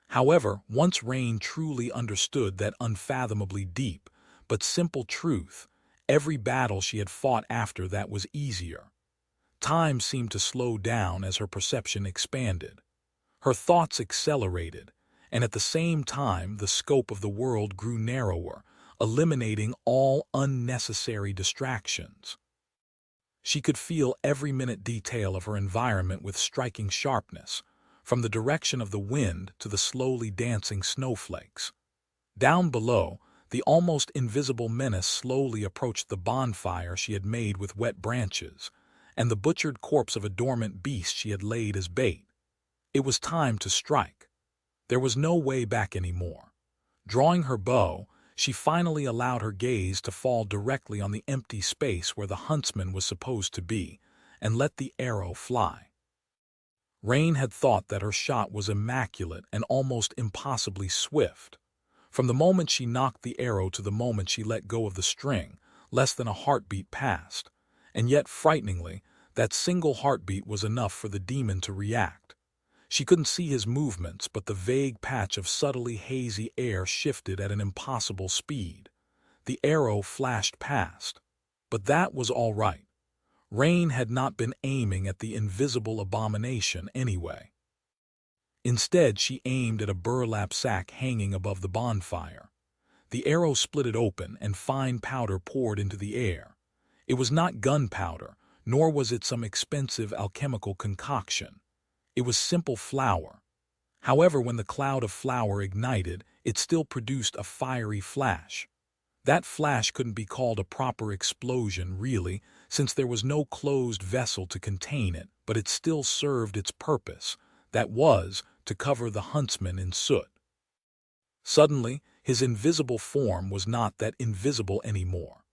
However, once Rain truly understood that unfathomably deep but simple truth, every battle she had fought after that was easier. Time seemed to slow down as her perception expanded. Her thoughts accelerated, and at the same time the scope of the world grew narrower, eliminating all unnecessary distractions. She could feel every minute detail of her environment with striking sharpness, from the direction of the wind to the slowly dancing snowflakes. Down below, The almost invisible menace slowly approached the bonfire she had made with wet branches, and the butchered corpse of a dormant beast she had laid as bait. It was time to strike. There was no way back anymore. Drawing her bow, she finally allowed her gaze to fall directly on the empty space where the huntsman was supposed to be, and let the arrow fly. Rain had thought that her shot was immaculate and almost impossibly swift. From the moment she knocked the arrow to the moment she let go of the string, less than a heartbeat passed, and yet, frighteningly, that single heartbeat was enough for the demon to react. She couldn't see his movements, but the vague patch of subtly hazy air shifted at an impossible speed. The arrow flashed past. But that was all right. Rain had not been aiming at the invisible abomination anyway. Instead, she aimed at a burlap sack hanging above the bonfire. The arrow split it open, and fine powder poured into the air. It was not gunpowder, nor was it some expensive alchemical concoction. It was simple flour. However, when the cloud of flour ignited, it still produced a fiery flash. That flash couldn't be called a proper explosion, really, since there was no closed vessel to contain it, but it still served its purpose, that was, to cover the huntsman in soot. Suddenly, his invisible form was not that invisible anymore.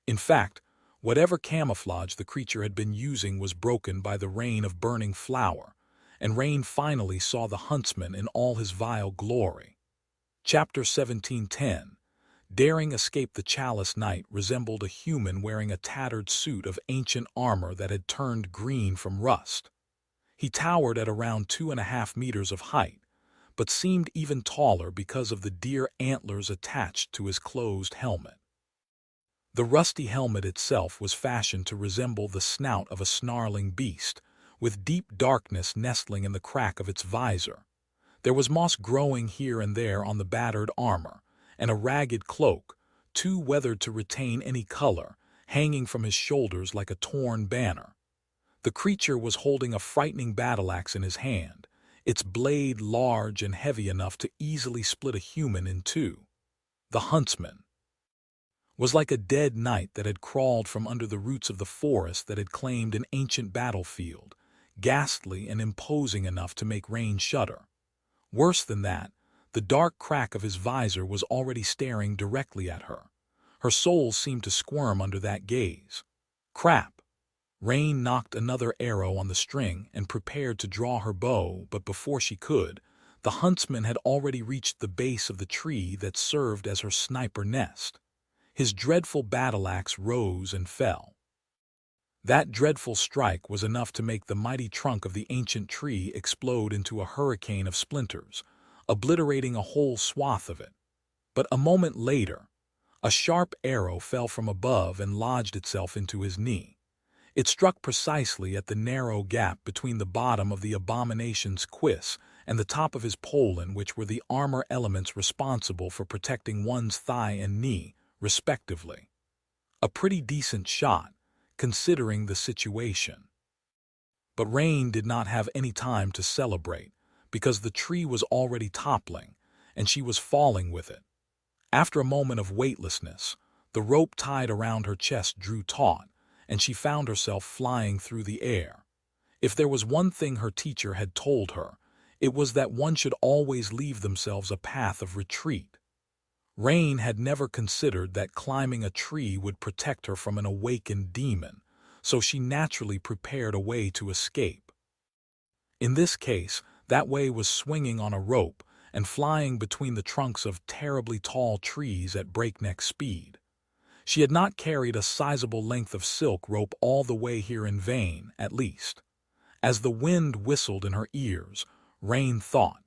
In fact, whatever camouflage the creature had been using was broken by the rain of burning flour, and Rain finally saw the huntsman in all his vile glory. Chapter 17:10. Daring escape the Chalice Knight resembled a human wearing a tattered suit of ancient armor that had turned green from rust. He towered at around 2.5 meters of height, but seemed even taller because of the deer antlers attached to his closed helmet. The rusty helmet itself was fashioned to resemble the snout of a snarling beast, with deep darkness nestling in the crack of its visor. There was moss growing here and there on the battered armor, and a ragged cloak, too weathered to retain any color, hanging from his shoulders like a torn banner. The creature was holding a frightening battle-axe in his hand, its blade large and heavy enough to easily split a human in two. The huntsman was like a dead knight that had crawled from under the roots of the forest that had claimed an ancient battlefield, ghastly and imposing enough to make Rain shudder. Worse than that, the dark crack of his visor was already staring directly at her. Her soul seemed to squirm under that gaze. Crap! Rain knocked another arrow on the string and prepared to draw her bow, but before she could, the huntsman had already reached the base of the tree that served as her sniper nest. His dreadful battle-axe rose and fell. That dreadful strike was enough to make the mighty trunk of the ancient tree explode into a hurricane of splinters, obliterating a whole swath of it. But a moment later, a sharp arrow fell from above and lodged itself into his knee. It struck precisely at the narrow gap between the bottom of the abomination's cuirass and the top of his pollen, which were the armor elements responsible for protecting one's thigh and knee, respectively. A pretty decent shot, considering the situation. But Rain did not have any time to celebrate, because the tree was already toppling, and she was falling with it. After a moment of weightlessness, the rope tied around her chest drew taut, and she found herself flying through the air. If there was one thing her teacher had told her, it was that one should always leave themselves a path of retreat. Rain had never considered that climbing a tree would protect her from an awakened demon, so she naturally prepared a way to escape. In this case, that way was swinging on a rope and flying between the trunks of terribly tall trees at breakneck speed. She had not carried a sizable length of silk rope all the way here in vain, at least. As the wind whistled in her ears, Rain thought,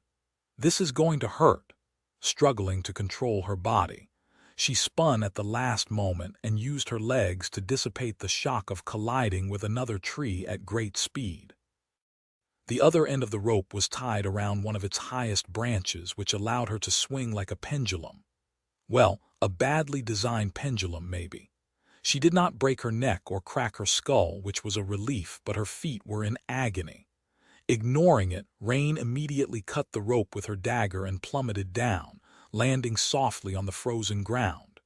"This is going to hurt." Struggling to control her body, she spun at the last moment and used her legs to dissipate the shock of colliding with another tree at great speed. The other end of the rope was tied around one of its highest branches, which allowed her to swing like a pendulum. Well, a badly designed pendulum, maybe. She did not break her neck or crack her skull, which was a relief, but her feet were in agony. Ignoring it, Rain immediately cut the rope with her dagger and plummeted down, landing softly on the frozen ground.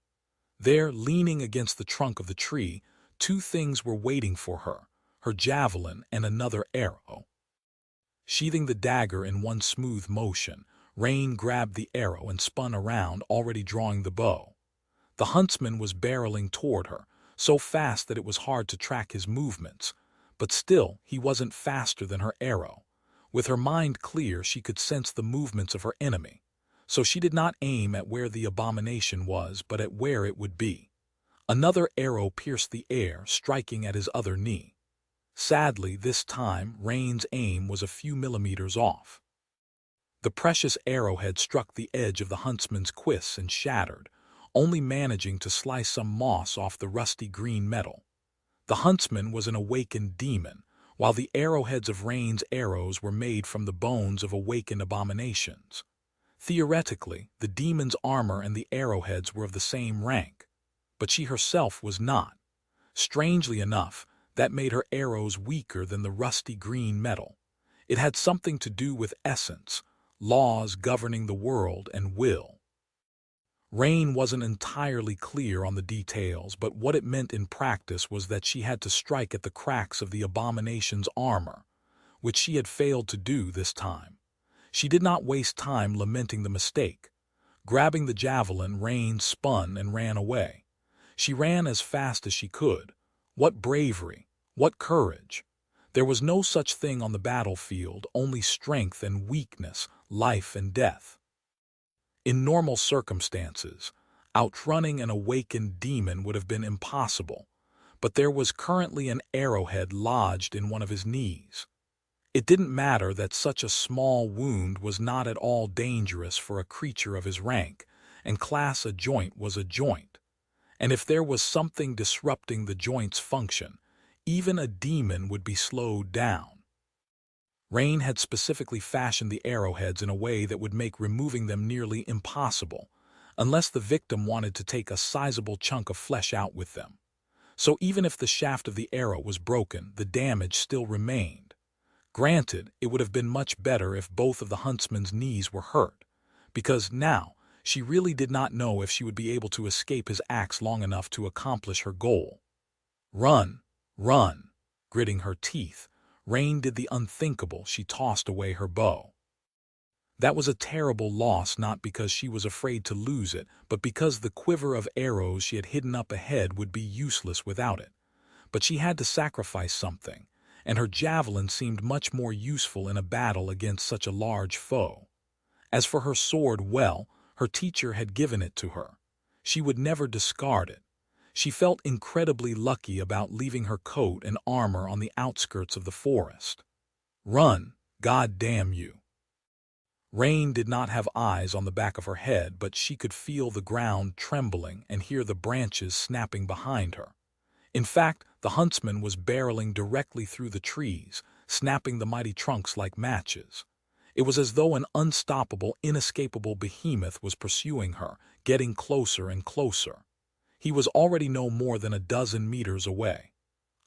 There, leaning against the trunk of the tree, two things were waiting for her, her javelin and another arrow. Sheathing the dagger in one smooth motion, Rain grabbed the arrow and spun around, already drawing the bow. The huntsman was barreling toward her, so fast that it was hard to track his movements, but still he wasn't faster than her arrow. With her mind clear, she could sense the movements of her enemy, so she did not aim at where the abomination was, but at where it would be. Another arrow pierced the air, striking at his other knee. Sadly, this time, Rain's aim was a few millimeters off. The precious arrowhead struck the edge of the huntsman's cuirass and shattered, only managing to slice some moss off the rusty green metal. The huntsman was an awakened demon, while the arrowheads of Rain's arrows were made from the bones of awakened abominations. Theoretically, the demon's armor and the arrowheads were of the same rank, but she herself was not. Strangely enough, that made her arrows weaker than the rusty green metal. It had something to do with essence, laws governing the world, and will. Rain wasn't entirely clear on the details, but what it meant in practice was that she had to strike at the cracks of the abomination's armor, which she had failed to do this time. She did not waste time lamenting the mistake. Grabbing the javelin, Rain spun and ran away. She ran as fast as she could. What bravery! What courage! There was no such thing on the battlefield, only strength and weakness, life and death. In normal circumstances, outrunning an awakened demon would have been impossible, but there was currently an arrowhead lodged in one of his knees. It didn't matter that such a small wound was not at all dangerous for a creature of his rank, and class. A joint was a joint. And if there was something disrupting the joint's function, even a demon would be slowed down. Rain had specifically fashioned the arrowheads in a way that would make removing them nearly impossible, unless the victim wanted to take a sizable chunk of flesh out with them. So even if the shaft of the arrow was broken, the damage still remained. Granted, it would have been much better if both of the huntsman's knees were hurt, because now she really did not know if she would be able to escape his axe long enough to accomplish her goal. Run! Run! Gritting her teeth, Rain did the unthinkable. She tossed away her bow. That was a terrible loss, not because she was afraid to lose it, but because the quiver of arrows she had hidden up ahead would be useless without it. But she had to sacrifice something, and her javelin seemed much more useful in a battle against such a large foe. As for her sword, well, her teacher had given it to her. She would never discard it. She felt incredibly lucky about leaving her coat and armor on the outskirts of the forest. Run, God damn you! Rain did not have eyes on the back of her head, but she could feel the ground trembling and hear the branches snapping behind her. In fact, the huntsman was barreling directly through the trees, snapping the mighty trunks like matches. It was as though an unstoppable, inescapable behemoth was pursuing her, getting closer and closer. He was already no more than a dozen meters away.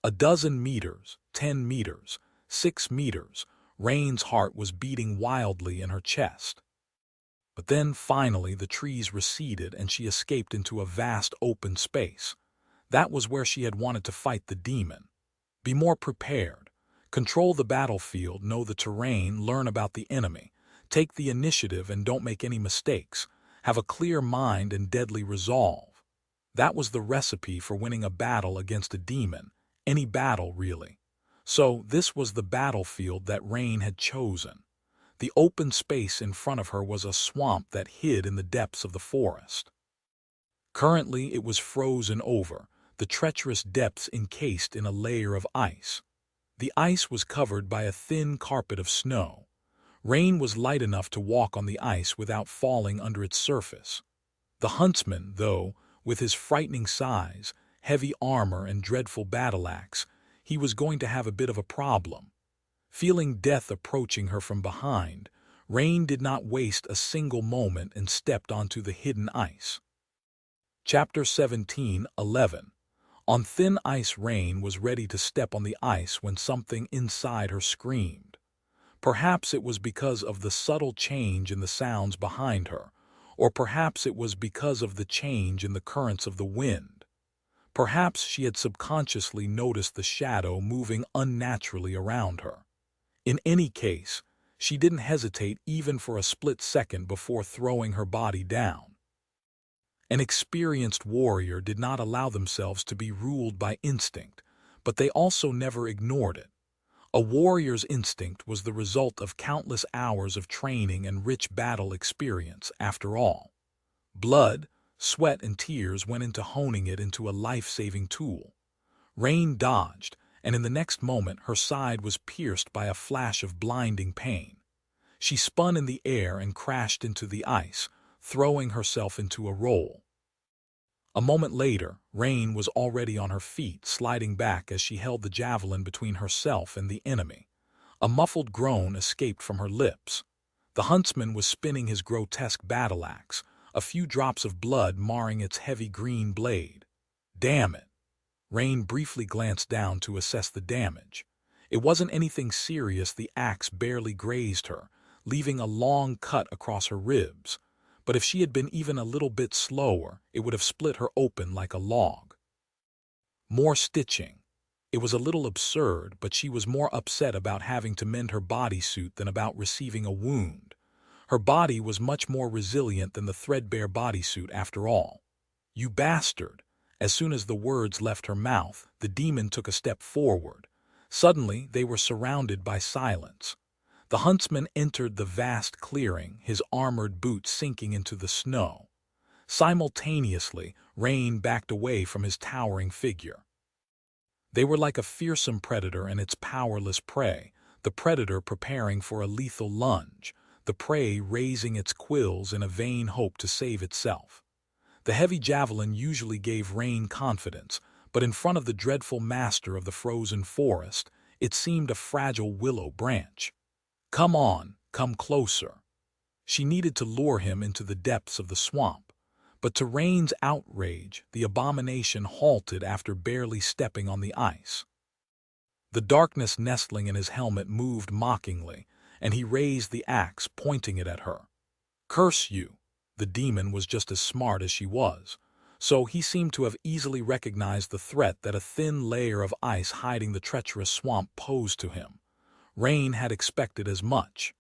A dozen meters, 10 meters, 6 meters. Rain's heart was beating wildly in her chest. But then, finally, the trees receded and she escaped into a vast open space. That was where she had wanted to fight the demon. Be more prepared. Control the battlefield, know the terrain, learn about the enemy. Take the initiative and don't make any mistakes. Have a clear mind and deadly resolve. That was the recipe for winning a battle against a demon. Any battle, really. So this was the battlefield that Rain had chosen. The open space in front of her was a swamp that hid in the depths of the forest. Currently it was frozen over, the treacherous depths encased in a layer of ice. The ice was covered by a thin carpet of snow. Rain was light enough to walk on the ice without falling under its surface. The huntsman, though, with his frightening size, heavy armor, and dreadful battle-axe, he was going to have a bit of a problem. Feeling death approaching her from behind, Rain did not waste a single moment and stepped onto the hidden ice. Chapter 17:11. On thin ice, Rain was ready to step on the ice when something inside her screamed. Perhaps it was because of the subtle change in the sounds behind her, Or perhaps it was because of the change in the currents of the wind. Perhaps she had subconsciously noticed the shadow moving unnaturally around her. In any case, she didn't hesitate even for a split second before throwing her body down. An experienced warrior did not allow themselves to be ruled by instinct, but they also never ignored it. A warrior's instinct was the result of countless hours of training and rich battle experience, after all. Blood, sweat, and tears went into honing it into a life-saving tool. Rain dodged, and in the next moment her side was pierced by a flash of blinding pain. She spun in the air and crashed into the ice, throwing herself into a roll. A moment later, Rain was already on her feet, sliding back as she held the javelin between herself and the enemy. A muffled groan escaped from her lips. The huntsman was spinning his grotesque battle axe, a few drops of blood marring its heavy green blade. Damn it! Rain briefly glanced down to assess the damage. It wasn't anything serious. The axe barely grazed her, leaving a long cut across her ribs. But if she had been even a little bit slower, it would have split her open like a log. More stitching. It was a little absurd, but she was more upset about having to mend her bodysuit than about receiving a wound. Her body was much more resilient than the threadbare bodysuit after all. You bastard! As soon as the words left her mouth, the demon took a step forward. Suddenly, they were surrounded by silence. The huntsman entered the vast clearing, his armored boots sinking into the snow. Simultaneously, Rain backed away from his towering figure. They were like a fearsome predator and its powerless prey, the predator preparing for a lethal lunge, the prey raising its quills in a vain hope to save itself. The heavy javelin usually gave Rain confidence, but in front of the dreadful master of the frozen forest, it seemed a fragile willow branch. Come on, come closer. She needed to lure him into the depths of the swamp, but to Rain's outrage, the abomination halted after barely stepping on the ice. The darkness nestling in his helmet moved mockingly, and he raised the axe, pointing it at her. Curse you! The demon was just as smart as she was, so he seemed to have easily recognized the threat that a thin layer of ice hiding the treacherous swamp posed to him. Rain had expected as much.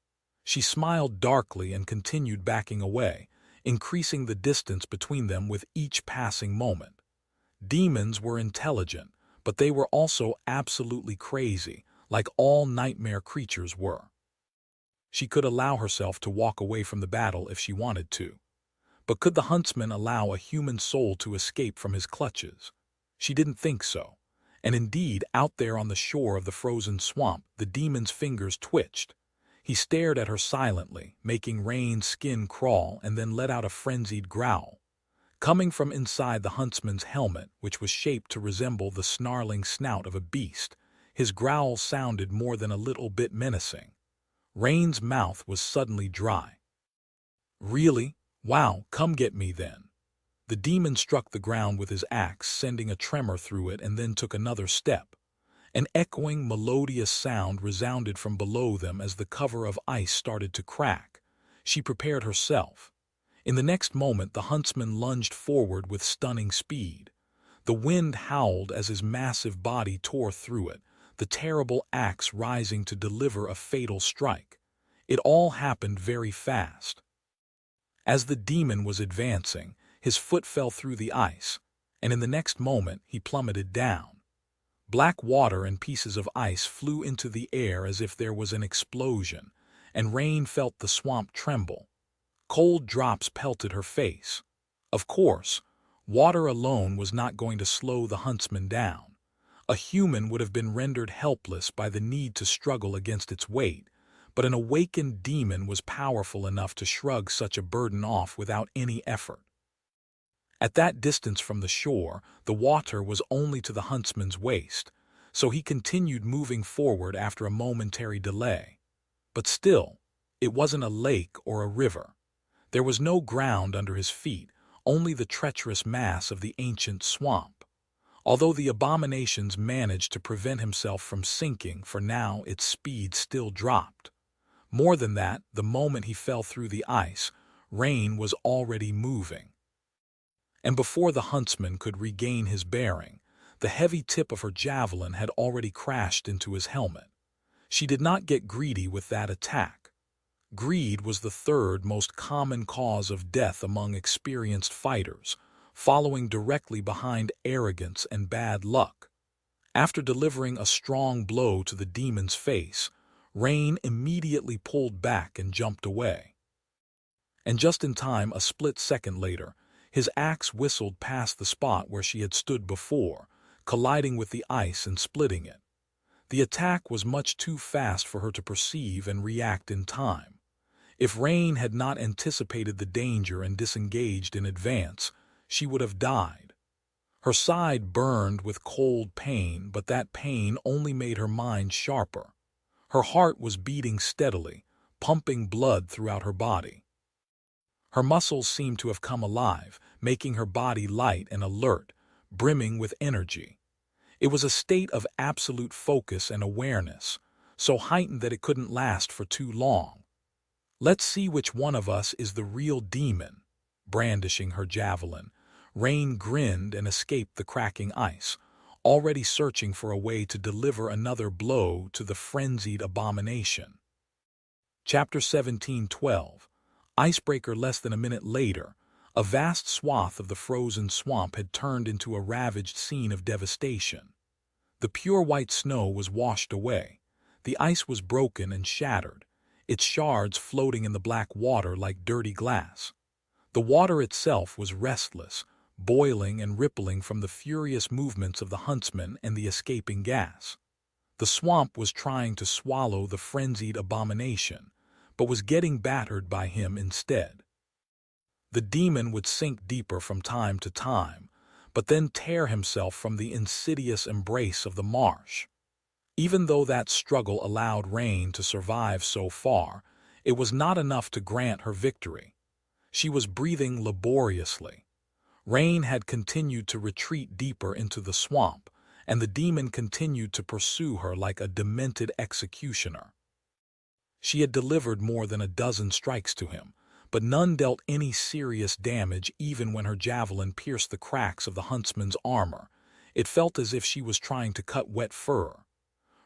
She smiled darkly and continued backing away, increasing the distance between them with each passing moment. Demons were intelligent, but they were also absolutely crazy, like all nightmare creatures were. She could allow herself to walk away from the battle if she wanted to. But could the huntsman allow a human soul to escape from his clutches? She didn't think so. And indeed, out there on the shore of the frozen swamp, the demon's fingers twitched. He stared at her silently, making Rain's skin crawl, and then let out a frenzied growl. Coming from inside the huntsman's helmet, which was shaped to resemble the snarling snout of a beast, his growl sounded more than a little bit menacing. Rain's mouth was suddenly dry. Really? Wow, come get me then. The demon struck the ground with his axe, sending a tremor through it, and then took another step. An echoing, melodious sound resounded from below them as the cover of ice started to crack. She prepared herself. In the next moment, the huntsman lunged forward with stunning speed. The wind howled as his massive body tore through it, the terrible axe rising to deliver a fatal strike. It all happened very fast. As the demon was advancing, his foot fell through the ice, and in the next moment he plummeted down. Black water and pieces of ice flew into the air as if there was an explosion, and Rain felt the swamp tremble. Cold drops pelted her face. Of course, water alone was not going to slow the huntsman down. A human would have been rendered helpless by the need to struggle against its weight, but an awakened demon was powerful enough to shrug such a burden off without any effort. At that distance from the shore, the water was only to the huntsman's waist, so he continued moving forward after a momentary delay. But still, it wasn't a lake or a river. There was no ground under his feet, only the treacherous mass of the ancient swamp. Although the abominations managed to prevent himself from sinking, for now its speed still dropped. More than that, the moment he fell through the ice, Rain was already moving. And before the huntsman could regain his bearing, the heavy tip of her javelin had already crashed into his helmet. She did not get greedy with that attack. Greed was the third most common cause of death among experienced fighters, following directly behind arrogance and bad luck. After delivering a strong blow to the demon's face, Rain immediately pulled back and jumped away. And just in time, a split second later, his axe whistled past the spot where she had stood before, colliding with the ice and splitting it. The attack was much too fast for her to perceive and react in time. If Rain had not anticipated the danger and disengaged in advance, she would have died. Her side burned with cold pain, but that pain only made her mind sharper. Her heart was beating steadily, pumping blood throughout her body. Her muscles seemed to have come alive, making her body light and alert, brimming with energy. It was a state of absolute focus and awareness, so heightened that it couldn't last for too long. "Let's see which one of us is the real demon." Brandishing her javelin, Rain grinned and escaped the cracking ice, already searching for a way to deliver another blow to the frenzied abomination. Chapter 17:12. Icebreaker. Less than a minute later, a vast swath of the frozen swamp had turned into a ravaged scene of devastation. The pure white snow was washed away. The ice was broken and shattered, its shards floating in the black water like dirty glass. The water itself was restless, boiling and rippling from the furious movements of the huntsman and the escaping gas. The swamp was trying to swallow the frenzied abomination, but was getting battered by him instead. The demon would sink deeper from time to time, but then tear himself from the insidious embrace of the marsh. Even though that struggle allowed Rain to survive so far, it was not enough to grant her victory. She was breathing laboriously. Rain had continued to retreat deeper into the swamp, and the demon continued to pursue her like a demented executioner. She had delivered more than a dozen strikes to him, but none dealt any serious damage. Even when her javelin pierced the cracks of the huntsman's armor, it felt as if she was trying to cut wet fur.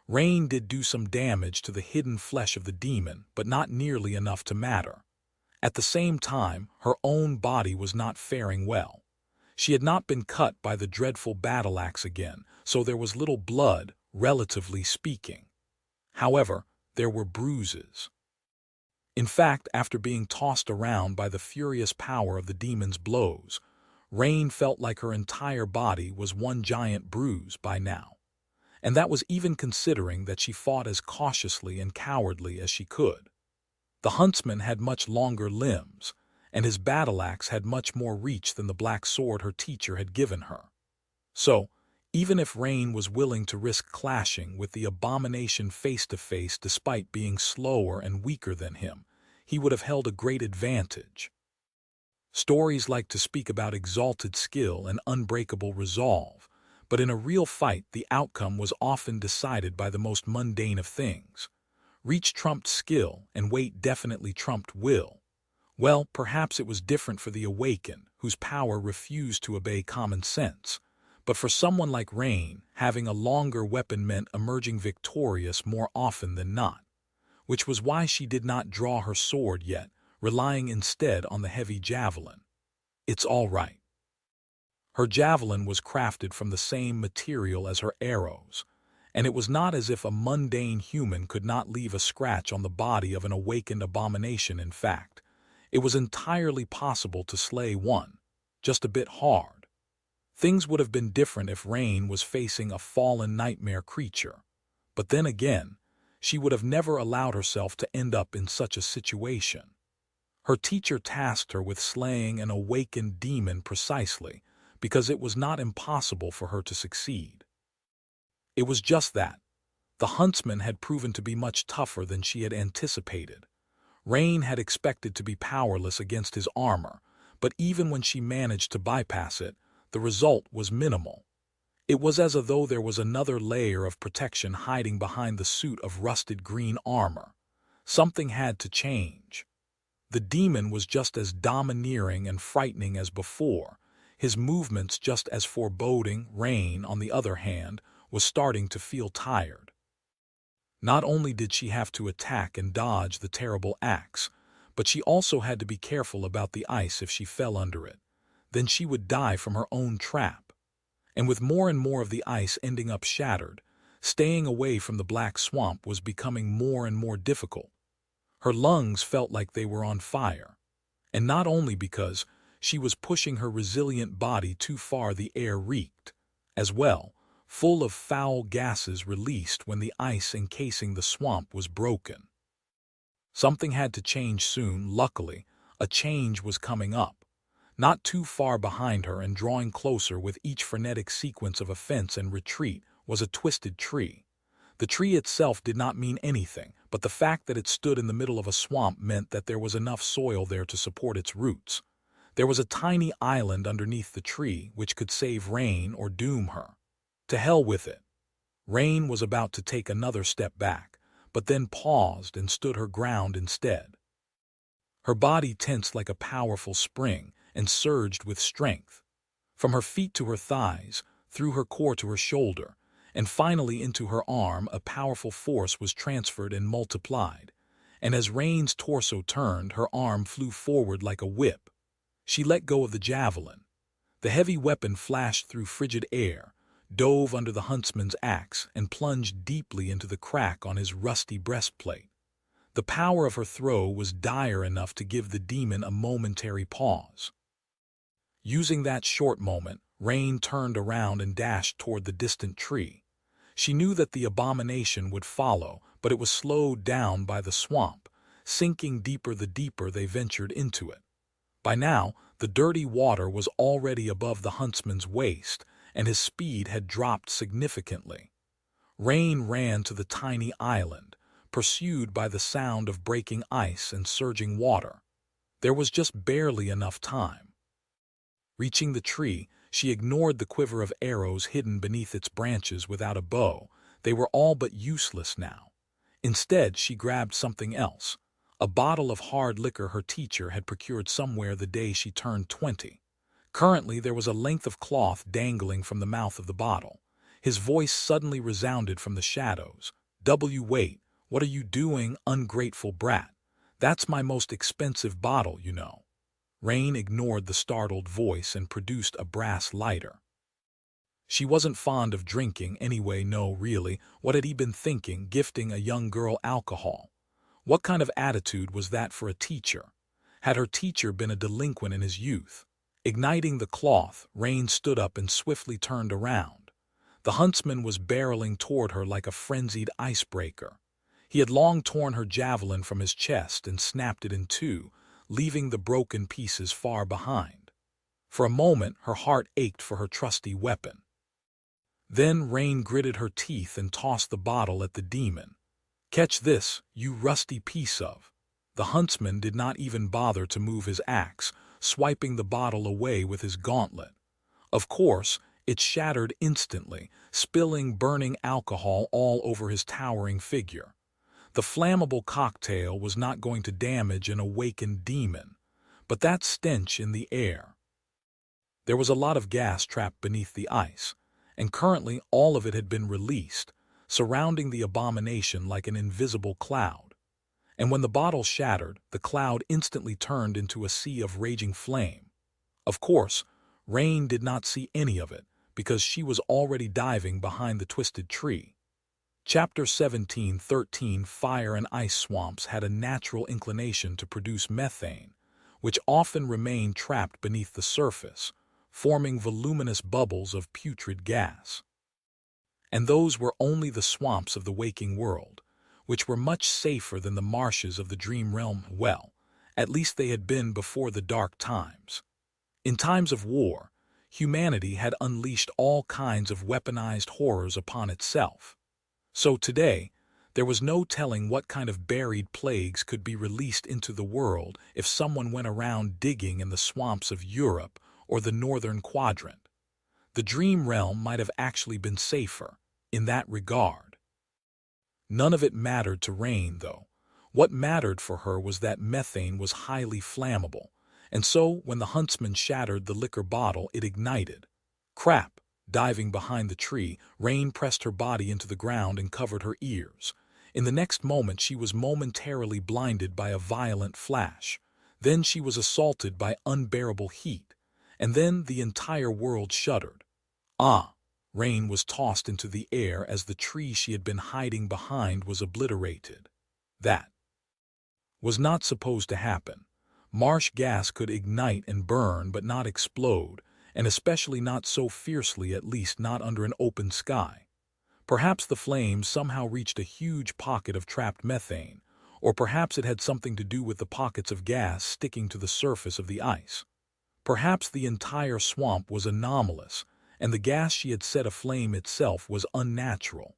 Rain did do some damage to the hidden flesh of the demon, but not nearly enough to matter. At the same time, her own body was not faring well. She had not been cut by the dreadful battle axe again, so there was little blood, relatively speaking. However, there were bruises. In fact, after being tossed around by the furious power of the demon's blows, Rain felt like her entire body was one giant bruise by now. And that was even considering that she fought as cautiously and cowardly as she could. The huntsman had much longer limbs, and his battle axe had much more reach than the black sword her teacher had given her. So, even if Rain was willing to risk clashing with the abomination face to face despite being slower and weaker than him, he would have held a great advantage. Stories like to speak about exalted skill and unbreakable resolve, but in a real fight the outcome was often decided by the most mundane of things. Reach trumped skill, and weight definitely trumped will. Well, perhaps it was different for the Awakened, whose power refused to obey common sense. But for someone like Rain, having a longer weapon meant emerging victorious more often than not, which was why she did not draw her sword yet, relying instead on the heavy javelin. It's all right. Her javelin was crafted from the same material as her arrows, and it was not as if a mundane human could not leave a scratch on the body of an awakened abomination. In fact, it was entirely possible to slay one, just a bit hard. Things would have been different if Rain was facing a fallen nightmare creature, but then again, she would have never allowed herself to end up in such a situation. Her teacher tasked her with slaying an awakened demon precisely because it was not impossible for her to succeed. It was just that. The huntsman had proven to be much tougher than she had anticipated. Rain had expected to be powerless against his armor, but even when she managed to bypass it, the result was minimal. It was as though there was another layer of protection hiding behind the suit of rusted green armor. Something had to change. The demon was just as domineering and frightening as before, his movements just as foreboding. Rain, on the other hand, was starting to feel tired. Not only did she have to attack and dodge the terrible axe, but she also had to be careful about the ice if she fell under it. Then she would die from her own trap. And with more and more of the ice ending up shattered, staying away from the black swamp was becoming more and more difficult. Her lungs felt like they were on fire. And not only because she was pushing her resilient body too far, the air reeked, as well, full of foul gases released when the ice encasing the swamp was broken. Something had to change soon. Luckily, a change was coming up. Not too far behind her and drawing closer with each frenetic sequence of offense and retreat was a twisted tree. The tree itself did not mean anything, but the fact that it stood in the middle of a swamp meant that there was enough soil there to support its roots. There was a tiny island underneath the tree which could save Rain or doom her. To hell with it. Rain was about to take another step back, but then paused and stood her ground instead. Her body tensed like a powerful spring and surged with strength. From her feet to her thighs, through her core to her shoulder, and finally into her arm, a powerful force was transferred and multiplied. And as Rain's torso turned, her arm flew forward like a whip. She let go of the javelin. The heavy weapon flashed through frigid air, dove under the huntsman's axe, and plunged deeply into the crack on his rusty breastplate. The power of her throw was dire enough to give the demon a momentary pause. Using that short moment, Rain turned around and dashed toward the distant tree. She knew that the abomination would follow, but it was slowed down by the swamp, sinking deeper the deeper they ventured into it. By now, the dirty water was already above the huntsman's waist, and his speed had dropped significantly. Rain ran to the tiny island, pursued by the sound of breaking ice and surging water. There was just barely enough time. Reaching the tree, she ignored the quiver of arrows hidden beneath its branches. Without a bow, they were all but useless now. Instead, she grabbed something else, a bottle of hard liquor her teacher had procured somewhere the day she turned 20. Currently, there was a length of cloth dangling from the mouth of the bottle. His voice suddenly resounded from the shadows. Wait, what are you doing, ungrateful brat? That's my most expensive bottle, you know." Rain ignored the startled voice and produced a brass lighter. She wasn't fond of drinking anyway. No, really, what had he been thinking, gifting a young girl alcohol? What kind of attitude was that for a teacher? Had her teacher been a delinquent in his youth? Igniting the cloth, Rain stood up and swiftly turned around. The huntsman was barreling toward her like a frenzied icebreaker. He had long torn her javelin from his chest and snapped it in two, leaving the broken pieces far behind. For a moment, her heart ached for her trusty weapon. Then Rain gritted her teeth and tossed the bottle at the demon. "Catch this, you rusty piece of—" The huntsman did not even bother to move his axe, swiping the bottle away with his gauntlet. Of course, it shattered instantly, spilling burning alcohol all over his towering figure. The flammable cocktail was not going to damage an awakened demon, but that stench in the air. There was a lot of gas trapped beneath the ice, and currently all of it had been released, surrounding the abomination like an invisible cloud. And when the bottle shattered, the cloud instantly turned into a sea of raging flame. Of course, Rain did not see any of it, because she was already diving behind the twisted tree. Chapter 17:13 Fire and ice swamps had a natural inclination to produce methane, which often remained trapped beneath the surface, forming voluminous bubbles of putrid gas. And those were only the swamps of the waking world, which were much safer than the marshes of the dream realm. Well, at least they had been before the dark times. In times of war, humanity had unleashed all kinds of weaponized horrors upon itself. So today, there was no telling what kind of buried plagues could be released into the world if someone went around digging in the swamps of Europe or the northern quadrant. The dream realm might have actually been safer in that regard. None of it mattered to Rain, though. What mattered for her was that methane was highly flammable, and so when the huntsman shattered the liquor bottle, it ignited. Crap! Diving behind the tree, Rain pressed her body into the ground and covered her ears. In the next moment she was momentarily blinded by a violent flash. Then she was assaulted by unbearable heat. And then the entire world shuddered. Ah! Rain was tossed into the air as the tree she had been hiding behind was obliterated. That was not supposed to happen. Marsh gas could ignite and burn but not explode, and especially not so fiercely, at least not under an open sky. Perhaps the flames somehow reached a huge pocket of trapped methane, or perhaps it had something to do with the pockets of gas sticking to the surface of the ice. Perhaps the entire swamp was anomalous, and the gas she had set aflame itself was unnatural.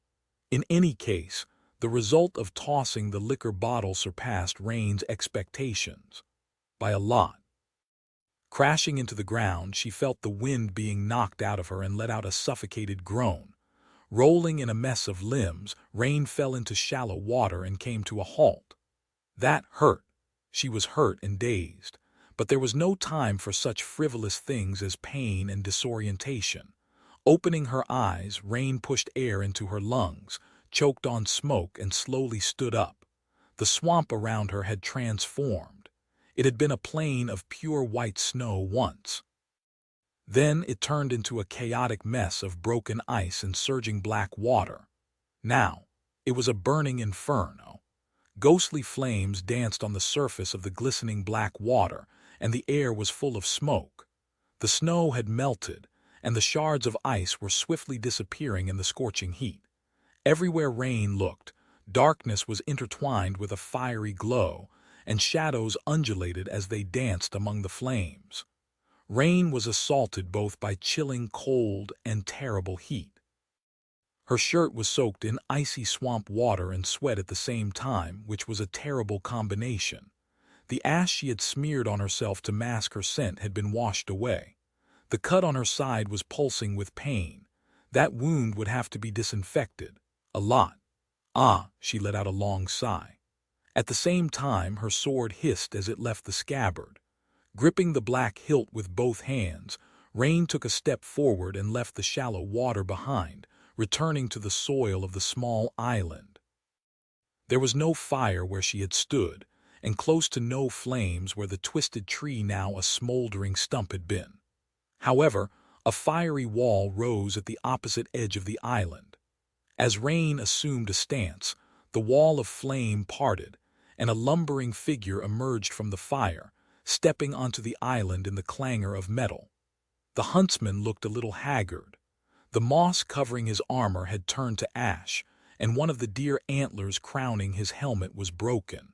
In any case, the result of tossing the liquor bottle surpassed Rain's expectations. By a lot. Crashing into the ground, she felt the wind being knocked out of her and let out a suffocated groan. Rolling in a mess of limbs, Rain fell into shallow water and came to a halt. That hurt. She was hurt and dazed. But there was no time for such frivolous things as pain and disorientation. Opening her eyes, Rain pushed air into her lungs, choked on smoke, and slowly stood up. The swamp around her had transformed. It had been a plain of pure white snow once. Then it turned into a chaotic mess of broken ice and surging black water. Now, it was a burning inferno. Ghostly flames danced on the surface of the glistening black water, and the air was full of smoke. The snow had melted, and the shards of ice were swiftly disappearing in the scorching heat. Everywhere Rain looked, darkness was intertwined with a fiery glow, and shadows undulated as they danced among the flames. Rain was assaulted both by chilling cold and terrible heat. Her shirt was soaked in icy swamp water and sweat at the same time, which was a terrible combination. The ash she had smeared on herself to mask her scent had been washed away. The cut on her side was pulsing with pain. That wound would have to be disinfected. A lot. Ah, she let out a long sigh. At the same time, her sword hissed as it left the scabbard. Gripping the black hilt with both hands, Rain took a step forward and left the shallow water behind, returning to the soil of the small island. There was no fire where she had stood, and close to no flames where the twisted tree, now a smoldering stump, had been. However, a fiery wall rose at the opposite edge of the island. As Rain assumed a stance, the wall of flame parted, and a lumbering figure emerged from the fire, stepping onto the island in the clangor of metal. The huntsman looked a little haggard. The moss covering his armor had turned to ash, and one of the deer antlers crowning his helmet was broken.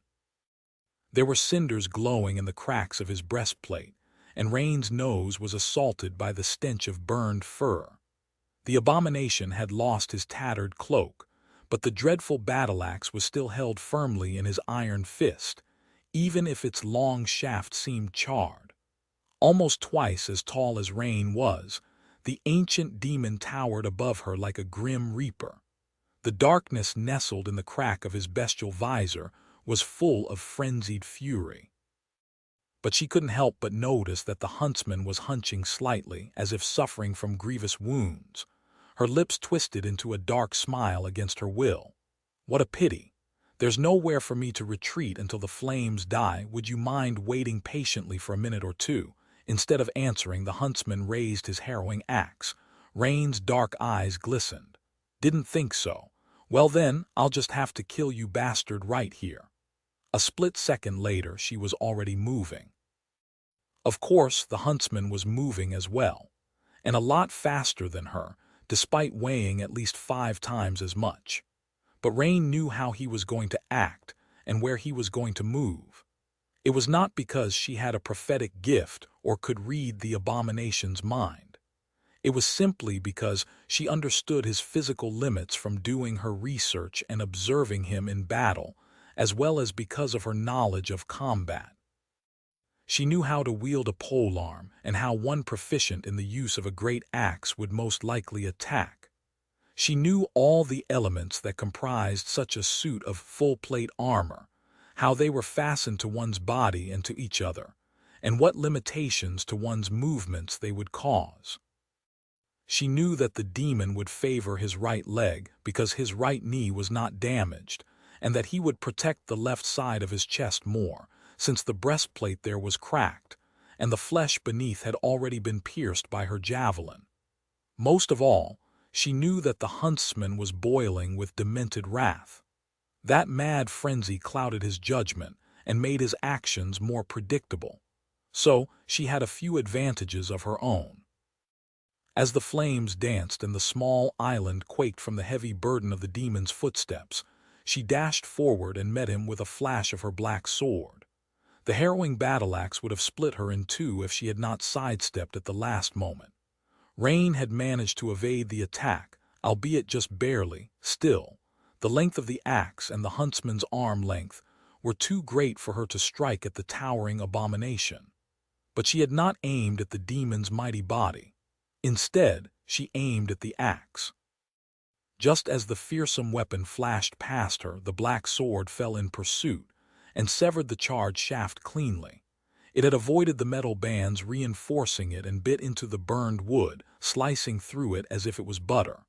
There were cinders glowing in the cracks of his breastplate, and Rain's nose was assaulted by the stench of burned fur. The abomination had lost his tattered cloak, but the dreadful battle-axe was still held firmly in his iron fist, even if its long shaft seemed charred. Almost twice as tall as Rain was, the ancient demon towered above her like a grim reaper. The darkness nestled in the crack of his bestial visor was full of frenzied fury. But she couldn't help but notice that the huntsman was hunching slightly, as if suffering from grievous wounds. Her lips twisted into a dark smile against her will. What a pity. There's nowhere for me to retreat until the flames die. Would you mind waiting patiently for a minute or two? Instead of answering, the huntsman raised his harrowing axe. Rain's dark eyes glistened. Didn't think so. Well then, I'll just have to kill you bastard right here. A split second later, she was already moving. Of course, the huntsman was moving as well, and a lot faster than her, despite weighing at least 5 times as much. But Rain knew how he was going to act and where he was going to move. It was not because she had a prophetic gift or could read the abomination's mind. It was simply because she understood his physical limits from doing her research and observing him in battle, as well as because of her knowledge of combat. She knew how to wield a polearm and how one proficient in the use of a great axe would most likely attack. She knew all the elements that comprised such a suit of full-plate armor, how they were fastened to one's body and to each other, and what limitations to one's movements they would cause. She knew that the demon would favor his right leg because his right knee was not damaged, and that he would protect the left side of his chest more, since the breastplate there was cracked, and the flesh beneath had already been pierced by her javelin. Most of all, she knew that the huntsman was boiling with demented wrath. That mad frenzy clouded his judgment and made his actions more predictable. So she had a few advantages of her own. As the flames danced and the small island quaked from the heavy burden of the demon's footsteps, she dashed forward and met him with a flash of her black sword. The harrowing battle-axe would have split her in two if she had not sidestepped at the last moment. Rain had managed to evade the attack, albeit just barely. Still, the length of the axe and the huntsman's arm length were too great for her to strike at the towering abomination. But she had not aimed at the demon's mighty body. Instead, she aimed at the axe. Just as the fearsome weapon flashed past her, the black sword fell in pursuit and severed the charred shaft cleanly. It had avoided the metal bands reinforcing it and bit into the burned wood, slicing through it as if it was butter.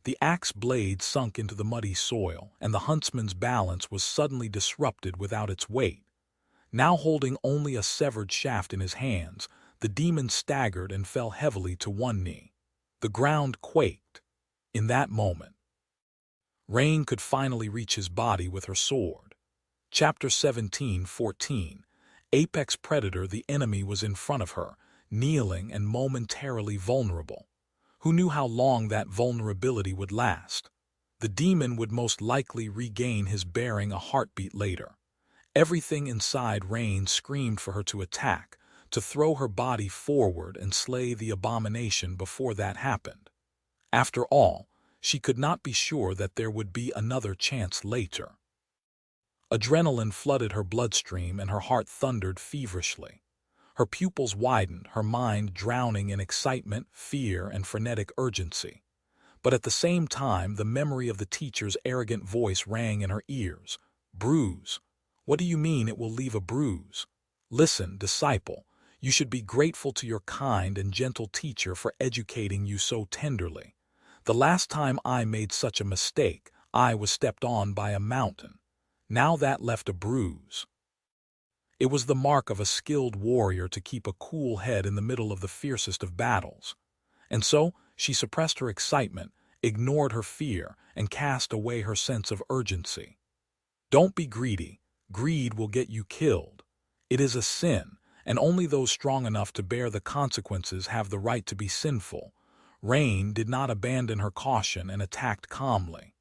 The axe blade sunk into the muddy soil, and the huntsman's balance was suddenly disrupted without its weight. Now holding only a severed shaft in his hands, the demon staggered and fell heavily to one knee. The ground quaked. In that moment, Rain could finally reach his body with her sword. Chapter 17:14. Apex Predator. The enemy was in front of her, kneeling and momentarily vulnerable. Who knew how long that vulnerability would last? The demon would most likely regain his bearing a heartbeat later. Everything inside Rain screamed for her to attack, to throw her body forward and slay the abomination before that happened. After all, she could not be sure that there would be another chance later. Adrenaline flooded her bloodstream and her heart thundered feverishly. Her pupils widened, her mind drowning in excitement, fear, and frenetic urgency. But at the same time, the memory of the teacher's arrogant voice rang in her ears. Bruise. What do you mean it will leave a bruise? Listen, disciple, you should be grateful to your kind and gentle teacher for educating you so tenderly. The last time I made such a mistake, I was stepped on by a mountain. Now that left a bruise. It was the mark of a skilled warrior to keep a cool head in the middle of the fiercest of battles. And so, she suppressed her excitement, ignored her fear, and cast away her sense of urgency. Don't be greedy. Greed will get you killed. It is a sin, and only those strong enough to bear the consequences have the right to be sinful. Rain did not abandon her caution and attacked calmly.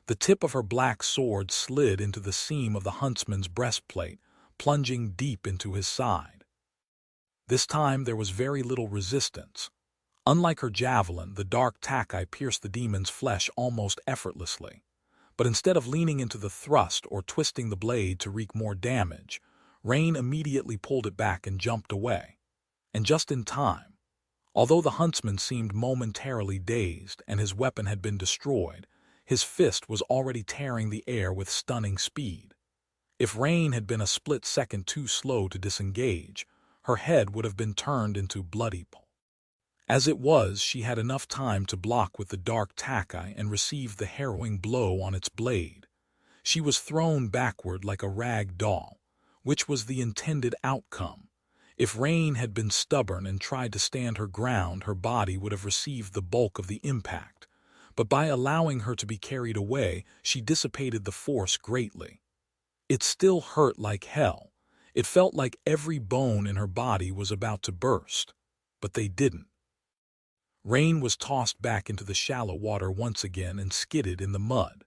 The tip of her black sword slid into the seam of the huntsman's breastplate, plunging deep into his side. This time there was very little resistance. Unlike her javelin, the dark tackle pierced the demon's flesh almost effortlessly. But instead of leaning into the thrust or twisting the blade to wreak more damage, Rain immediately pulled it back and jumped away. And just in time. Although the huntsman seemed momentarily dazed and his weapon had been destroyed, his fist was already tearing the air with stunning speed. If Rain had been a split second too slow to disengage, her head would have been turned into bloody pulp. As it was, she had enough time to block with the dark tackle and receive the harrowing blow on its blade. She was thrown backward like a rag doll, which was the intended outcome. If Rain had been stubborn and tried to stand her ground, her body would have received the bulk of the impact. But by allowing her to be carried away, she dissipated the force greatly. It still hurt like hell. It felt like every bone in her body was about to burst. But they didn't. Rain was tossed back into the shallow water once again and skidded in the mud.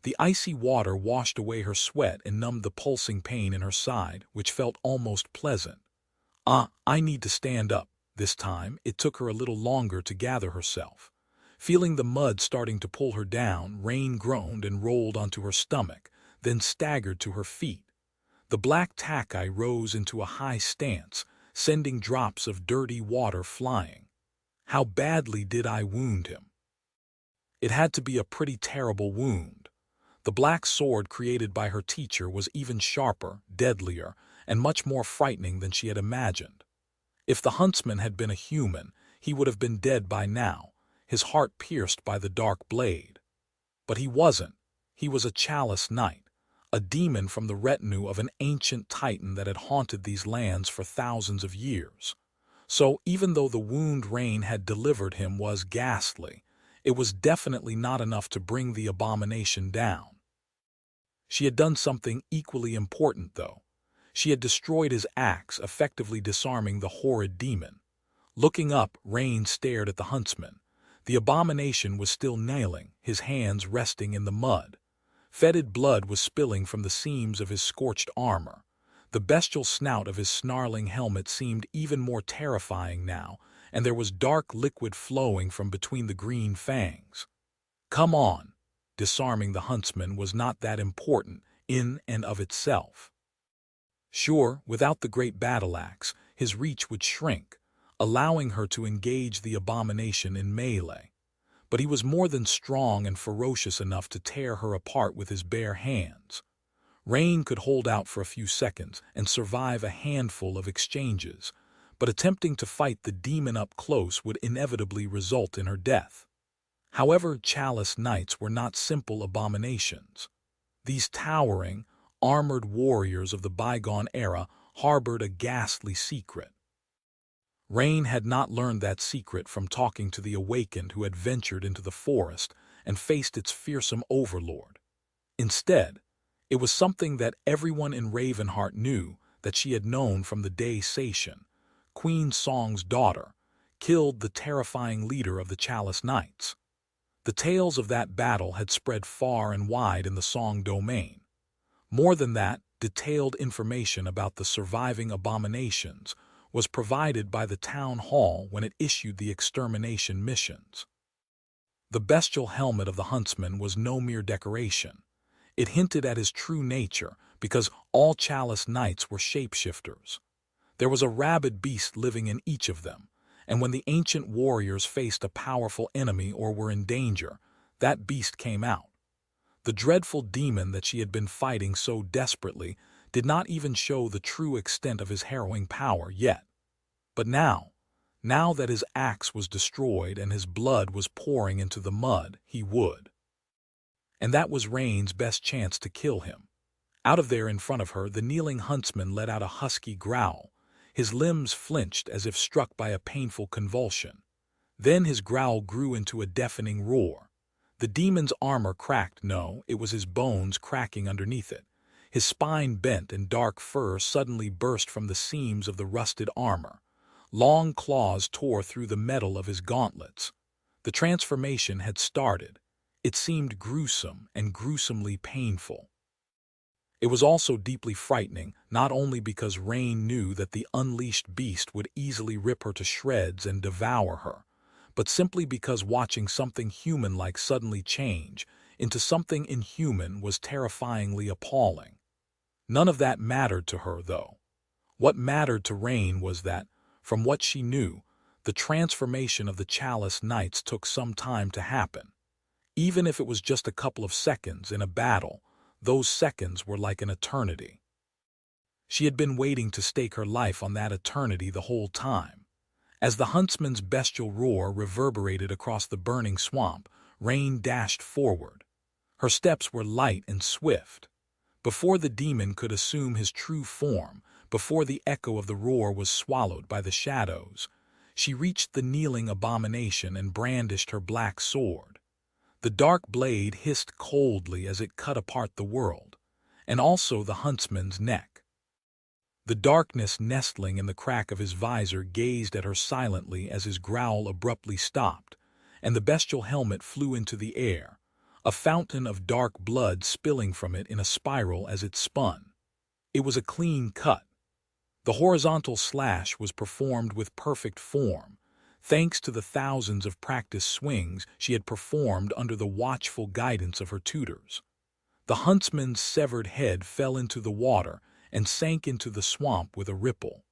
The icy water washed away her sweat and numbed the pulsing pain in her side, which felt almost pleasant. I need to stand up. This time, it took her a little longer to gather herself. Feeling the mud starting to pull her down, Rain groaned and rolled onto her stomach, then staggered to her feet. The black tackle rose into a high stance, sending drops of dirty water flying. How badly did I wound him? It had to be a pretty terrible wound. The black sword created by her teacher was even sharper, deadlier, and much more frightening than she had imagined. If the huntsman had been a human, he would have been dead by now, his heart pierced by the dark blade. But he wasn't. He was a Chalice Knight, a demon from the retinue of an ancient titan that had haunted these lands for thousands of years. So even though the wound Rain had delivered him was ghastly, it was definitely not enough to bring the abomination down. She had done something equally important, though. She had destroyed his axe, effectively disarming the horrid demon. Looking up, Rain stared at the huntsman. The abomination was still kneeling, his hands resting in the mud. Fetid blood was spilling from the seams of his scorched armor. The bestial snout of his snarling helmet seemed even more terrifying now, and there was dark liquid flowing from between the green fangs. Come on! Disarming the huntsman was not that important in and of itself. Sure, without the great battle-axe, his reach would shrink, allowing her to engage the abomination in melee. But he was more than strong and ferocious enough to tear her apart with his bare hands. Rain could hold out for a few seconds and survive a handful of exchanges, but attempting to fight the demon up close would inevitably result in her death. However, Chalice Knights were not simple abominations. These towering, armored warriors of the bygone era harbored a ghastly secret. Rain had not learned that secret from talking to the awakened who had ventured into the forest and faced its fearsome overlord. Instead, it was something that everyone in Ravenheart knew, that she had known from the day Saitian, Queen Song's daughter, killed the terrifying leader of the Chalice Knights. The tales of that battle had spread far and wide in the Song domain. More than that, detailed information about the surviving abominations was provided by the town hall when it issued the extermination missions. The bestial helmet of the huntsman was no mere decoration. It hinted at his true nature, because all Chalice Knights were shapeshifters. There was a rabid beast living in each of them, and when the ancient warriors faced a powerful enemy or were in danger, that beast came out. The dreadful demon that she had been fighting so desperately did not even show the true extent of his harrowing power yet. But now that his axe was destroyed and his blood was pouring into the mud, he would. And that was Rain's best chance to kill him. Out of there in front of her, the kneeling huntsman let out a husky growl. His limbs flinched as if struck by a painful convulsion. Then his growl grew into a deafening roar. The demon's armor cracked. No, it was his bones cracking underneath it. His spine bent and dark fur suddenly burst from the seams of the rusted armor. Long claws tore through the metal of his gauntlets. The transformation had started. It seemed gruesome and gruesomely painful. It was also deeply frightening, not only because Rain knew that the unleashed beast would easily rip her to shreds and devour her, but simply because watching something human-like suddenly change into something inhuman was terrifyingly appalling. None of that mattered to her, though. What mattered to Rain was that, from what she knew, the transformation of the Chalice Knights took some time to happen. Even if it was just a couple of seconds in a battle, those seconds were like an eternity. She had been waiting to stake her life on that eternity the whole time. As the huntsman's bestial roar reverberated across the burning swamp, Rain dashed forward. Her steps were light and swift. Before the demon could assume his true form, before the echo of the roar was swallowed by the shadows, she reached the kneeling abomination and brandished her black sword. The dark blade hissed coldly as it cut apart the world, and also the huntsman's neck. The darkness nestling in the crack of his visor gazed at her silently as his growl abruptly stopped, and the bestial helmet flew into the air, a fountain of dark blood spilling from it in a spiral as it spun. It was a clean cut. The horizontal slash was performed with perfect form, thanks to the thousands of practice swings she had performed under the watchful guidance of her tutors. The huntsman's severed head fell into the water and sank into the swamp with a ripple.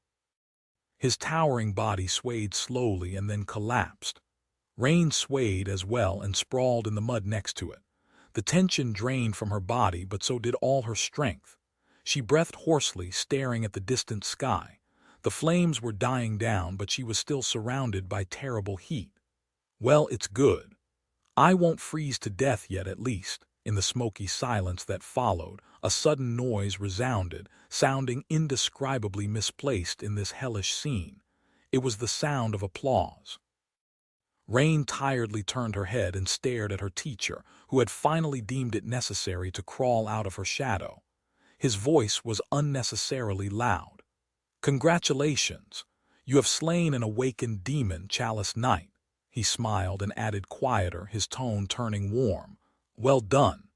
His towering body swayed slowly and then collapsed. Rain swayed as well and sprawled in the mud next to it. The tension drained from her body, but so did all her strength. She breathed hoarsely, staring at the distant sky. The flames were dying down, but she was still surrounded by terrible heat. Well, it's good. I won't freeze to death yet, at least. In the smoky silence that followed, a sudden noise resounded, sounding indescribably misplaced in this hellish scene. It was the sound of applause. Rain tiredly turned her head and stared at her teacher, who had finally deemed it necessary to crawl out of her shadow. His voice was unnecessarily loud. "Congratulations! You have slain an awakened demon, Chalice Knight." He smiled and added quieter, his tone turning warm. "Well done.